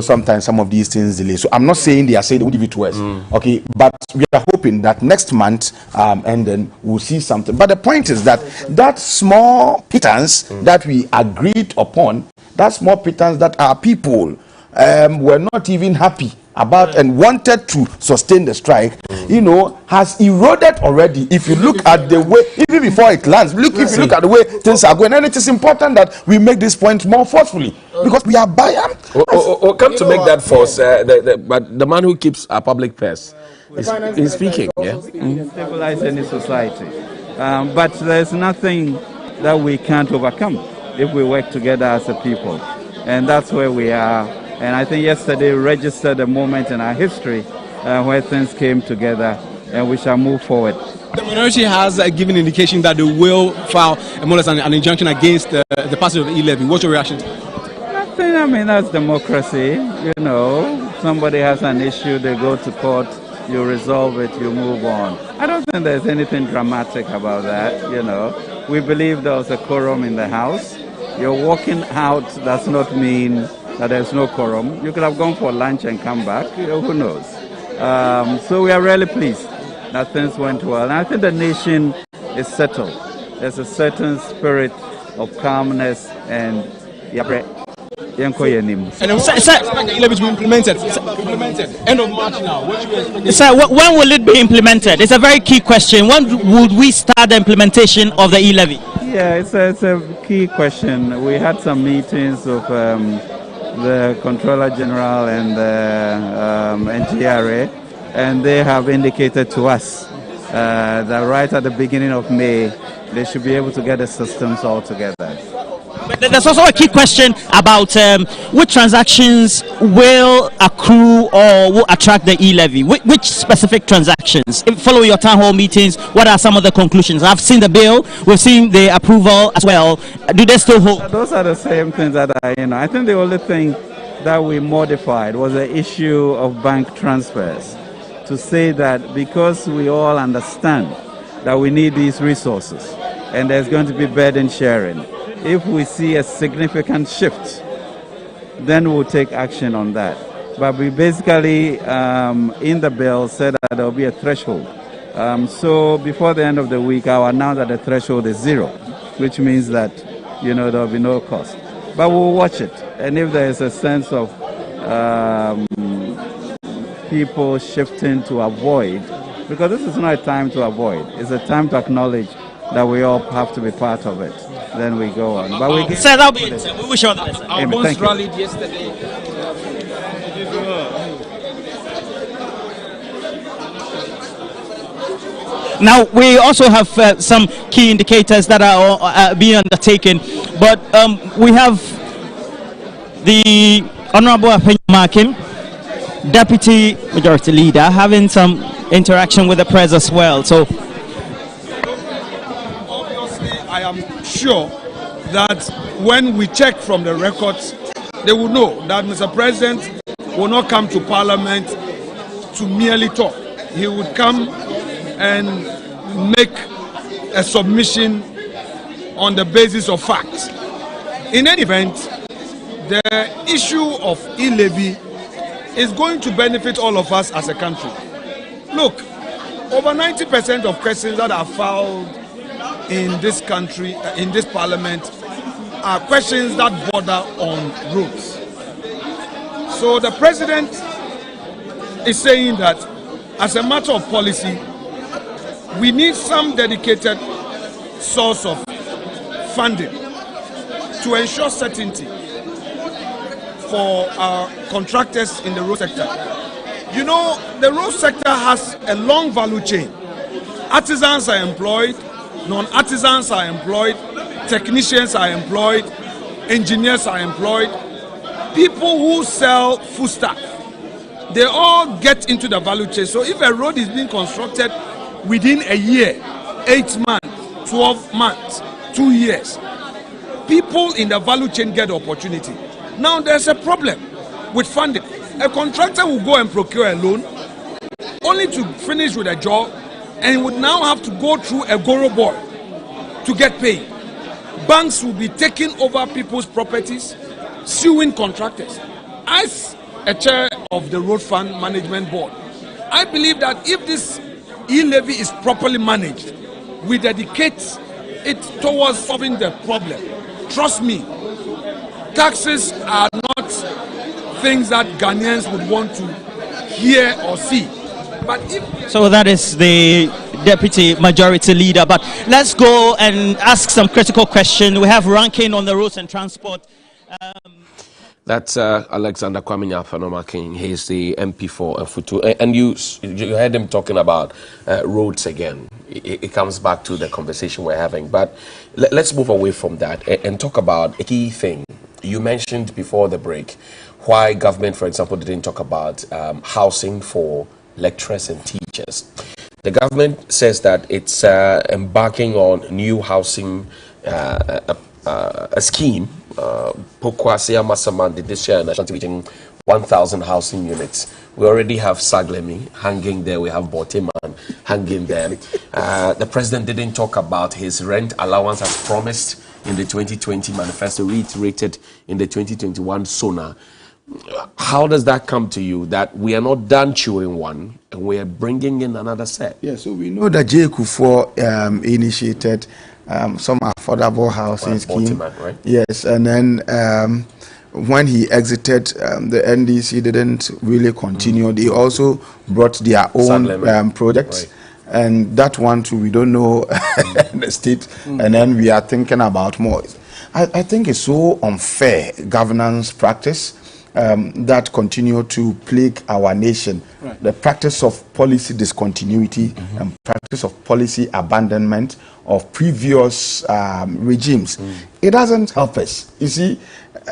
sometimes some of these things delay. So I'm not saying they are saying they will give it to us, okay, but we are hoping that next month and then we'll see something. But the point is that small pittance that we agreed upon, that small pittance that our people were not even happy about and wanted to sustain the strike, has eroded already. If you look at the way, even before it lands, if you look at the way things are going, and it is important that we make this point more forcefully, because we are buying. Come to make that force, but the man who keeps our public purse is speaking. Yeah, stabilize any society, but there's nothing that we can't overcome if we work together as a people, and that's where we are. And I think yesterday registered a moment in our history where things came together, and we shall move forward. The minority has given indication that they will file an injunction against the passage of the e-levy. What's your reaction? Nothing. I mean, that's democracy. Somebody has an issue, they go to court, you resolve it, you move on. I don't think there's anything dramatic about that. We believe there was a quorum in the House. You're walking out does not mean that there's no quorum. You could have gone for lunch and come back. Who knows? So we are really pleased that things went well. And I think the nation is settled. There's a certain spirit of calmness and And it will be implemented. End of March now. Sir, when will it be implemented? It's a very key question. When would we start the implementation of the e-levy? Yeah, it's a key question. We had some meetings of the Controller General and the NGRA, and they have indicated to us that right at the beginning of May, they should be able to get the systems all together. But there's also a key question about which transactions will accrue or will attract the e-levy. Which specific transactions? Follow your town hall meetings. What are some of the conclusions? I've seen the bill. We've seen the approval as well. Do they still hold? Those are the same things that I think the only thing that we modified was the issue of bank transfers, to say that because we all understand that we need these resources and there's going to be burden sharing, if we see a significant shift, then we'll take action on that. But we basically, in the bill, said that there will be a threshold. So before the end of the week, I'll announce that the threshold is 0, which means that, there will be no cost. But we'll watch it. And if there is a sense of people shifting to avoid, because this is not a time to avoid, it's a time to acknowledge that we all have to be part of it. Then we go on. But we sir, that'll be it. Sir. We wish you all the best. Our bonds rallied yesterday. Now, we also have some key indicators that are being undertaken, but we have the Honorable Apenyo, Deputy Majority Leader, having some interaction with the press as well. So, I am sure that when we check from the records, they will know that Mr. President will not come to Parliament to merely talk. He would come and make a submission on the basis of facts. In any event, the issue of e-levy is going to benefit all of us as a country. Look, over 90% of questions that are filed in this country, in this parliament, are questions that border on roads. So the president is saying that as a matter of policy, we need some dedicated source of funding to ensure certainty for our contractors in the road sector. You know, the road sector has a long value chain. Artisans are employed, non-artisans are employed, technicians are employed, engineers are employed, people who sell foodstuff. They all get into the value chain. So if a road is being constructed within a year, 8 months, 12 months, 2 years, people in the value chain get the opportunity. Now there's a problem with funding. A contractor will go and procure a loan only to finish with a job and would now have to go through a Goro board to get paid. Banks will be taking over people's properties, suing contractors. as a chair of the Road Fund Management Board, I believe that if this e-levy is properly managed, we dedicate it towards solving the problem. Trust me, taxes are not things that Ghanaians would want to hear or see. But if so that is the Deputy Majority Leader. But let's go and ask some critical questions. We have Ranking on the Roads and Transport. That's Alexander Kwame Nyafanoma King. He's the MP for Futu. And you heard him talking about roads again. It comes back to the conversation we're having. But let's move away from that and talk about a key thing. You mentioned before the break why government, for example, didn't talk about housing for lecturers and teachers. The government says that it's embarking on new housing a scheme. Pokwase Amasamandi this year in Ashanti Region, 1,000 housing units. We already have Saglemi hanging there. We have Boteman hanging there. The president didn't talk about his rent allowance as promised in the 2020 manifesto, reiterated in the 2021 SONA. How does that come to you that we are not done chewing one and we are bringing in another set? Yeah, so we know that J. Kufuor initiated some affordable housing scheme. Right? Yes, and then when he exited, the NDC didn't really continue. They also brought their own projects. Right. And that one too, we don't know the state. And then we are thinking about more. I think it's so unfair governance practice that continue to plague our nation. Right. The practice of policy discontinuity and practice of policy abandonment of previous regimes. It doesn't help us, you see.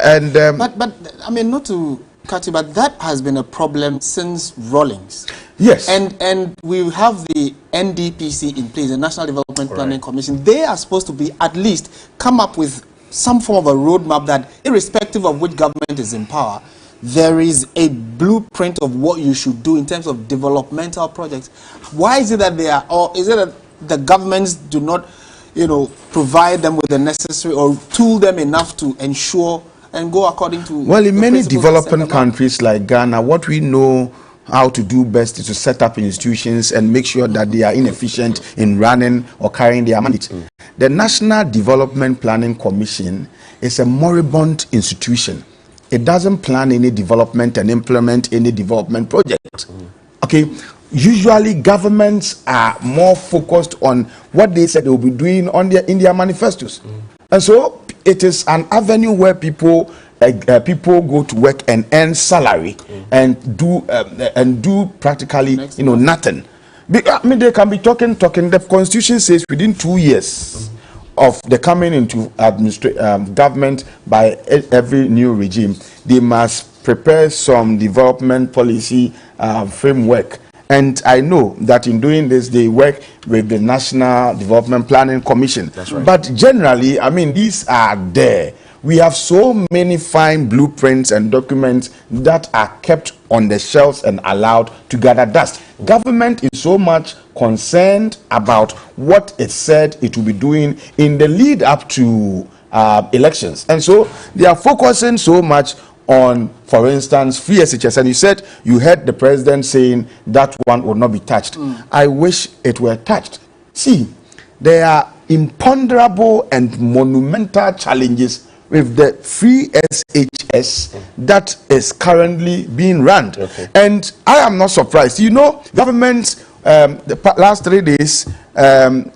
And but I mean, not to cut you, but that has been a problem since Rawlings. Yes. And we have the NDPC in place, the National Development Planning Commission. They are supposed to be at least come up with some form of a roadmap that, irrespective of which government is in power, there is a blueprint of what you should do in terms of developmental projects. Why is it that they are, or is it that the governments do not, provide them with the necessary or tool them enough to ensure and go according to? Well, in many developing countries like Ghana, what we know how to do best is to set up institutions and make sure that they are inefficient in running or carrying their mandate. The National Development Planning Commission is a moribund institution. It doesn't plan any development and implement any development project. Okay, usually governments are more focused on what they said they will be doing in their manifestos. And so it is an avenue where people go to work and earn salary and do practically nothing. I mean, they can be talking. The Constitution says within 2 years of the coming into government by every new regime, they must prepare some development policy framework. And I know that in doing this, they work with the National Development Planning Commission. That's right. But generally, I mean, these are there. We have so many fine blueprints and documents that are kept on the shelves and allowed to gather dust. Government is so much concerned about what it said it will be doing in the lead up to elections. And so they are focusing so much on, for instance, free SHS. And you said you heard the president saying that one would not be touched. I wish it were touched. See, there are imponderable and monumental challenges with the free SHS that is currently being run. And I am not surprised. Government the last 3 days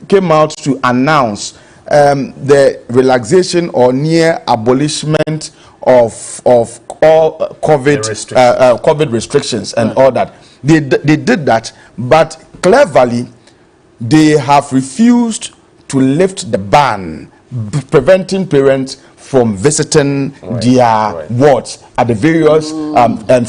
came out to announce the relaxation or near abolishment of all COVID restrictions and all that. They did that, but cleverly they have refused to lift the ban preventing parents from visiting their wards at the various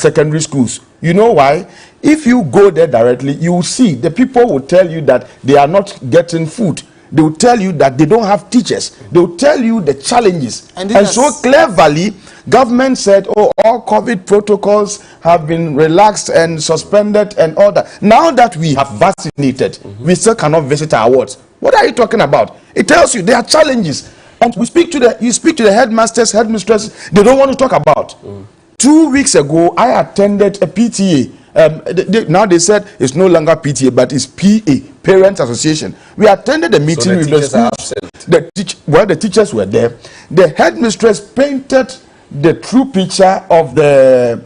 secondary schools. You know why? If you go there directly, you will see the people will tell you that they are not getting food. They will tell you that they don't have teachers. They will tell you the challenges. And so cleverly, government said, oh, all COVID protocols have been relaxed and suspended and all that. Now that we have vaccinated, we still cannot visit our wards. What are you talking about? It tells you there are challenges. And you speak to the headmasters, headmistresses, they don't want to talk about. 2 weeks ago, I attended a PTA. Now they said it's no longer PTA, but it's PA, Parents Association. We attended a meeting with the schools. The teachers were there. The headmistress painted the true picture of the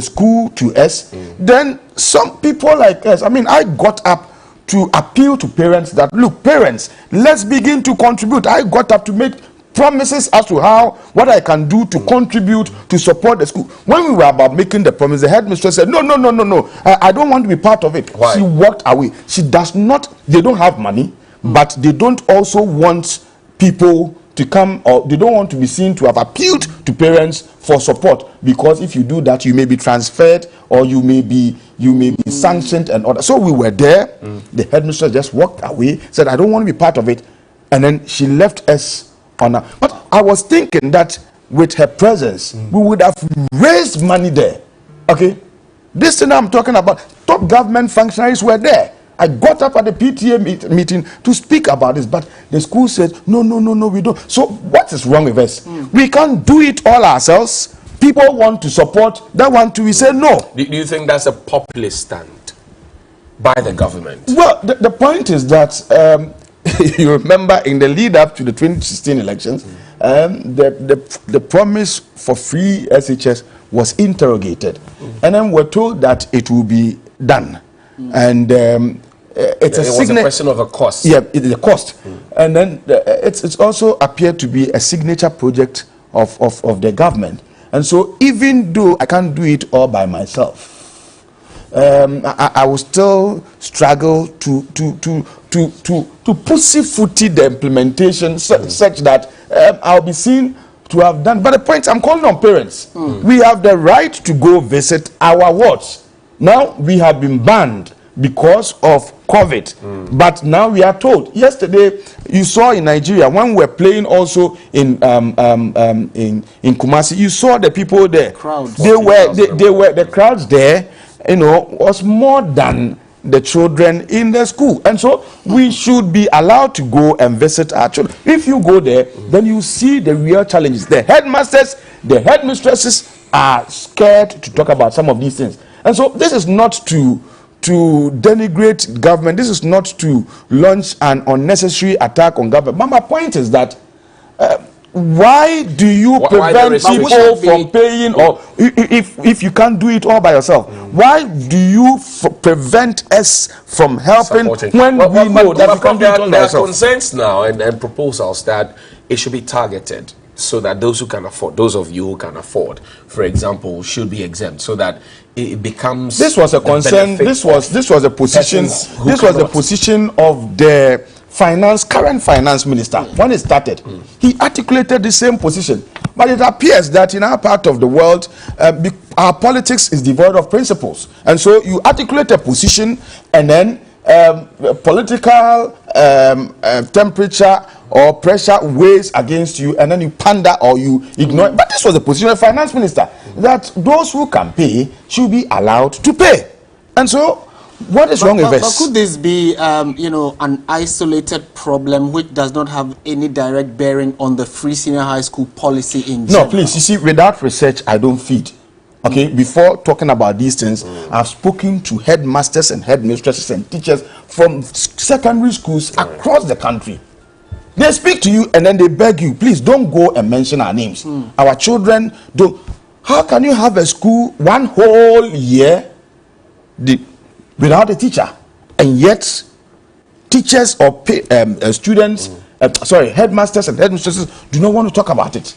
school to us. Then some people like us, I got up to appeal to parents that, look, parents, let's begin to contribute. I got up to make promises as to what I can do to contribute to support the school. When we were about making the promise, the headmistress said, no, I don't want to be part of it. Why? She walked away. She does not, they don't have money, but they don't also want people to come, or they don't want to be seen to have appealed to parents for support, because if you do that, you may be transferred or you may be sanctioned and all that. So we were there. The headmistress just walked away, said, I don't want to be part of it, and then she left us on her. But I was thinking that with her presence, we would have raised money there. Okay, this thing I'm talking about, top government functionaries were there. I got up at the PTA meeting to speak about this, but the school said, no, we don't. So what is wrong with us? We can't do it all ourselves. People want to support, they want to, we say no. Do you think that's a populist stand by the government? Well, the point is that, you remember in the lead up to the 2016 elections, the promise for free SHS was interrogated. And then we're told that it will be done. And it was a question of a cost. Yeah, it is a cost. And then it's also appeared to be a signature project of the government. And so even though I can't do it all by myself, I will still struggle to pussyfooty the implementation such that I'll be seen to have done. But the point, I'm calling on parents. We have the right to go visit our wards. Now we have been banned because of COVID, but now we are told. Yesterday, you saw in Nigeria when we were playing also in Kumasi. You saw the people there. Crowds. They were the crowds there. Was more than the children in the school, and so we should be allowed to go and visit our children. If you go there, then you see the real challenges. The headmasters, the headmistresses are scared to talk about some of these things. And so this is not to denigrate government. This is not to launch an unnecessary attack on government. But my point is that why do you prevent people from paying, or if you can't do it all by yourself, why do you prevent us from helping when we know that we can't do it all by ourselves? There are concerns now and proposals that it should be targeted, so that those who can afford, those of you who can afford, for example, should be exempt, so that it becomes. This was a concern. This was a position. This was the position of the current finance minister when it started. He articulated the same position, but it appears that in our part of the world, our politics is devoid of principles, and so you articulate a position, and then political temperature or pressure weighs against you, and then you pander or you ignore it. But this was the position of the finance minister, that those who can pay should be allowed to pay. And so what is wrong with us? But could this be an isolated problem which does not have any direct bearing on the free senior high school policy in general? No, please, you see, without research I don't feed. Okay, before talking about these things, I've spoken to headmasters and headmistresses and teachers from secondary schools across the country. They speak to you and then they beg you, please don't go and mention our names. Our children don't. How can you have a school one whole year without a teacher, and yet teachers or students, headmasters and headmistresses do not want to talk about it?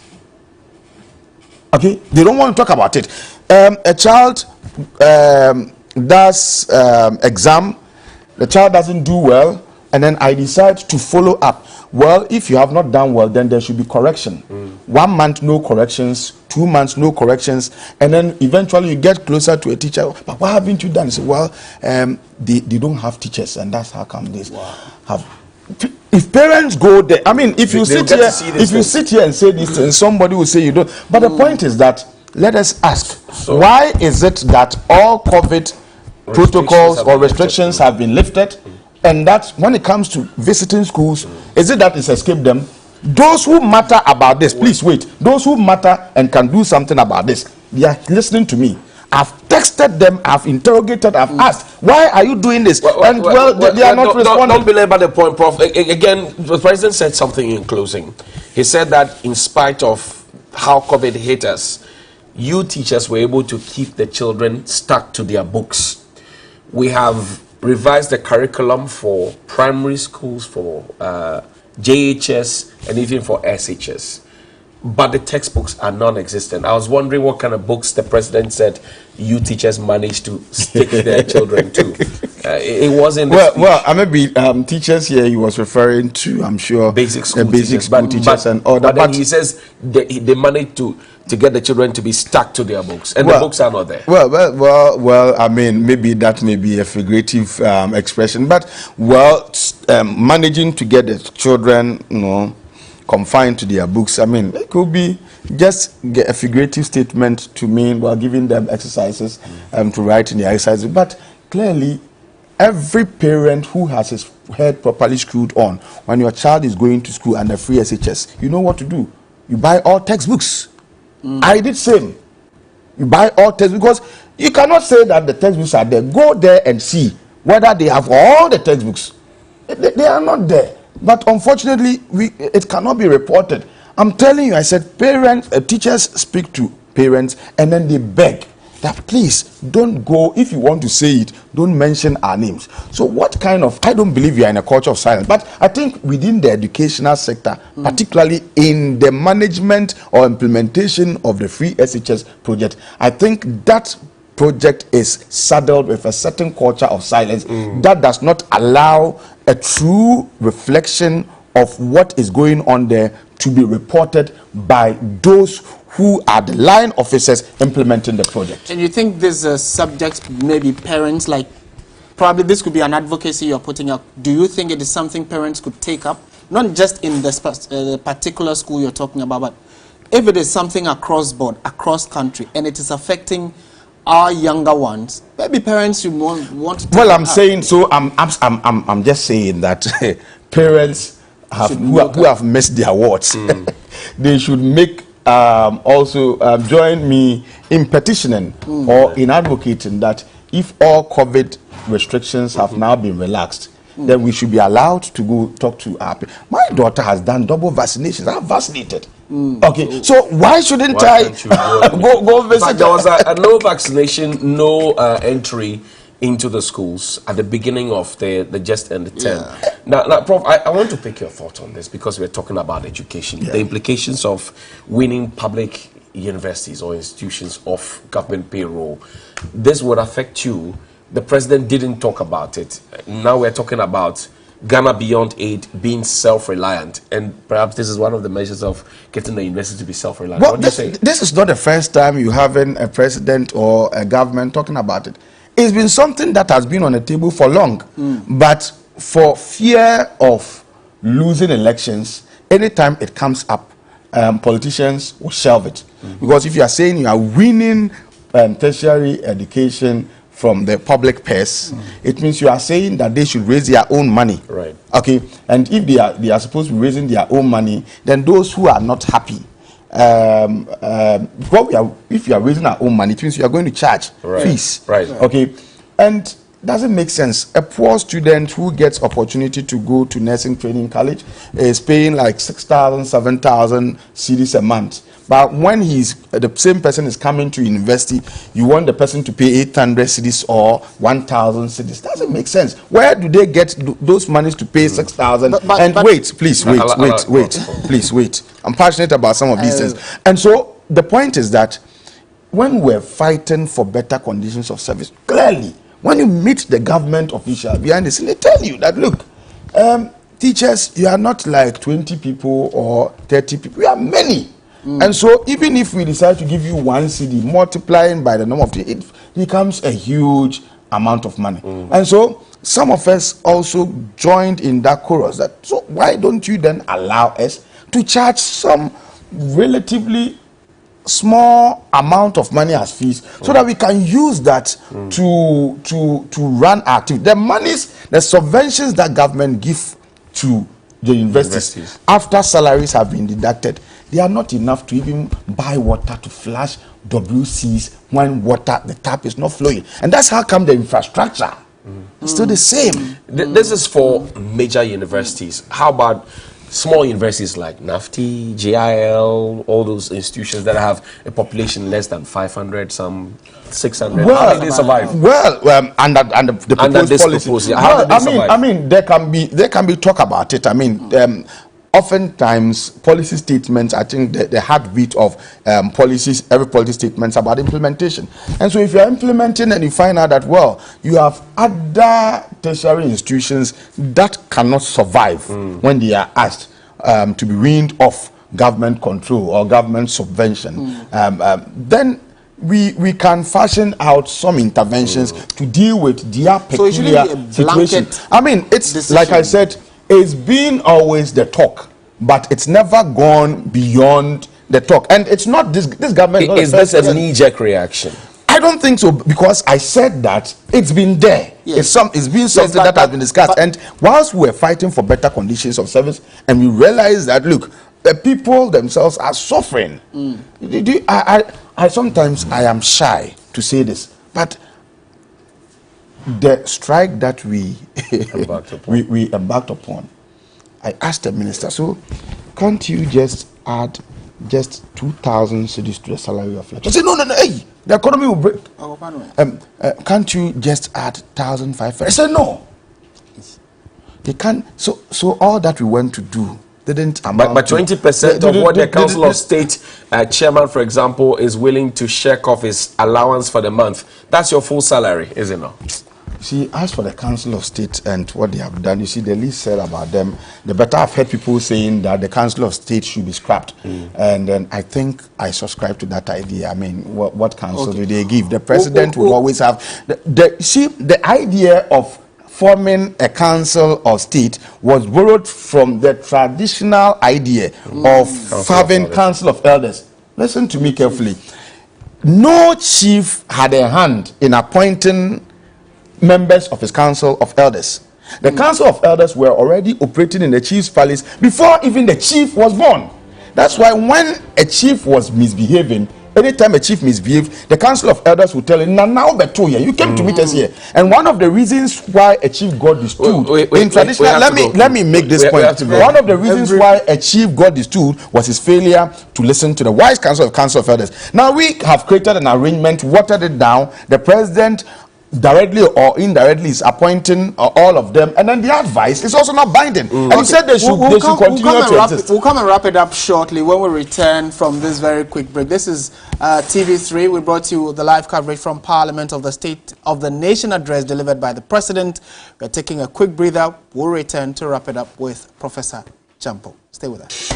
Okay, they don't want to talk about it. A child does exam, the child doesn't do well, and then I decide to follow up. Well, if you have not done well, then there should be correction. 1 month, no corrections. 2 months, no corrections. And then eventually you get closer to a teacher. But what haven't you done? You say, well, they don't have teachers, and that's how come this have. If parents go there, if you sit here and say these things, somebody will say you don't. But the point is that, let us ask, why is it that all COVID protocols or restrictions have been lifted, and that when it comes to visiting schools, is it that it's escaped them? Those who matter about this, please wait. Those who matter and can do something about this, they are listening to me. I've texted them, I've interrogated, I've asked, why are you doing this? They are not responding. Don't belabor the point, Prof. Again, the President said something in closing. He said that in spite of how COVID hit us, you teachers were able to keep the children stuck to their books. We have revised the curriculum for primary schools, for JHS, and even for SHS. But the textbooks are non-existent. I was wondering what kind of books the President said you teachers managed to stick their children to. It wasn't. Maybe teachers here he was referring to, I'm sure, basic school teachers and all But that. then he says they managed to get the children to be stuck to their books, and the books are not there. I mean, maybe that may be a figurative expression, but managing to get the children, confined to their books. I mean, it could be just a figurative statement to mean while giving them exercises to write in the exercises. But clearly, every parent who has his head properly screwed on, when your child is going to school and the free SHS, you know what to do. You buy all textbooks. I did same. You buy all textbooks because you cannot say that the textbooks are there. Go there and see whether they have all the textbooks. They are not there. But unfortunately, it cannot be reported. I'm telling you, I said teachers speak to parents and then they beg that please don't go. If you want to say it, don't mention our names. So what kind of, I don't believe we are in a culture of silence, but I think within the educational sector, particularly in the management or implementation of the free SHS project, I think that project is saddled with a certain culture of silence that does not allow a true reflection of what is going on there to be reported by those who are the line officers implementing the project. And you think this subject, maybe parents, like probably this could be an advocacy you're putting up. Do you think it is something parents could take up? Not just in the particular school you're talking about, but if it is something across board, across country, and it is affecting our younger ones, maybe parents should want to. Well, I'm saying so. I'm just saying that parents who have missed their awards, they should make join me in petitioning or in advocating that if all COVID restrictions have now been relaxed, then we should be allowed to go talk to our parents. My daughter has done double vaccinations. I'm vaccinated. Okay, so why shouldn't I go visit? There was a no vaccination, no entry into the schools at the beginning of the just ended term. Now, Prof, I want to pick your thought on this because we're talking about education, the implications of winning public universities or institutions off government payroll. This would affect you. The president didn't talk about it. Now we're talking about Ghana Beyond Aid being self-reliant, and perhaps this is one of the measures of getting the university to be self-reliant. Well, what do you say? This is not the first time you having a president or a government talking about it. It's been something that has been on the table for long, but for fear of losing elections, anytime it comes up, politicians will shelve it. Because if you are saying you are winning tertiary education from the public purse, it means you are saying that they should raise their own money. Right. Okay. And if they are supposed to be raising their own money, then those who are not happy, if you are raising our own money, it means you are going to charge fees. Right. Okay. And doesn't make sense. A poor student who gets opportunity to go to nursing training college is paying like 6,000, 7,000 cedis a month. But when the same person is coming to university, you want the person to pay 800 cedis or 1,000 cedis. Doesn't make sense. Where do they get those monies to pay 6,000? Wait, please, please wait. I'm passionate about some of these things. And so the point is that when we're fighting for better conditions of service, clearly, when you meet the government official behind the scene, they tell you that, look, teachers, you are not like 20 people or 30 people. We are many. And so even if we decide to give you 1 CD, multiplying by the number of it becomes a huge amount of money. And so some of us also joined in that chorus. So why don't you then allow us to charge some relatively small amount of money as fees so that we can use that to run our activity. The subventions that government give to the universities, after salaries have been deducted, they are not enough to even buy water to flush WCs when the tap is not flowing. And that's how come the infrastructure is still the same. This is for major universities. How about small universities like NAFTI, JIL, all those institutions that have a population less than 500, some 600? How did they survive? Under the proposed policy. How did they survive? I mean, there can be talk about it. I mean, oftentimes policy statements, I think the heartbeat of policies, every policy statement is about implementation. And so if you're implementing and you find out that, well, you have other tertiary institutions that cannot survive when they are asked to be weaned off government control or government subvention, then we can fashion out some interventions to deal with their peculiar situation. I mean, it's decision. Like I said, it's been always the talk, but it's never gone beyond the talk. And it's not this government. Is this a knee-jerk reaction? I don't think so, because I said that it's been there. Yes. It's been something that has been discussed. And whilst we're fighting for better conditions of service, and we realize that, look, the people themselves are suffering. I sometimes am shy to say this, but the strike that we embarked upon, I asked the minister, so can't you just add just 2,000 cedis to the salary of lecturers? I said, no, hey, the economy will break. Can't you just add 1,500? I said, no. They can't. So all that we went to do didn't amount but 20% of what the Council of State chairman, for example, is willing to shirk off his allowance for the month. That's your full salary, is it not? See, as for the Council of State and what they have done, you see, the least said about them, the better. I've heard people saying that the Council of State should be scrapped. And then I think I subscribe to that idea. I mean, what council do they give? The president will always have... the idea of forming a Council of State was borrowed from the traditional idea of having Council of Elders. Listen to me carefully. No chief had a hand in appointing members of his Council of Elders. The Council of Elders were already operating in the chief's palace before even the chief was born. That's why when a chief was misbehaving, anytime a chief misbehaved, the Council of Elders would tell him, now you came to meet us here. And one of the reasons why a chief got the stool in traditional, let me make this point. One of the reasons why a chief got the stool was his failure to listen to the wise counsel of Elders. Now we have created an arrangement, watered it down. The president directly or indirectly is appointing all of them, and then the advice is also not binding. And he said they should continue to exist. We'll come and wrap it up shortly when we return from this very quick break. This is TV3. We brought you the live coverage from Parliament of the State of the Nation address delivered by the President. We're taking a quick breather. We'll return to wrap it up with Professor Champo. Stay with us.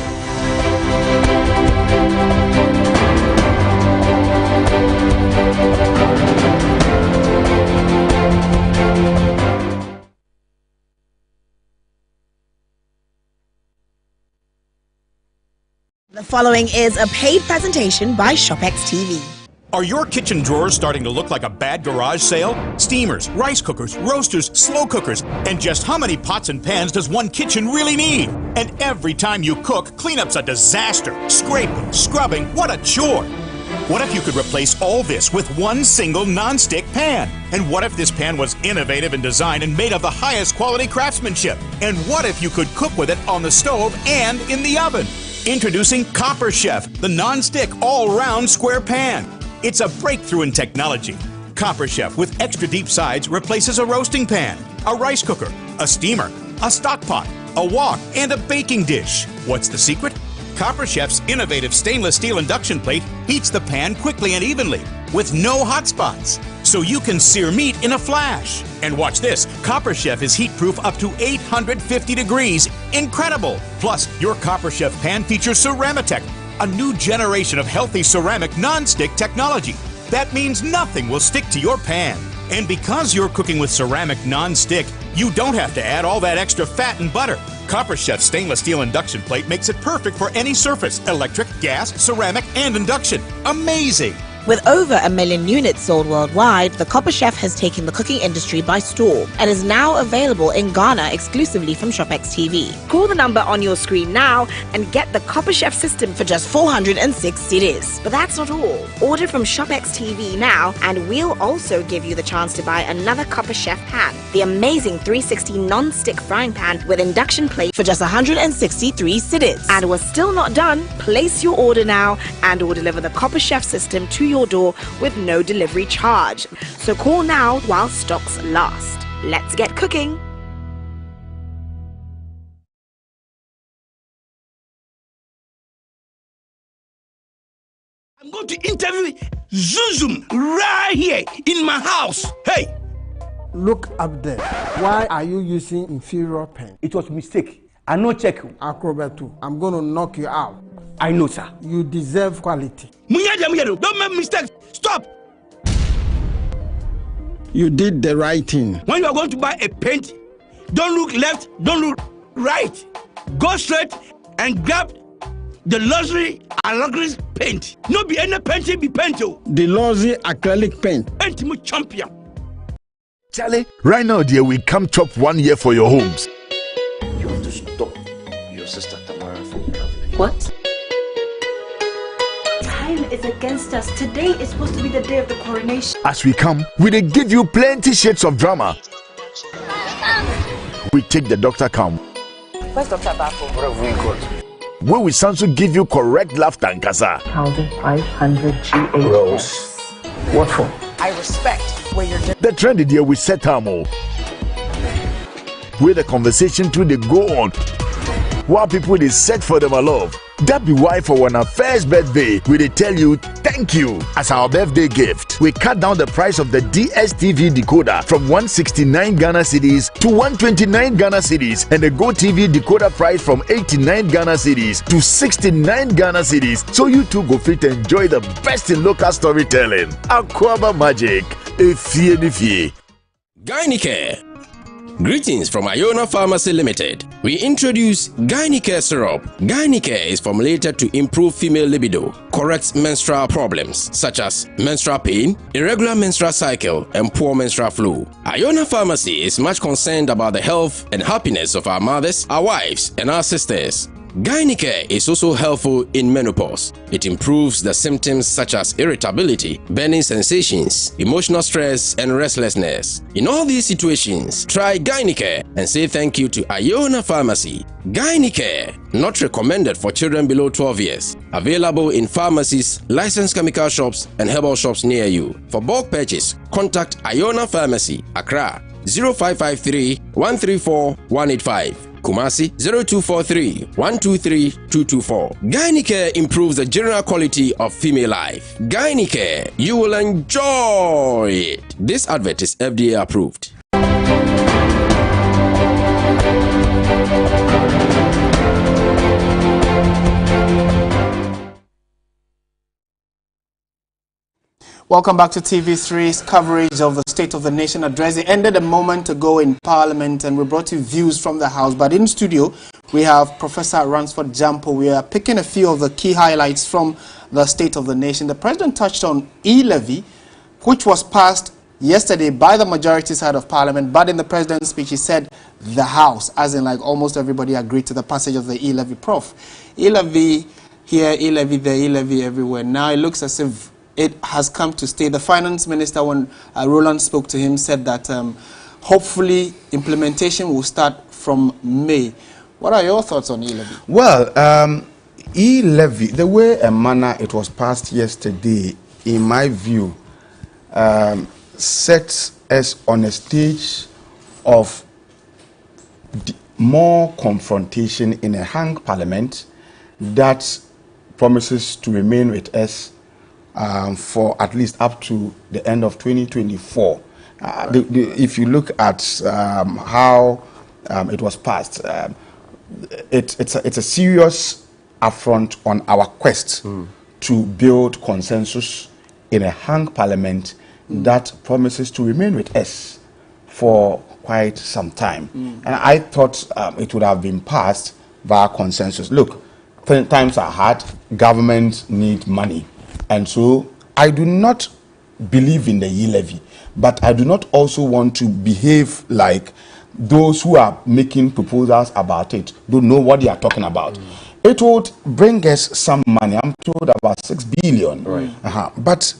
The following is a paid presentation by ShopX TV. Are your kitchen drawers starting to look like a bad garage sale? Steamers, rice cookers, roasters, slow cookers, and just how many pots and pans does one kitchen really need? And every time you cook, cleanup's a disaster. Scraping, scrubbing, what a chore. What if you could replace all this with one single non-stick pan? And what if this pan was innovative in design and made of the highest quality craftsmanship? And what if you could cook with it on the stove and in the oven? Introducing Copper Chef, the non-stick all-round square pan. It's a breakthrough in technology. Copper Chef with extra deep sides replaces a roasting pan, a rice cooker, a steamer, a stock pot, a wok, and a baking dish. What's the secret? Copper Chef's innovative stainless steel induction plate heats the pan quickly and evenly with no hot spots, so you can sear meat in a flash. And watch this, Copper Chef is heat-proof up to 850 degrees. Incredible! Plus, your Copper Chef pan features Ceramotech, a new generation of healthy ceramic non-stick technology. That means nothing will stick to your pan. And because you're cooking with ceramic non-stick, you don't have to add all that extra fat and butter. Copper Chef's stainless steel induction plate makes it perfect for any surface, electric, gas, ceramic, and induction. Amazing! With over 1 million units sold worldwide, the Copper Chef has taken the cooking industry by storm and is now available in Ghana exclusively from ShopX TV. Call the number on your screen now and get the Copper Chef system for just 406 cedis. But that's not all. Order from ShopX TV now and we'll also give you the chance to buy another Copper Chef pan, the amazing 360 non-stick frying pan with induction plate for just 163 cedis. And we're still not done. Place your order now and we'll deliver the Copper Chef system to your door with no delivery charge. So call now while stocks last. Let's get cooking. I'm going to interview Zuzum right here in my house. Hey! Look up there. Why are you using inferior pen? It was a mistake. I no check. Acrobat2. I'm going to knock you out. I know, sir. You deserve quality. Don't make mistakes. Stop. You did the right thing. When you are going to buy a paint, don't look left, don't look right. Go straight and grab the luxury acrylic paint. No be any painting be painted. The luxury acrylic paint. Paint me champion. Charlie, right now, dear, we come chop 1 year for your homes. You have to stop your sister Tamara from traveling. What? Time is against us. Today is supposed to be the day of the coronation. As we come, we dey give you plenty shades of drama. We take the doctor come. Where's Dr. Bafo? What have we got? Where we also give you correct laughter and kasa. 1,500 GA. Rose. What for? I respect where you're doing. The trendy dear we set time all. Where the conversation to they go on. While people they set for them a love. That be why for when our first birthday, we they tell you thank you as our birthday gift. We cut down the price of the DSTV decoder from 169 Ghana cedis to 129 Ghana cedis, and the GoTV decoder price from 89 Ghana cedis to 69 Ghana cedis. So you too go fit and enjoy the best in local storytelling. Aquaba Magic. Efie. Gynecare. Greetings from Iona Pharmacy Limited. We introduce Gynecare syrup. Gynecare is formulated to improve female libido, correct menstrual problems such as menstrual pain, irregular menstrual cycle, and poor menstrual flow. Iona Pharmacy is much concerned about the health and happiness of our mothers, our wives, and our sisters. Gynecare is also helpful in menopause. It improves the symptoms such as irritability, burning sensations, emotional stress, and restlessness. In all these situations, try Gynecare and say thank you to Iona Pharmacy. Gynecare, not recommended for children below 12 years. Available in pharmacies, licensed chemical shops, and herbal shops near you. For bulk purchase, contact Iona Pharmacy, Accra, 0553 134 185. Kumasi 0243 123 224. Gynecare improves the general quality of female life. Gynecare, you will enjoy it. This advert is FDA approved. Welcome back to TV3's coverage of the State of the Nation address. It ended a moment ago in Parliament and we brought you views from the House. But in studio, we have Professor Ransford Jampo. We are picking a few of the key highlights from the State of the Nation. The President touched on e-levy, which was passed yesterday by the majority side of Parliament. But in the President's speech, he said the House, as in like almost everybody agreed to the passage of the e-levy. Prof, e-levy here, e-levy there, e-levy everywhere. Now it looks as if it has come to stay. The finance minister, when Roland spoke to him, said that hopefully implementation will start from May. What are your thoughts on e-levy? Well, e-levy, the way and manner it was passed yesterday, in my view, sets us on a stage of more confrontation in a hung parliament that promises to remain with us for at least up to the end of 2024. If you look at how it was passed, it's a serious affront on our quest to build consensus in a hung parliament that promises to remain with us for quite some time. And I thought it would have been passed via consensus. Look, times are hard, governments need money. And so I do not believe in the e-levy, but I do not also want to behave like those who are making proposals about it don't know what they are talking about. It would bring us some money. I'm told about 6 billion. Right. But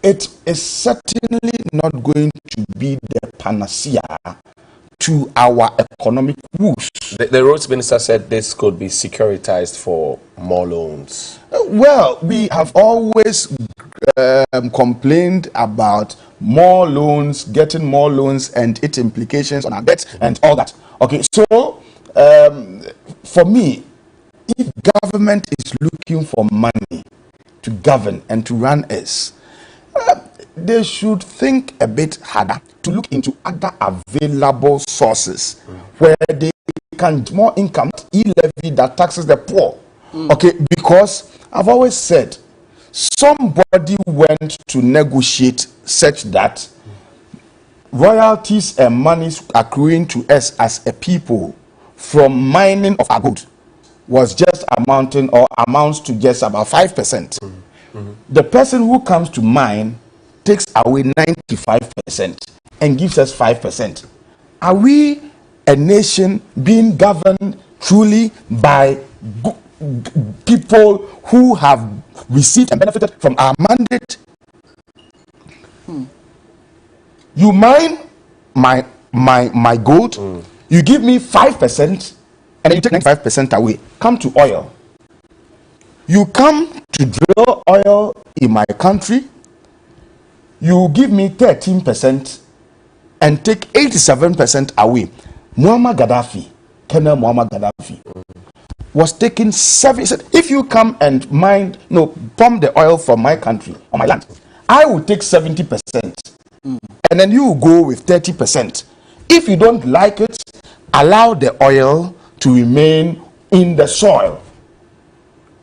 it is certainly not going to be the panacea to our economic woes. The roads minister said this could be securitized for more loans. Well, we have always complained about more loans, getting more loans, and its implications on our debts and all that. Okay, so for me, if government is looking for money to govern and to run us, they should think a bit harder to look into other available sources where they can more income, e-levy that taxes the poor. Okay, because I've always said somebody went to negotiate such that royalties and monies accruing to us as a people from mining of our gold was just amounting or amounts to just about 5%. The person who comes to mine takes away 95% and gives us 5%. Are we a nation being governed truly by people who have received and benefited from our mandate? You mine my gold, you give me 5%, and then you take 95% away. Come to oil. You come to drill oil in my country, you give me 13% and take 87% away. Muammar Gaddafi, Colonel Muammar Gaddafi, was taking 7. If you come and pump the oil from my country on my land, I will take 70%, and then you will go with 30%. If you don't like it, allow the oil to remain in the soil.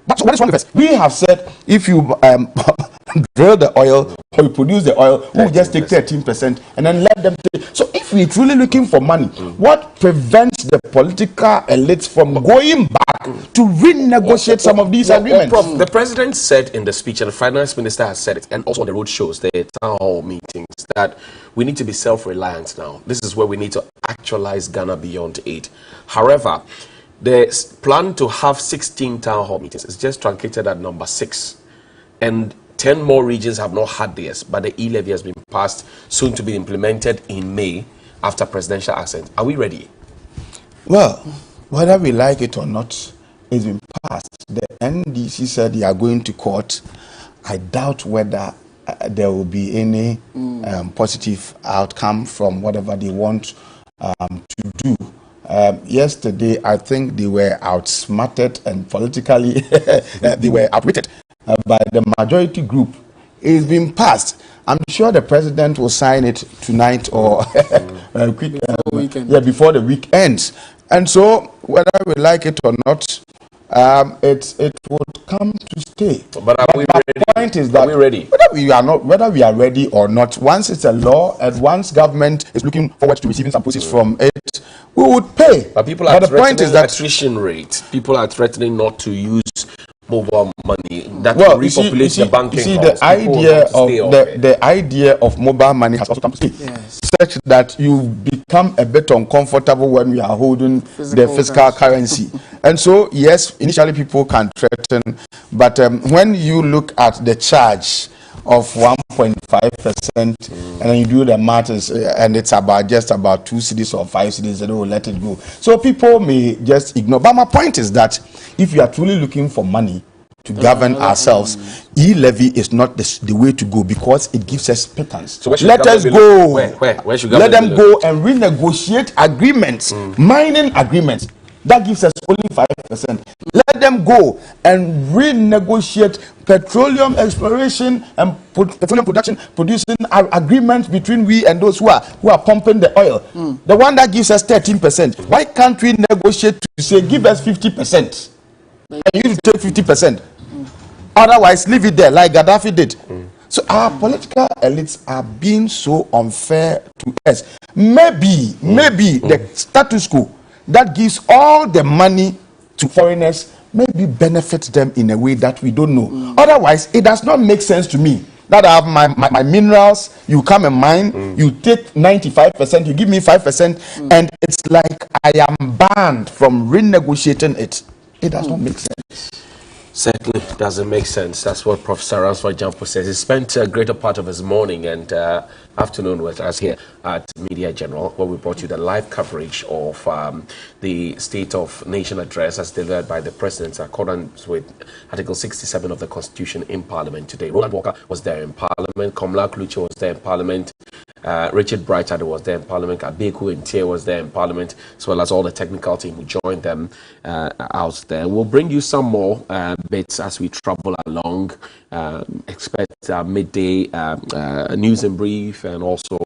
That's what is wrong with us. We have said if you drill the oil or you produce the oil, we'll just take 13% and then let them take. So if we're truly looking for money, what prevents the political elites from going back to renegotiate some of these agreements? Prof, the president said in the speech, and the finance minister has said it, and also on the road shows, the town hall meetings, that we need to be self-reliant now. This is where we need to actualize Ghana beyond aid. However, the plan to have 16 town hall meetings is just truncated at number 6, and 10 more regions have not had theirs, but the e-levy has been passed, soon to be implemented in May after presidential assent. Are we ready? Well, whether we like it or not, it's been passed. The NDC said they are going to court. I doubt whether there will be any positive outcome from whatever they want to do. Yesterday, I think they were outsmarted and politically they were outwitted by the majority group. It's been passed. I'm sure the president will sign it tonight or before the week ends. And so, whether we like it or not, it would come to stay. But are we ready? Point is that are we ready? Whether we are ready or not, once it's a law and once government is looking forward to receiving some proceeds from it, we would pay. But people are threatening attrition rate. People are threatening not to use mobile money. That will repopulate the banking halls. The idea of mobile money has also come to stay. Yes. Such that you become a bit uncomfortable when we are holding the physical currency. And so, yes, initially people can threaten, but when you look at the charge of 1.5%, and then you do the matters, and it's just about 2 cedis or 5 cedis, and will let it go. So people may just ignore. But my point is that if you are truly looking for money to govern ourselves, e-levy is not the way to go, because it gives us pittance. So let us go. Where should let them go and renegotiate agreements, mining agreements. That gives us only 5%. Let them go and renegotiate petroleum exploration and petroleum production, producing agreements between we and those who are pumping the oil. The one that gives us 13%. Why can't we negotiate to say give us 50%? And you take 50%. Otherwise, leave it there like Gaddafi did. So our political elites are being so unfair to us. Maybe the status quo that gives all the money to foreigners maybe benefits them in a way that we don't know. Otherwise, it does not make sense to me that I have my minerals, you come and mine, you take 95%, you give me 5%, and it's like I am banned from renegotiating it. It does not make sense. Certainly doesn't make sense. That's what Professor Ransford Jampo says. He spent a greater part of his morning and afternoon with us here at Media General, where we brought you the live coverage of the State of Nation address as delivered by the President in accordance with Article 67 of the Constitution in Parliament today. Roland Walker was there in Parliament. Komla Kluche was there in Parliament. Richard Brighter was there in Parliament. Abeku and Tie was there in Parliament, as well as all the technical team who joined them out there. We'll bring you some more bits as we travel along. Expect midday news and brief, and also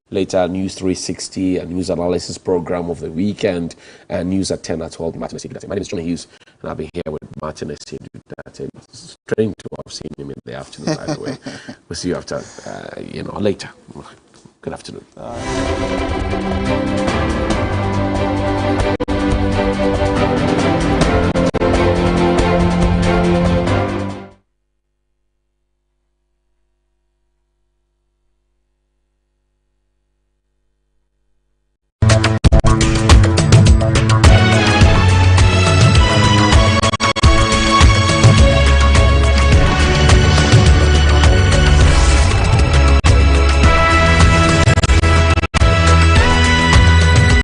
later News 360, a news analysis program of the weekend, and news at 10 at 12. My name is John Hughes, and I'll be here with Martin Essiedu. It's strange to have seen him in the afternoon, by the way. We'll see you after, later. Good afternoon.